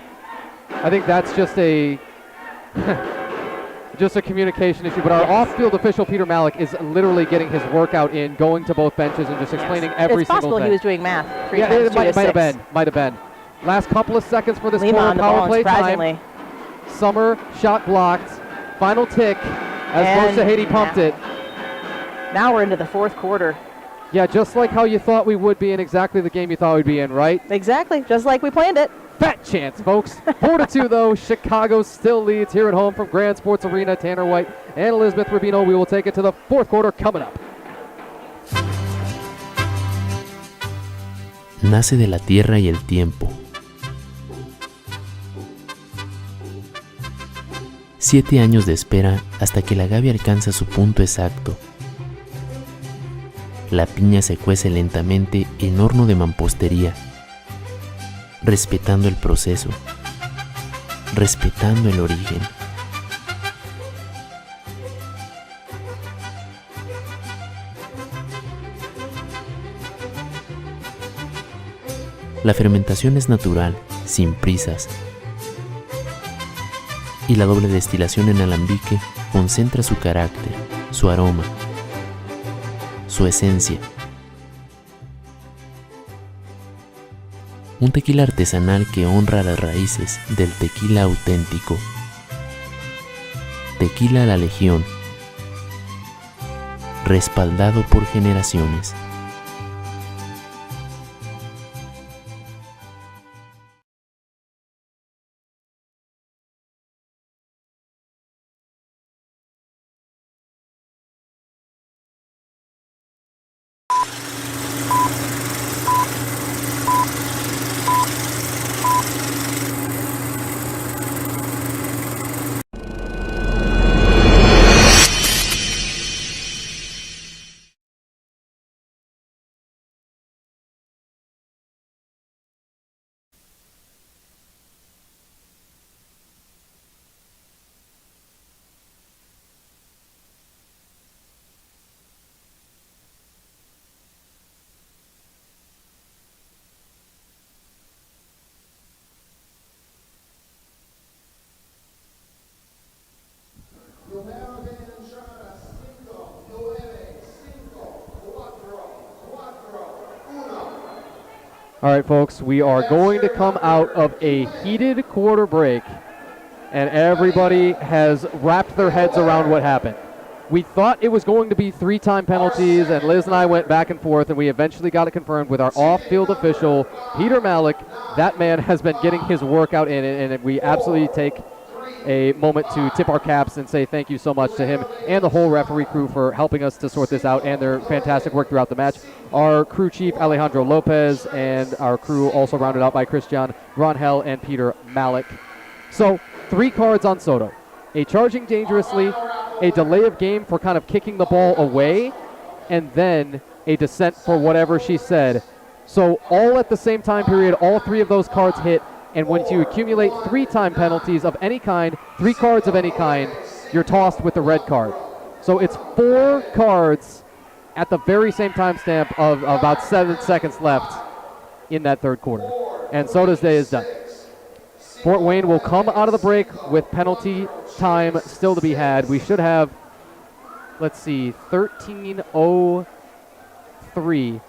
I think that's just a just a communication issue. But our off-field official, Peter Malik, is literally getting his workout in, going to both benches and just explaining every it's single possible thing. he was doing math. Yeah, it might have been. Last couple of seconds for this Lima quarter on the power ball, play surprisingly. time. Summer shot blocked. Final tick as And Boshahedi pumped it. Now we're into the fourth quarter. Yeah, just like how you thought we would be in exactly the game you thought we'd be in, right? Exactly, just like we planned it. Fat chance, folks. 4-2, though. Chicago still leads here at home from Grand Sports Arena. Tanner White and Elizabeth Rubino. We will take it to the fourth quarter coming up. Nace de la tierra y el tiempo. 7 años de espera hasta que la agave alcanza su punto exacto. La piña se cuece lentamente en horno de mampostería, respetando el proceso, respetando el origen. La fermentación es natural, sin prisas, y la doble destilación en alambique concentra su carácter, su aroma, su esencia. Un tequila artesanal que honra las raíces del tequila auténtico. Tequila La Legión, respaldado por generaciones. All right, folks, we are going to come out of a heated quarter break, and everybody has wrapped their heads around what happened. We thought it was going to be 3-time penalties, and Liz and I went back and forth, and we eventually got it confirmed with our off-field official, Peter Malik. That man has been getting his workout in, and we absolutely take a moment to tip our caps and say thank you so much to him and the whole referee crew for helping us to sort this out and their fantastic work throughout the match. Our crew chief, Alejandro Lopez, and our crew also rounded out by Christian Ronhel and Peter Malik. So 3 cards on Soto. A charging dangerously, a delay of game for kind of kicking the ball away, and then a dissent for whatever she said. So all at the same time period, all 3 of those cards hit. And when you accumulate 3-time penalties of any kind, 3 cards of any kind, you're tossed with the red card. So it's 4 cards at the very same timestamp of about 7 seconds left in that third quarter. And Soto's day is done. Fort Wayne will come out of the break with penalty time still to be had. We should have, let's see, 13:03.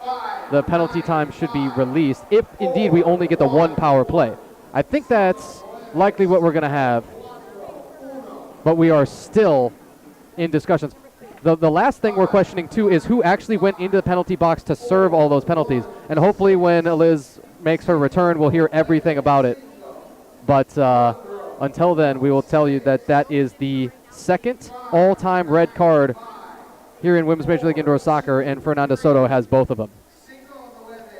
The penalty time should be released if indeed we only get the 1 power play. I think that's likely what we're going to have, but we are still in discussions. The last thing we're questioning, too, is who actually went into the penalty box to serve all those penalties. And hopefully when Liz makes her return, we'll hear everything about it. But until then, we will tell you that that is the second all-time red card here in Women's Major League Indoor Soccer, and Fernanda Soto has both of them.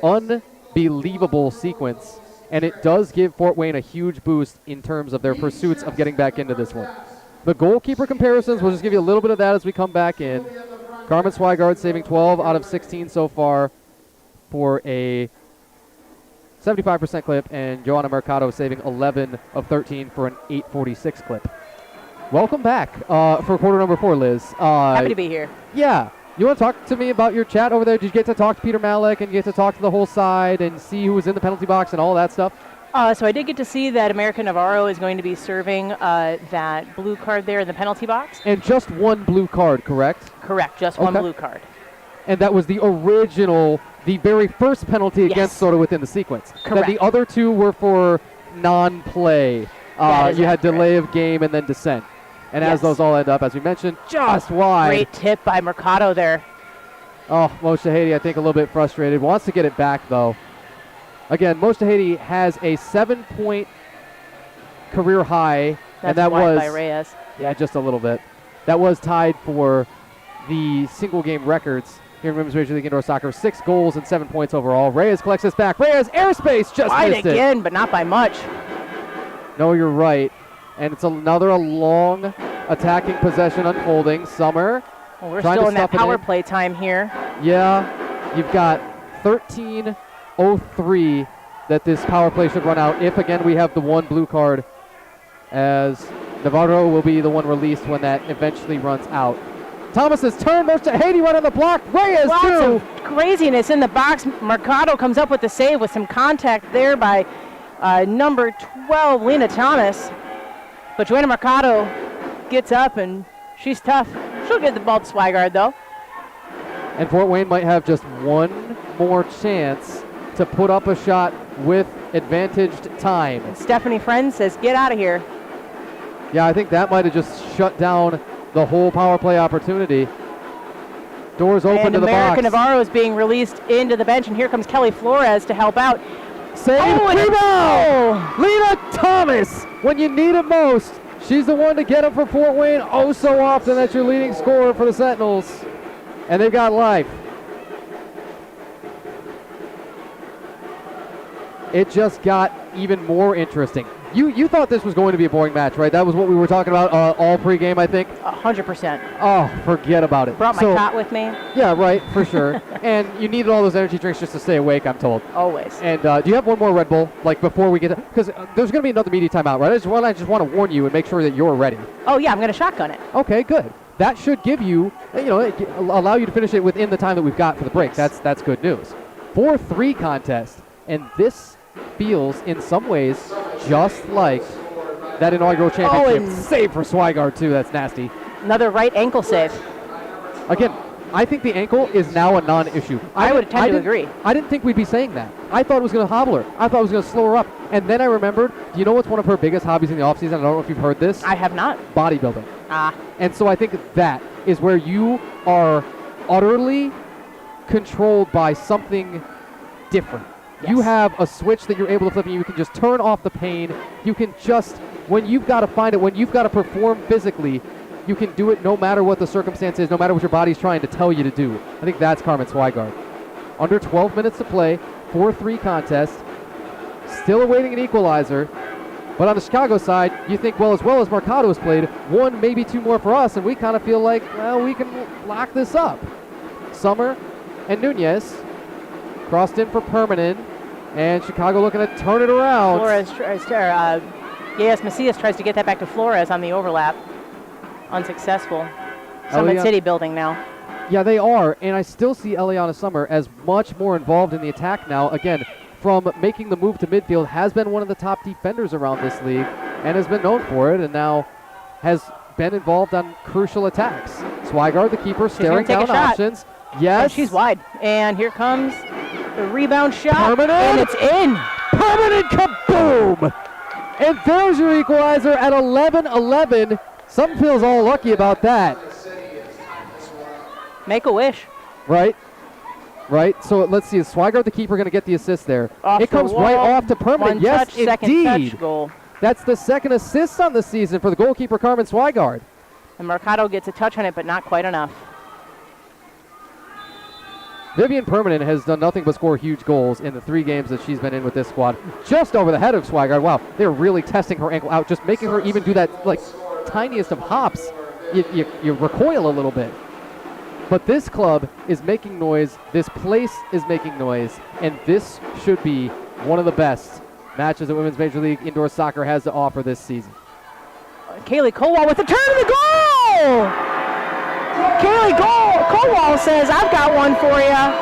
Unbelievable sequence. And it does give Fort Wayne a huge boost in terms of their pursuits of getting back into this one. The goalkeeper comparisons, we'll just give you a little bit of that as we come back in. Carmen Swigard saving 12 out of 16 so far for a 75% clip, and Joanna Mercado saving 11 of 13 for an 846 clip. Welcome back for quarter number 4, Liz. Happy to be here. Yeah. You want to talk to me about your chat over there? Did you get to talk to Peter Malik and get to talk to the whole side and see who was in the penalty box and all that stuff? So I did get to see that America Navarro is going to be serving that blue card there in the penalty box. And just one blue card, correct? Correct, just one blue card. And that was the original, the very first penalty against Soto within the sequence. Correct. Then the other two were for non-play. You had delay of game and then dissent. And as those all end up, as we mentioned, just wide. Great tip by Mercado there. Oh, Mojtahedi, I think, a little bit frustrated. Wants to get it back, though. Again, Mojtahedi has a 7-point career high. That's and that wide was by Reyes. Yeah, just a little bit. That was tied for the single-game records here in Women's Major League Indoor Soccer. 6 goals and 7 points overall. Reyes collects this back. Reyes, airspace, just wide missed again, but not by much. No, you're right. And it's another long attacking possession unfolding. Summer. Well, we're still in that power play time here. Yeah, you've got 13:03 that this power play should run out. If, again, we have the one blue card, as Navarro will be the one released when that eventually runs out. Thomas's turn, Mojtahedi right on the block. Reyes Lots too. of craziness in the box. Mercado comes up with the save with some contact there by number 12, Lena Thomas. But Joanna Mercado gets up, and she's tough. She'll get the ball to Swigard, though. And Fort Wayne might have just one more chance to put up a shot with advantaged time. And Stephanie Friend says, get out of here. Yeah, I think that might have just shut down the whole power play opportunity. Doors open and to the America box. Navarro is being released into the bench, and here comes Kelly Flores to help out. Save, rebound! Lena Thomas, when you need it most. She's the one to get him for Fort Wayne. Oh, so often that's your leading scorer for the Sentinels. And they've got life. It just got even more interesting. You thought this was going to be a boring match, right? That was what we were talking about all pregame, I think. 100%. Oh, forget about it. Brought my cot with me. Yeah, right, for sure. And you needed all those energy drinks just to stay awake, I'm told. Always. And do you have one more Red Bull, like before we get to, because there's going to be another media timeout, right? I just want to warn you and make sure that you're ready. Oh yeah, I'm going to shotgun it. Okay, good. That should give you, allow you to finish it within the time that we've got for the break. That's good news. 4-3 contest, and this feels in some ways just like that inaugural championship. Save for Swigard too. That's nasty. Another right ankle save. Again, I think the ankle is now a non-issue. I would tend to agree. I didn't think we'd be saying that. I thought it was going to hobble her. I thought it was going to slow her up. And then I remembered, do you know what's one of her biggest hobbies in the offseason? I don't know if you've heard this. I have not. Bodybuilding. Ah. And so I think that is where you are utterly controlled by something different. Yes. You have a switch that you're able to flip, and you can just turn off the pain. You can just, when you've got to find it, when you've got to perform physically, you can do it no matter what the circumstance is, no matter what your body's trying to tell you to do. I think that's Carmen Swigard. Under 12 minutes to play, 4-3 contest, still awaiting an equalizer. But on the Chicago side, you think, well as Mercado has played, one, maybe two more for us, and we kind of feel like, well, we can lock this up. Summer and Nunez crossed in for Permanen, and Chicago looking to turn it around. Flores tries to, yes, Macias tries to get that back to Flores on the overlap. Unsuccessful. Summit City building now. Yeah, they are, and I still see Eliana Summer as much more involved in the attack now. Again, from making the move to midfield, has been one of the top defenders around this league, and has been known for it, and now has been involved on crucial attacks. Swigard, the keeper, staring down options. Yes. And she's wide. And here comes the rebound shot. Permanen. And it's in. Permanen, kaboom! And there's your equalizer at 11-11. Some feels all lucky about that. Make a wish. Right. So let's see. Is Swigard, the keeper, going to get the assist there? Off it comes right off to Permanen. One yes, touch, second indeed. touch goal. That's the second assist on the season for the goalkeeper, Carmen Swigard. And Mercado gets a touch on it, but not quite enough. Vivian Permanen has done nothing but score huge goals in the 3 games that she's been in with this squad. Just over the head of Swigard. Wow, they're really testing her ankle out, just making her even do that, like, tiniest of hops. You recoil a little bit. But this club is making noise, this place is making noise, and this should be one of the best matches that Women's Major League Indoor Soccer has to offer this season. Kaylee Colwell with the turn to the goal! Kaylee Colwell says, I've got one for you.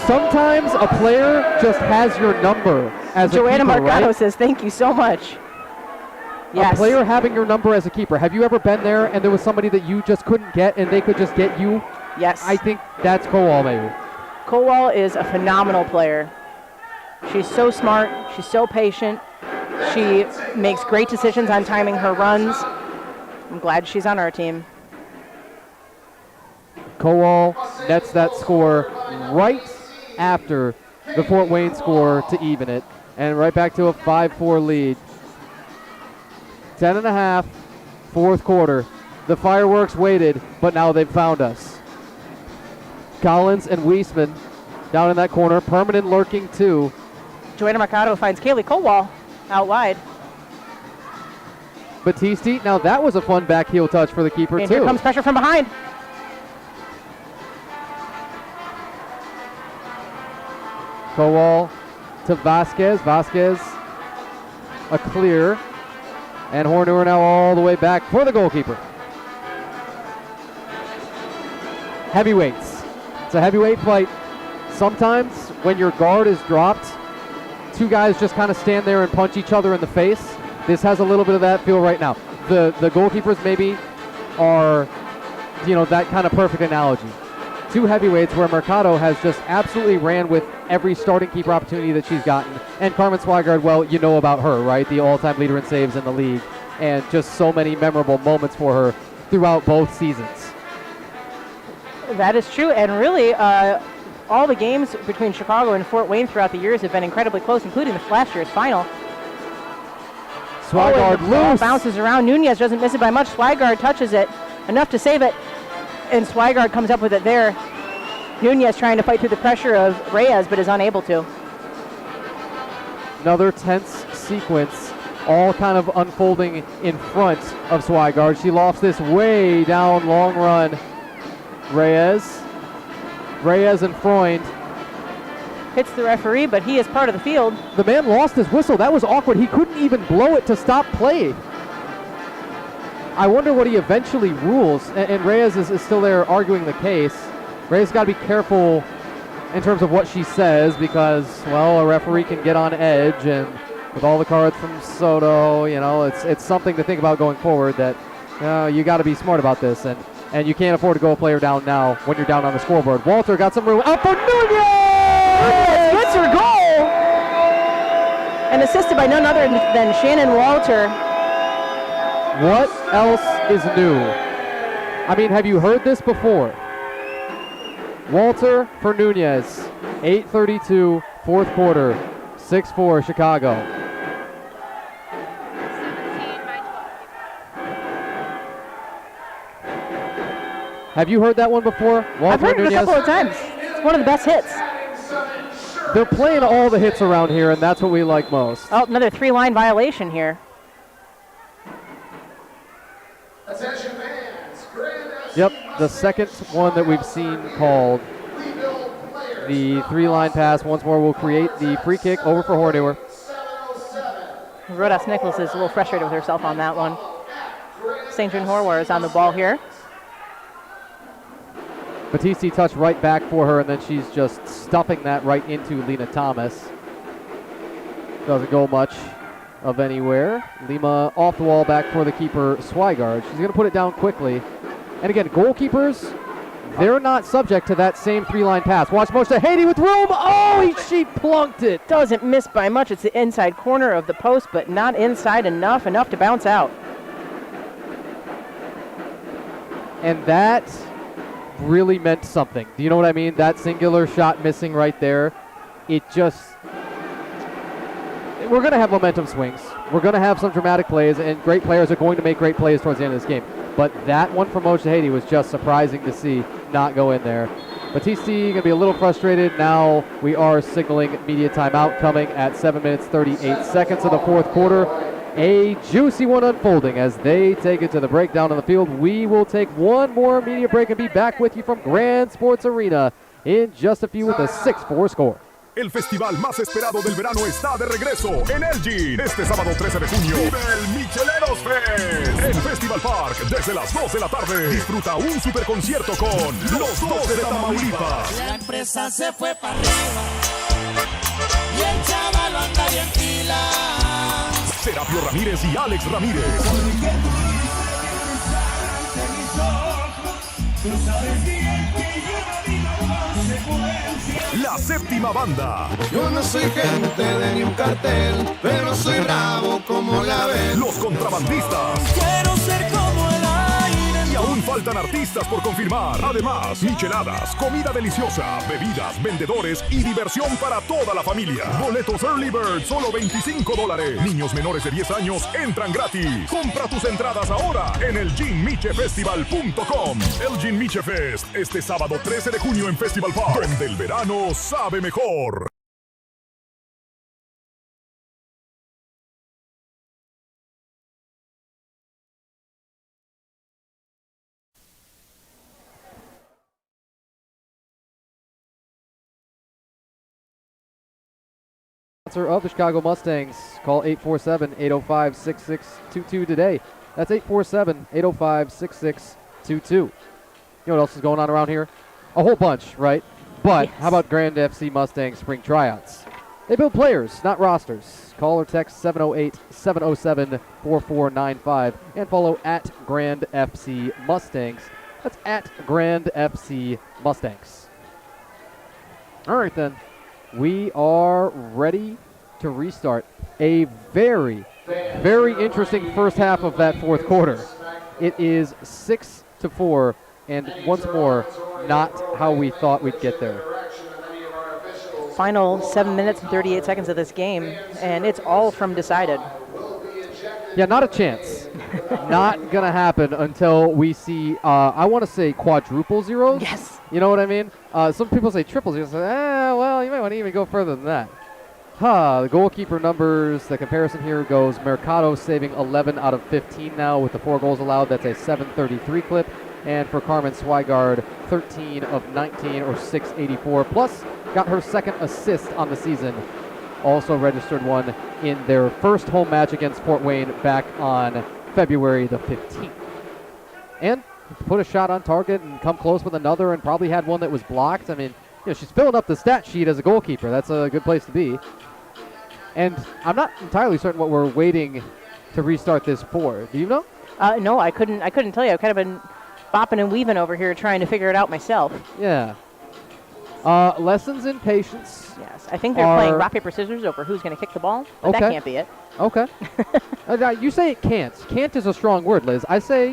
Sometimes a player just has your number as Joanna a keeper, Marcano right? says, thank you so much. Yes. A player having your number as a keeper. Have you ever been there and there was somebody that you just couldn't get and they could just get you? Yes. I think that's Kowal maybe. Kowal is a phenomenal player. She's so smart. She's so patient. She makes great decisions on timing her runs. I'm glad she's on our team. Kowal nets that score right after the Fort Wayne score to even it. And right back to a 5-4 lead. 10.5, fourth quarter. The fireworks waited, but now they've found us. Collins and Weisman down in that corner. Permanent lurking too. Joanna Mercado finds Kaylee Kowal out wide. Battisti, now that was a fun back heel touch for the keeper And too. here comes pressure from behind. Kowal to Vasquez. Vasquez a clear. And Horner now all the way back for the goalkeeper. Heavyweights. It's a heavyweight fight. Sometimes when your guard is dropped, two guys just kind of stand there and punch each other in the face. This has a little bit of that feel right now. The goalkeepers maybe are, that kind of perfect analogy. Two heavyweights where Mercado has just absolutely ran with every starting keeper opportunity that she's gotten. And Carmen Swigard, well, you know about her, right? The all-time leader in saves in the league. And just so many memorable moments for her throughout both seasons. That is true. And really, all the games between Chicago and Fort Wayne throughout the years have been incredibly close, including the last year's final. Swigard the ball loose. bounces around. Nunez doesn't miss it by much. Swigard touches it enough to save it. And Swigard comes up with it there. Nunez trying to fight through the pressure of Reyes, but is unable to. Another tense sequence, all kind of unfolding in front of Swigard. She lofts this way down, long run. Reyes and Freund. Hits the referee, but he is part of the field. The man lost his whistle. That was awkward. He couldn't even blow it to stop play. I wonder what he eventually rules. And Reyes is still there arguing the case. Reyes got to be careful in terms of what she says because, well, a referee can get on edge. And with all the cards from Soto, it's something to think about going forward that you got to be smart about this. And you can't afford to go a player down now when you're down on the scoreboard. Walter got some room. Out for Nunez! Gets her goal! And assisted by none other than Shannon Walter. What else is new? I mean, have you heard this before? Walter for Nunez. 8:32, fourth quarter. 6-4 Chicago. Have you heard that one before? Walter I've heard Nunez? it a couple of times. It's one of the best hits. They're playing all the hits around here, and that's what we like most. Oh, another three-line violation here. Attention fans, Yep, the second one that we've seen called. The three-line pass once more will create the free kick over for Hornewer. Rodas Nichols is a little frustrated with herself on that one. St. John Horwer is on the ball here. Battisti touched right back for her, and then she's just stuffing that right into Lena Thomas. Doesn't go much of anywhere. Lima off the wall back for the keeper, Swigard. She's going to put it down quickly. And again, goalkeepers, they're not subject to that same three-line pass. Watch Moshe Haiti with room. Oh, she plunked it. Doesn't miss by much. It's the inside corner of the post, but not inside enough to bounce out. And that really meant something. Do you know what I mean? That singular shot missing right there. It just... We're going to have momentum swings. We're going to have some dramatic plays, and great players are going to make great plays towards the end of this game. But that one from Moshe Haiti was just surprising to see not go in there. Battisti going to be a little frustrated. Now we are signaling media timeout coming at 7 minutes 38 seconds of the fourth quarter. A juicy one unfolding as they take it to the breakdown on the field. We will take one more media break and be back with you from Grand Sports Arena in just a few with a 6-4 score. El festival más esperado del verano está de regreso en Elgin. Este sábado 13 de junio vive el Micheleros Fest. El Festival Park desde las 2 de la tarde. Disfruta un super concierto con los 2 de Tamaulipas. La empresa se fue para arriba y el chaval anda bien pila. Serapio Ramírez y Alex Ramírez. La séptima banda. Yo no soy gente de ni un cartel, pero soy bravo como la ves. Los contrabandistas. Quiero ser como el aire. Y aún faltan artistas por confirmar. Además, micheladas, comida deliciosa, bebidas, vendedores y diversión para toda la familia. Boletos Early Bird, solo $25. Niños menores de 10 años entran gratis. Compra tus entradas ahora en el GinMicheFestival.com. El Gin Miche Fest, este sábado 13 de junio en Festival Park, donde el verano sabe mejor. Of the Chicago Mustangs. Call 847-805-6622 today. That's 847-805-6622. You know what else is going on around here? A whole bunch, right? But how about Grand FC Mustangs spring tryouts? They build players, not rosters. Call or text 708-707-4495 and follow at Grand FC Mustangs. That's at Grand FC Mustangs. All right, then. We are ready to restart a very, very interesting first half of that fourth quarter. It is 6-4, and once more, not how we thought we'd get there. Final 7 minutes and 38 seconds of this game, and it's all from decided. Yeah, not a chance. Not going to happen until we see, I want to say quadruple zeros. Yes. You know what I mean? Some people say triple zeros. Well, you might want to even go further than that. The goalkeeper numbers, the comparison here goes Mercado saving 11 out of 15 now with the 4 goals allowed. That's a 733 clip. And for Carmen Swigard, 13 of 19 or 684. Plus, got her second assist on the season. Also registered one in their first home match against Fort Wayne back on February the 15th. And put a shot on target and come close with another and probably had one that was blocked. I mean, she's filling up the stat sheet as a goalkeeper. That's a good place to be. And I'm not entirely certain what we're waiting to restart this for. Do you know? No, I couldn't tell you. I've kind of been bopping and weaving over here trying to figure it out myself. Yeah. Lessons in patience. Yes, I think they're playing rock, paper, scissors over who's going to kick the ball, but that can't be it. Okay. You say it can't. Can't is a strong word, Liz. I say,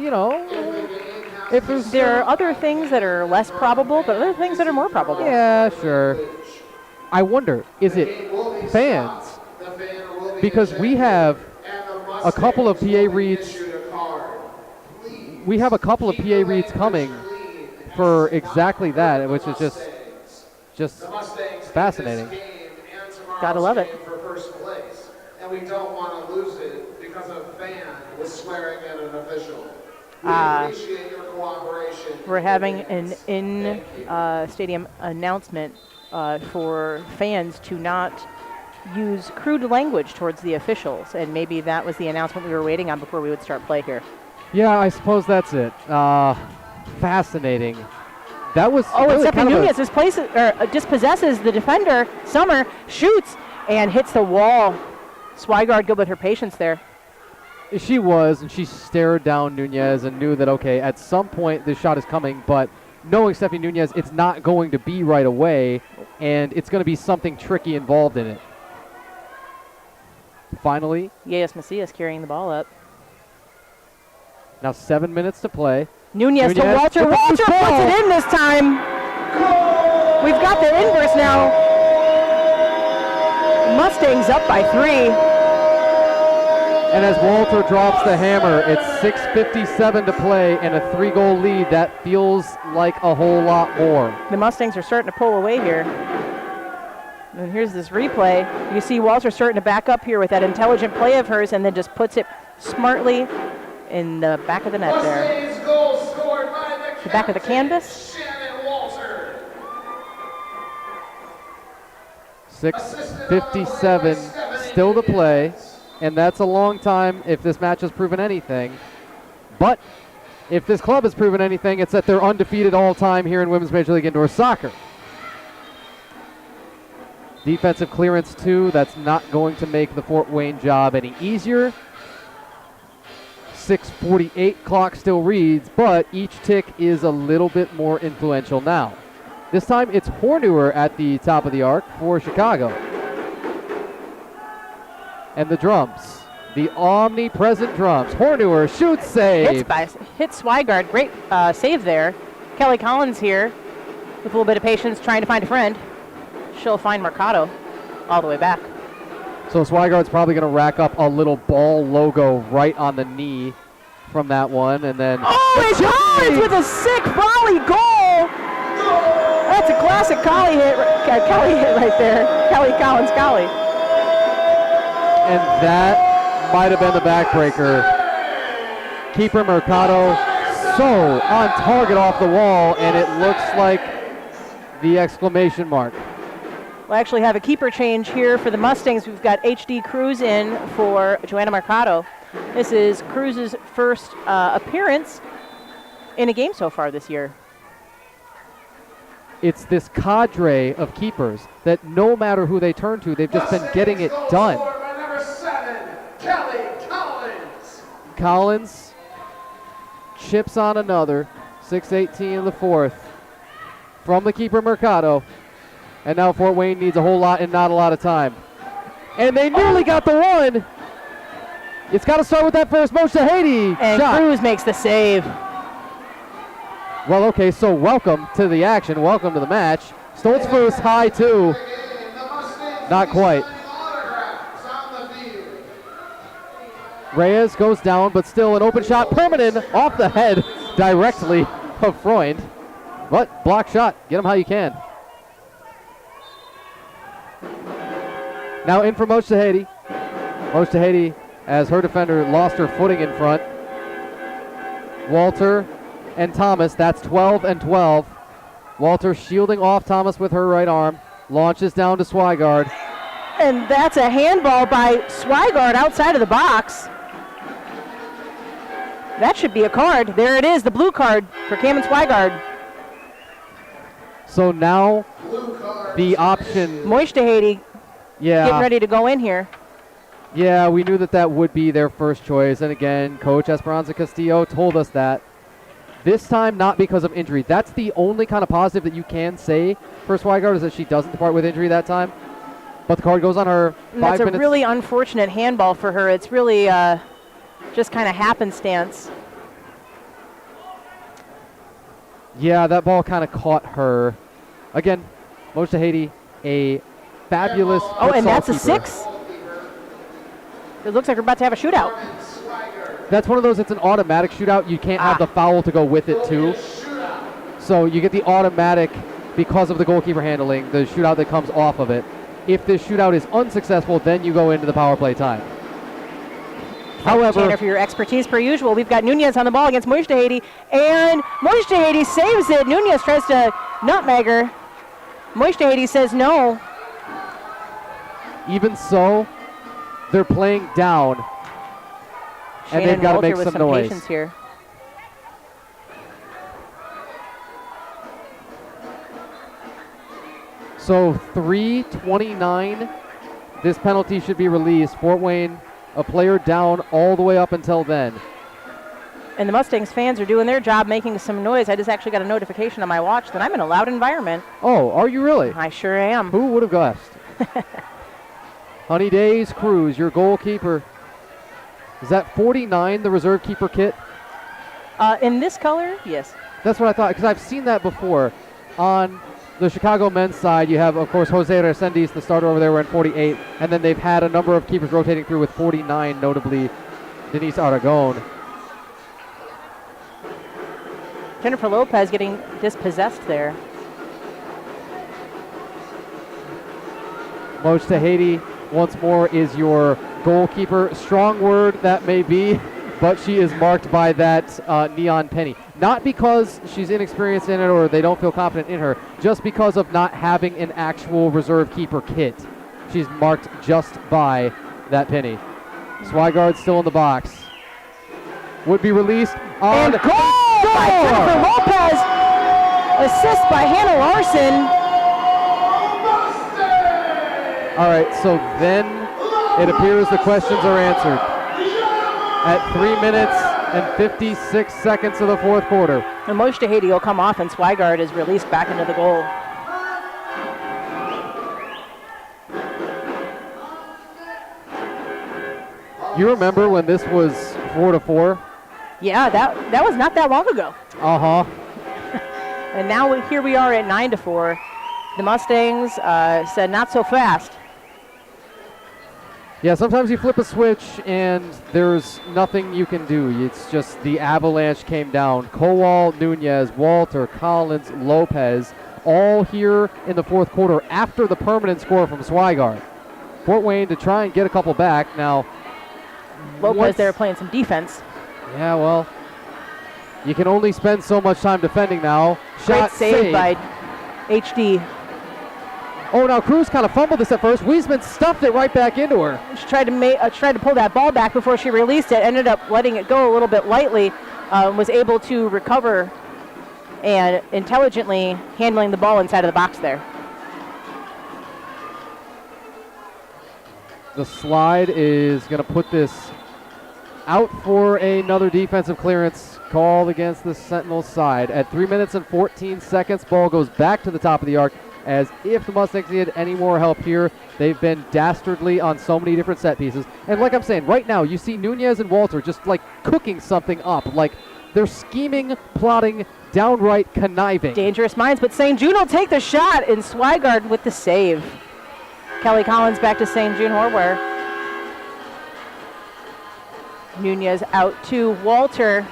if there's... There are other things that are less probable, but other things that are more probable. Yeah, sure. I wonder, is it fans? Because we have a couple of PA reads. We have a couple of PA reads coming for exactly that, which is just fascinating. Gotta love it. For first place, and we don't want to lose it because a fan was swearing at an official. We appreciate your cooperation. We're having an in-stadium announcement for fans to not use crude language towards the officials, and maybe that was the announcement we were waiting on before we would start play here. Yeah, I suppose that's it. Fascinating. That was really it's Nunez. This place dispossesses the defender. Summer shoots and hits the wall. Swigard good with her patience there. She was, and she stared down Nunez and knew that, okay, at some point this shot is coming, but knowing Stephanie Nunez, it's not going to be right away, and it's going to be something tricky involved in it. Finally. Yes, Macias carrying the ball up. Now 7 minutes to play. Nunez to Walter. Walter puts it in this time. We've got the inverse now. Mustangs up by 3. And as Walter drops the hammer, it's 6:57 to play and a 3-goal lead. That feels like a whole lot more. The Mustangs are starting to pull away here. And here's this replay. You see Walter starting to back up here with that intelligent play of hers and then just puts it smartly in the back of the net there. The back of the canvas. 6:57 still to play, and that's a long time if this match has proven anything. But if this club has proven anything, it's that they're undefeated all time here in Women's Major League Indoor Soccer. Defensive clearance 2, that's not going to make the Fort Wayne job any easier. 6:48 clock still reads, but each tick is a little bit more influential now. This time it's Hornewer at the top of the arc for Chicago. And the drums, the omnipresent drums. Hornewer shoots, save. Hits Swigard, great save there. Kelly Collins here with a little bit of patience trying to find a friend. She'll find Mercado all the way back. So Swigard's probably going to rack up a little ball logo right on the knee from that one, and then... Oh, it's Collins with a sick volley goal! That's a classic Kelly hit right there. Kelly Collins, Kelly. And that might have been the backbreaker. Keeper Mercado so on target off the wall, and it looks like the exclamation mark. We'll actually have a keeper change here for the Mustangs. We've got HD Cruz in for Joanna Mercado. This is Cruz's first appearance in a game so far this year. It's this cadre of keepers that no matter who they turn to, they've just been getting it done. Number 7, Kelly Collins. Collins chips on another. 6:18 in the fourth from the keeper Mercado. And now Fort Wayne needs a whole lot and not a lot of time. And they nearly got the one. It's got to start with that first Moshahedi and shot. Cruz makes the save. Well, okay, so welcome to the action. Welcome to the match. Stoltz first, high two. Not quite. Reyes goes down, but still an open shot. Permanent off the head directly of Freund. But block shot. Get him how you can. Now in for Moshahedi. Moshahedi, as her defender lost her footing in front. Walter and Thomas, that's 12 and 12. Walter shielding off Thomas with her right arm. Launches down to Swigard. And that's a handball by Swigard outside of the box. That should be a card. There it is, the blue card for Cameron Swigard. So now the option... Moshahedi getting ready to go in here. Yeah, we knew that would be their first choice. And again, Coach Esperanza Castillo told us that. This time, not because of injury. That's the only kind of positive that you can say for Swigard is that she doesn't depart with injury that time. But the card goes on her. That's a really unfortunate handball for her. It's really just kind of happenstance. Yeah, that ball kind of caught her. Again, Moshahedi, a fabulous and that's keeper. A 6. It looks like we're about to have a shootout. That's one of those, it's an automatic shootout. You can't have the foul to go with it too. So you get the automatic because of the goalkeeper handling, the shootout that comes off of it. If this shootout is unsuccessful, then you go into the power play time. However, Tanner, for your expertise per usual, we've got Nunez on the ball against Moshahedi, and Moshahedi saves it. Nunez tries to nutmeg her. Moshahedi says no. Even so, they're playing down, and they've got to make some noise. Patience here. So 3:29, this penalty should be released. Fort Wayne, a player down all the way up until then. And the Mustangs fans are doing their job making some noise. I just actually got a notification on my watch that I'm in a loud environment. Oh, are you really? I sure am. Who would have guessed? Honey Days Cruz, your goalkeeper. Is that 49, the reserve keeper kit? In this color, yes. That's what I thought, because I've seen that before. On the Chicago men's side, you have, of course, Jose Resendiz, the starter over there, wearing 48, and then they've had a number of keepers rotating through with 49, notably Denise Aragon. Jennifer Lopez getting dispossessed there. Moshahedi, once more, is your goalkeeper. Strong word that may be, but she is marked by that neon penny. Not because she's inexperienced in it or they don't feel confident in her, just because of not having an actual reserve keeper kit. She's marked just by that penny. Swigard still in the box. would be released on And goal by Jennifer Lopez. Assist by Hannah Larson. All right, so then it appears the questions are answered. At 3 minutes and 56 seconds of the fourth quarter. And Mojtahedi will come off, and Swigard is released back into the goal. You remember when this was 4-4? Yeah, that was not that long ago. Uh-huh. And now here we are at 9-4. The Mustangs said not so fast. Yeah, sometimes you flip a switch and there's nothing you can do. It's just the avalanche came down. Kowal, Nunez, Walter, Collins, Lopez, all here in the fourth quarter after the permanent score from Swigard. Fort Wayne to try and get a couple back. Now, Lopez there playing some defense. Yeah, well, you can only spend so much time defending now. Great save by HD. Oh, now Cruz kind of fumbled this at first. Wiesman stuffed it right back into her. She tried to pull that ball back before she released it. Ended up letting it go a little bit lightly. Was able to recover and intelligently handling the ball inside of the box there. The slide is going to put this out for another defensive clearance called against the Sentinels side. At 3 minutes and 14 seconds, ball goes back to the top of the arc. As if the Mustangs needed any more help here. They've been dastardly on so many different set pieces. And like I'm saying, right now you see Nunez and Walter just like cooking something up. Like they're scheming, plotting, downright conniving. Dangerous minds, but St. Jude will take the shot, and Swigard with the save. Kelly Collins back to St. Jude Horware. Nunez out to Walter.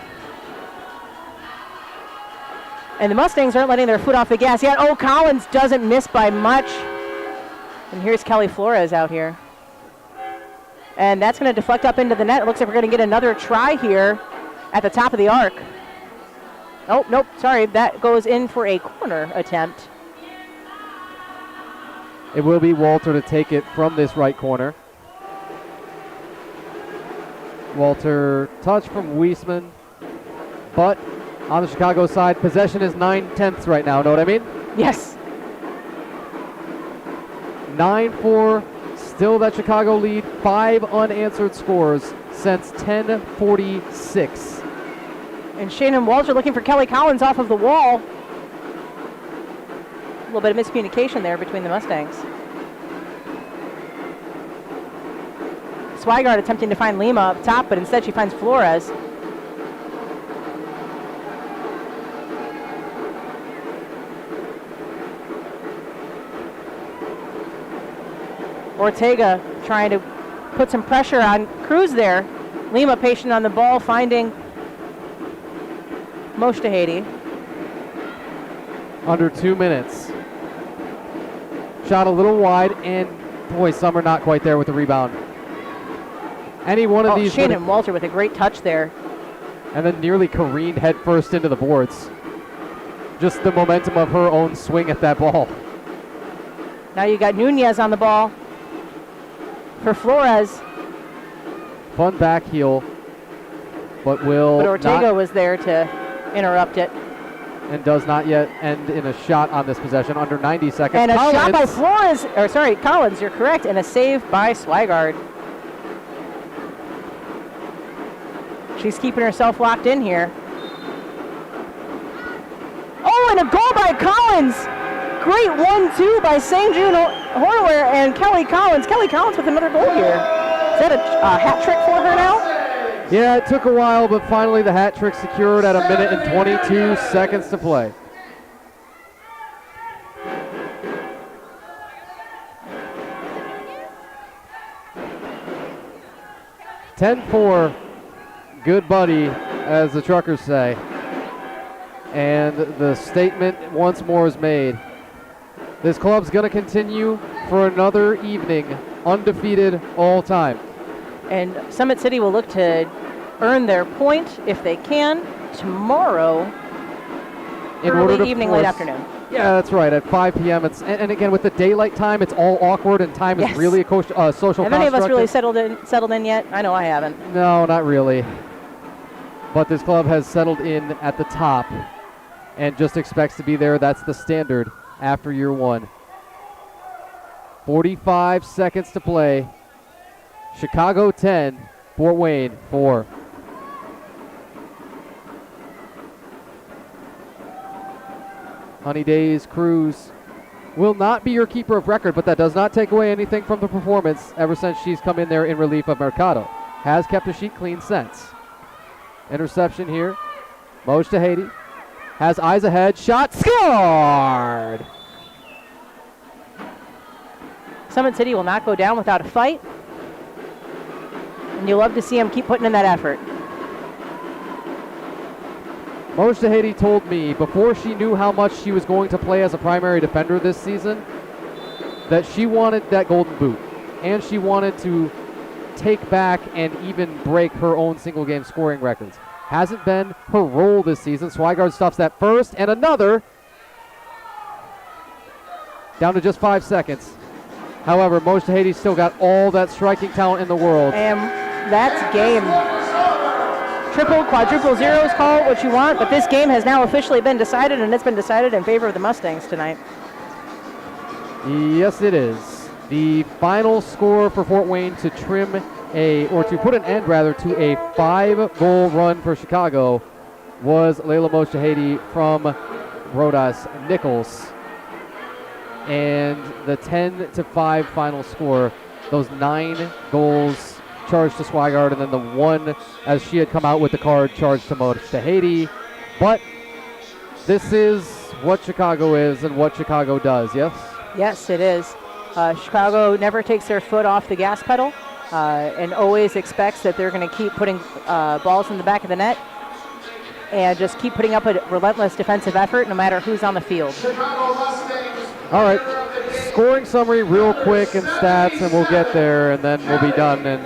And the Mustangs aren't letting their foot off the gas yet. Oh, Collins doesn't miss by much. And here's Kelly Flores out here. And that's going to deflect up into the net. It looks like we're going to get another try here at the top of the arc. Oh, nope, sorry. That goes in for a corner attempt. It will be Walter to take it from this right corner. Walter, touch from Wiesman, but on the Chicago side, possession is 9/10 right now. Know what I mean? Yes. 9-4, still that Chicago lead. 5 unanswered scores since 10:46. And Shannon Walter looking for Kelly Collins off of the wall. A little bit of miscommunication there between the Mustangs. Swigard attempting to find Lima up top, but instead she finds Flores. Ortega trying to put some pressure on Cruz there. Lima patient on the ball, finding Mojtahedi. Under 2 minutes. Shot a little wide, and boy, Summer not quite there with the rebound. Any one of these. Shannon Walter with a great touch there. And then nearly careened headfirst into the boards. Just the momentum of her own swing at that ball. Now you got Nunez on the ball for Flores. Fun back heel, but will But Ortega was there to interrupt it. And does not yet end in a shot on this possession. Under 90 seconds. And a Collins. shot by Flores, or sorry, Collins, you're correct, and a save by Swigard. She's keeping herself locked in here. Oh, and a goal by Collins. Great 1-2 by St. Jude Horware and Kelly Collins. Kelly Collins with another goal here. Is that a hat trick for her now? Yeah, it took a while, but finally the hat trick secured at 1 minute and 22 seconds to play. (10-4), good buddy, as the truckers say. And the statement once more is made. This club's going to continue for another evening, undefeated all time. And Summit City will look to earn their point, if they can, tomorrow, early evening, late afternoon. Yeah, that's right, at 5 p.m. And again, with the daylight time, it's all awkward, and time is really a social construct. Have any of us really settled in yet? I know I haven't. No, not really. but this club has settled in at the top and just expects to be there. That's the standard after year one. 45 seconds to play. Chicago 10, Fort Wayne 4. Honey Days Cruz will not be your keeper of record, but that does not take away anything from the performance ever since she's come in there in relief of Mercado. Has kept the sheet clean since. Interception here. Moj Tahiti has eyes ahead. Shot scored! Summit City will not go down without a fight. And you love to see them keep putting in that effort. Moj Tahiti told me before she knew how much she was going to play as a primary defender this season that she wanted that golden boot. And she wanted to take back and even break her own single game scoring records. Hasn't been her role this season. Swigard stuffs that first and another. Down to just 5 seconds. However, Moj Tahiti still got all that striking talent in the world. And that's game. Triple, quadruple zeros, call it what you want, but this game has now officially been decided, and it's been decided in favor of the Mustangs tonight. Yes, it is. The final score for Fort Wayne to to put an end rather to a 5-goal run for Chicago was Layla Moj Tahiti from Rodas Nichols. And the 10-5 final score, those 9 goals charged to Swigard, and then the 1, as she had come out with the card, charged to Moj Tahiti. But this is what Chicago is and what Chicago does, yes? Yes, it is. Chicago never takes their foot off the gas pedal and always expects that they're going to keep putting balls in the back of the net and just keep putting up a relentless defensive effort no matter who's on the field. All right, scoring summary real quick and stats, and we'll get there, and then we'll be done, and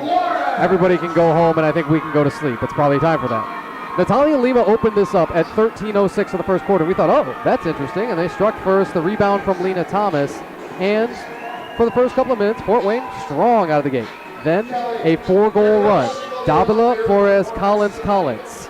everybody can go home, and I think we can go to sleep. It's probably time for that. Natalia Lima opened this up at 13:06 of the first quarter. We thought, oh, that's interesting, and they struck first. The rebound from Lena Thomas, and for the first couple of minutes, Fort Wayne strong out of the gate. Then a 4-goal run. Davila, Flores, Collins.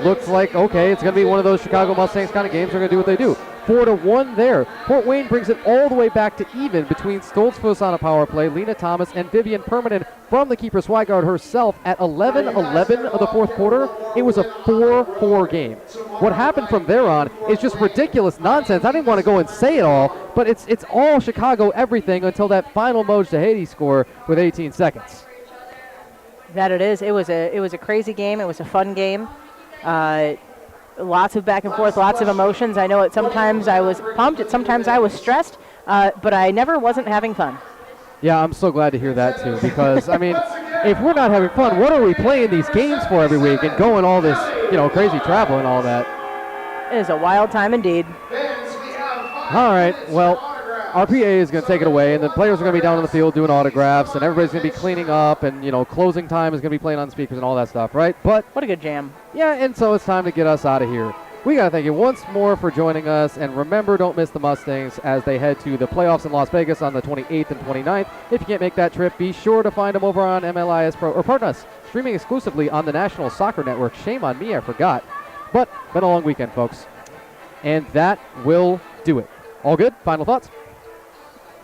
Looks like, okay, it's going to be one of those Chicago Mustangs kind of games. They're going to do what they do. 4-1 there. Fort Wayne brings it all the way back to even between Stoltzfus on a power play, Lena Thomas, and Vivian Permanent from the keeper Swigard herself at 11-11 of the fourth quarter. It was a 4-4 game. What happened from there on is just ridiculous nonsense. I didn't want to go and say it all, but it's all Chicago everything until that final Moj Tahiti score with 18 seconds. That it is. It was a crazy game. It was a fun game. Lots of back and forth, lots of emotions. I know it. Sometimes I was pumped, sometimes I was stressed, but I never wasn't having fun. Yeah, I'm so glad to hear that too, because I mean, if we're not having fun, what are we playing these games for every week and going all this, crazy travel and all that? It is a wild time indeed. All right, well, our PA is going to take it away, and the players are going to be down on the field doing autographs, and everybody's going to be cleaning up, and closing time is going to be playing on speakers and all that stuff, right? But what a good jam. Yeah, and so it's time to get us out of here. We got to thank you once more for joining us, and remember, don't miss the Mustangs as they head to the playoffs in Las Vegas on the 28th and 29th. If you can't make that trip, be sure to find them over on MLIS Pro, or pardon us, streaming exclusively on the National Soccer Network. Shame on me, I forgot. But been a long weekend, folks. And that will do it. All good? Final thoughts?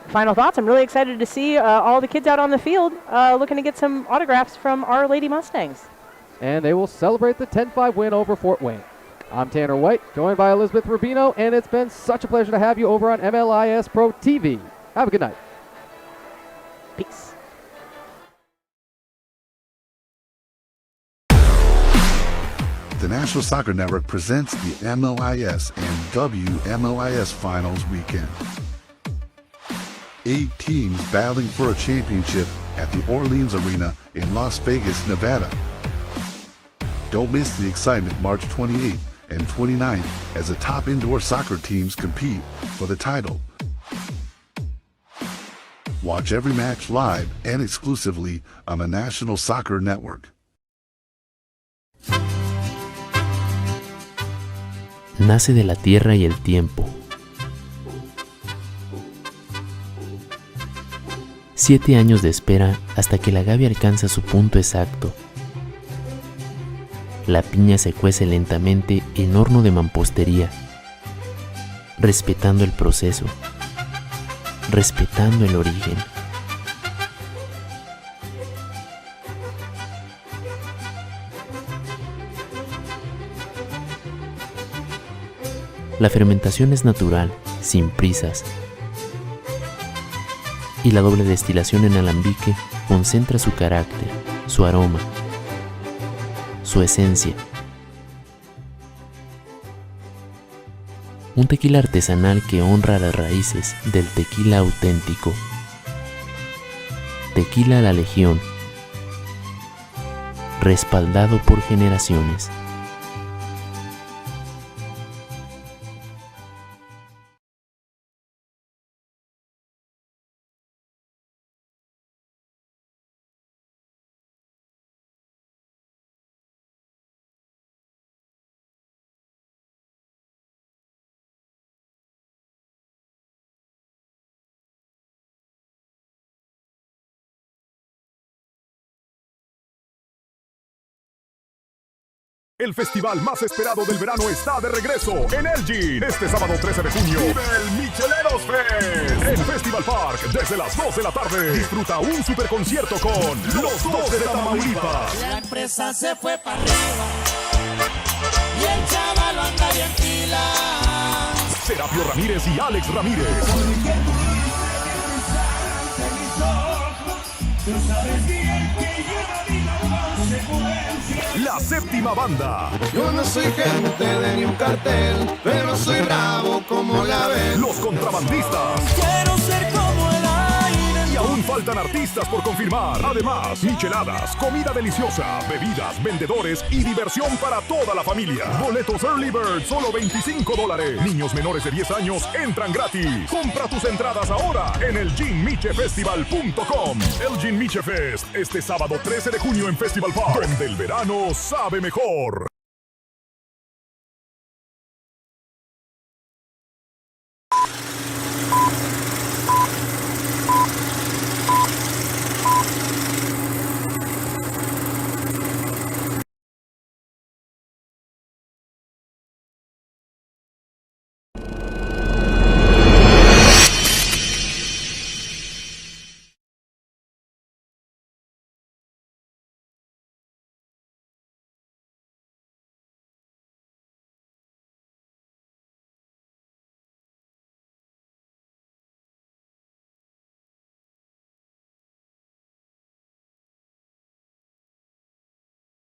Final thoughts. I'm really excited to see all the kids out on the field looking to get some autographs from our Lady Mustangs. And they will celebrate the 10-5 win over Fort Wayne. I'm Tanner White, joined by Elizabeth Rubino, and it's been such a pleasure to have you over on MLIS Pro TV. Have a good night. Peace. The National Soccer Network presents the MLIS and WMLIS Finals weekend. 8 teams battling for a championship at the Orleans Arena in Las Vegas, Nevada. Don't miss the excitement March 28th and 29th as the top indoor soccer teams compete for the title. Watch every match live and exclusively on the National Soccer Network. Nace de la tierra y el tiempo. 7 años de espera hasta que la Gaby alcanza su punto exacto. La piña se cuece lentamente en horno de mampostería, respetando el proceso, respetando el origen. La fermentación es natural, sin prisas, y la doble destilación en alambique concentra su carácter, su aroma, su esencia. Un tequila artesanal que honra las raíces del tequila auténtico. Tequila La Legión, respaldado por generaciones. El festival más esperado del verano está de regreso en Elgin. Este sábado 13 de junio vive el Micheleros Fest en Festival Park desde las 2 de la tarde. Disfruta un super concierto con los 2 de Tamaulipas. La empresa se fue para arriba y el chaval anda bien pila. Serapio Ramírez y Alex Ramírez. La séptima banda. Yo no soy gente de ni un cartel, pero soy bravo como la ven. Los contrabandistas. Quiero ser como el aire. Y aún faltan artistas por confirmar. Además, micheladas, comida deliciosa, bebidas, vendedores y diversión para toda la familia. Boletos Early Bird, solo $25. Niños menores de 10 años entran gratis. Compra tus entradas ahora en elginmichefestival.com. Elgin Miche Fest, este sábado 13 de junio en Festival Park, donde el verano sabe mejor.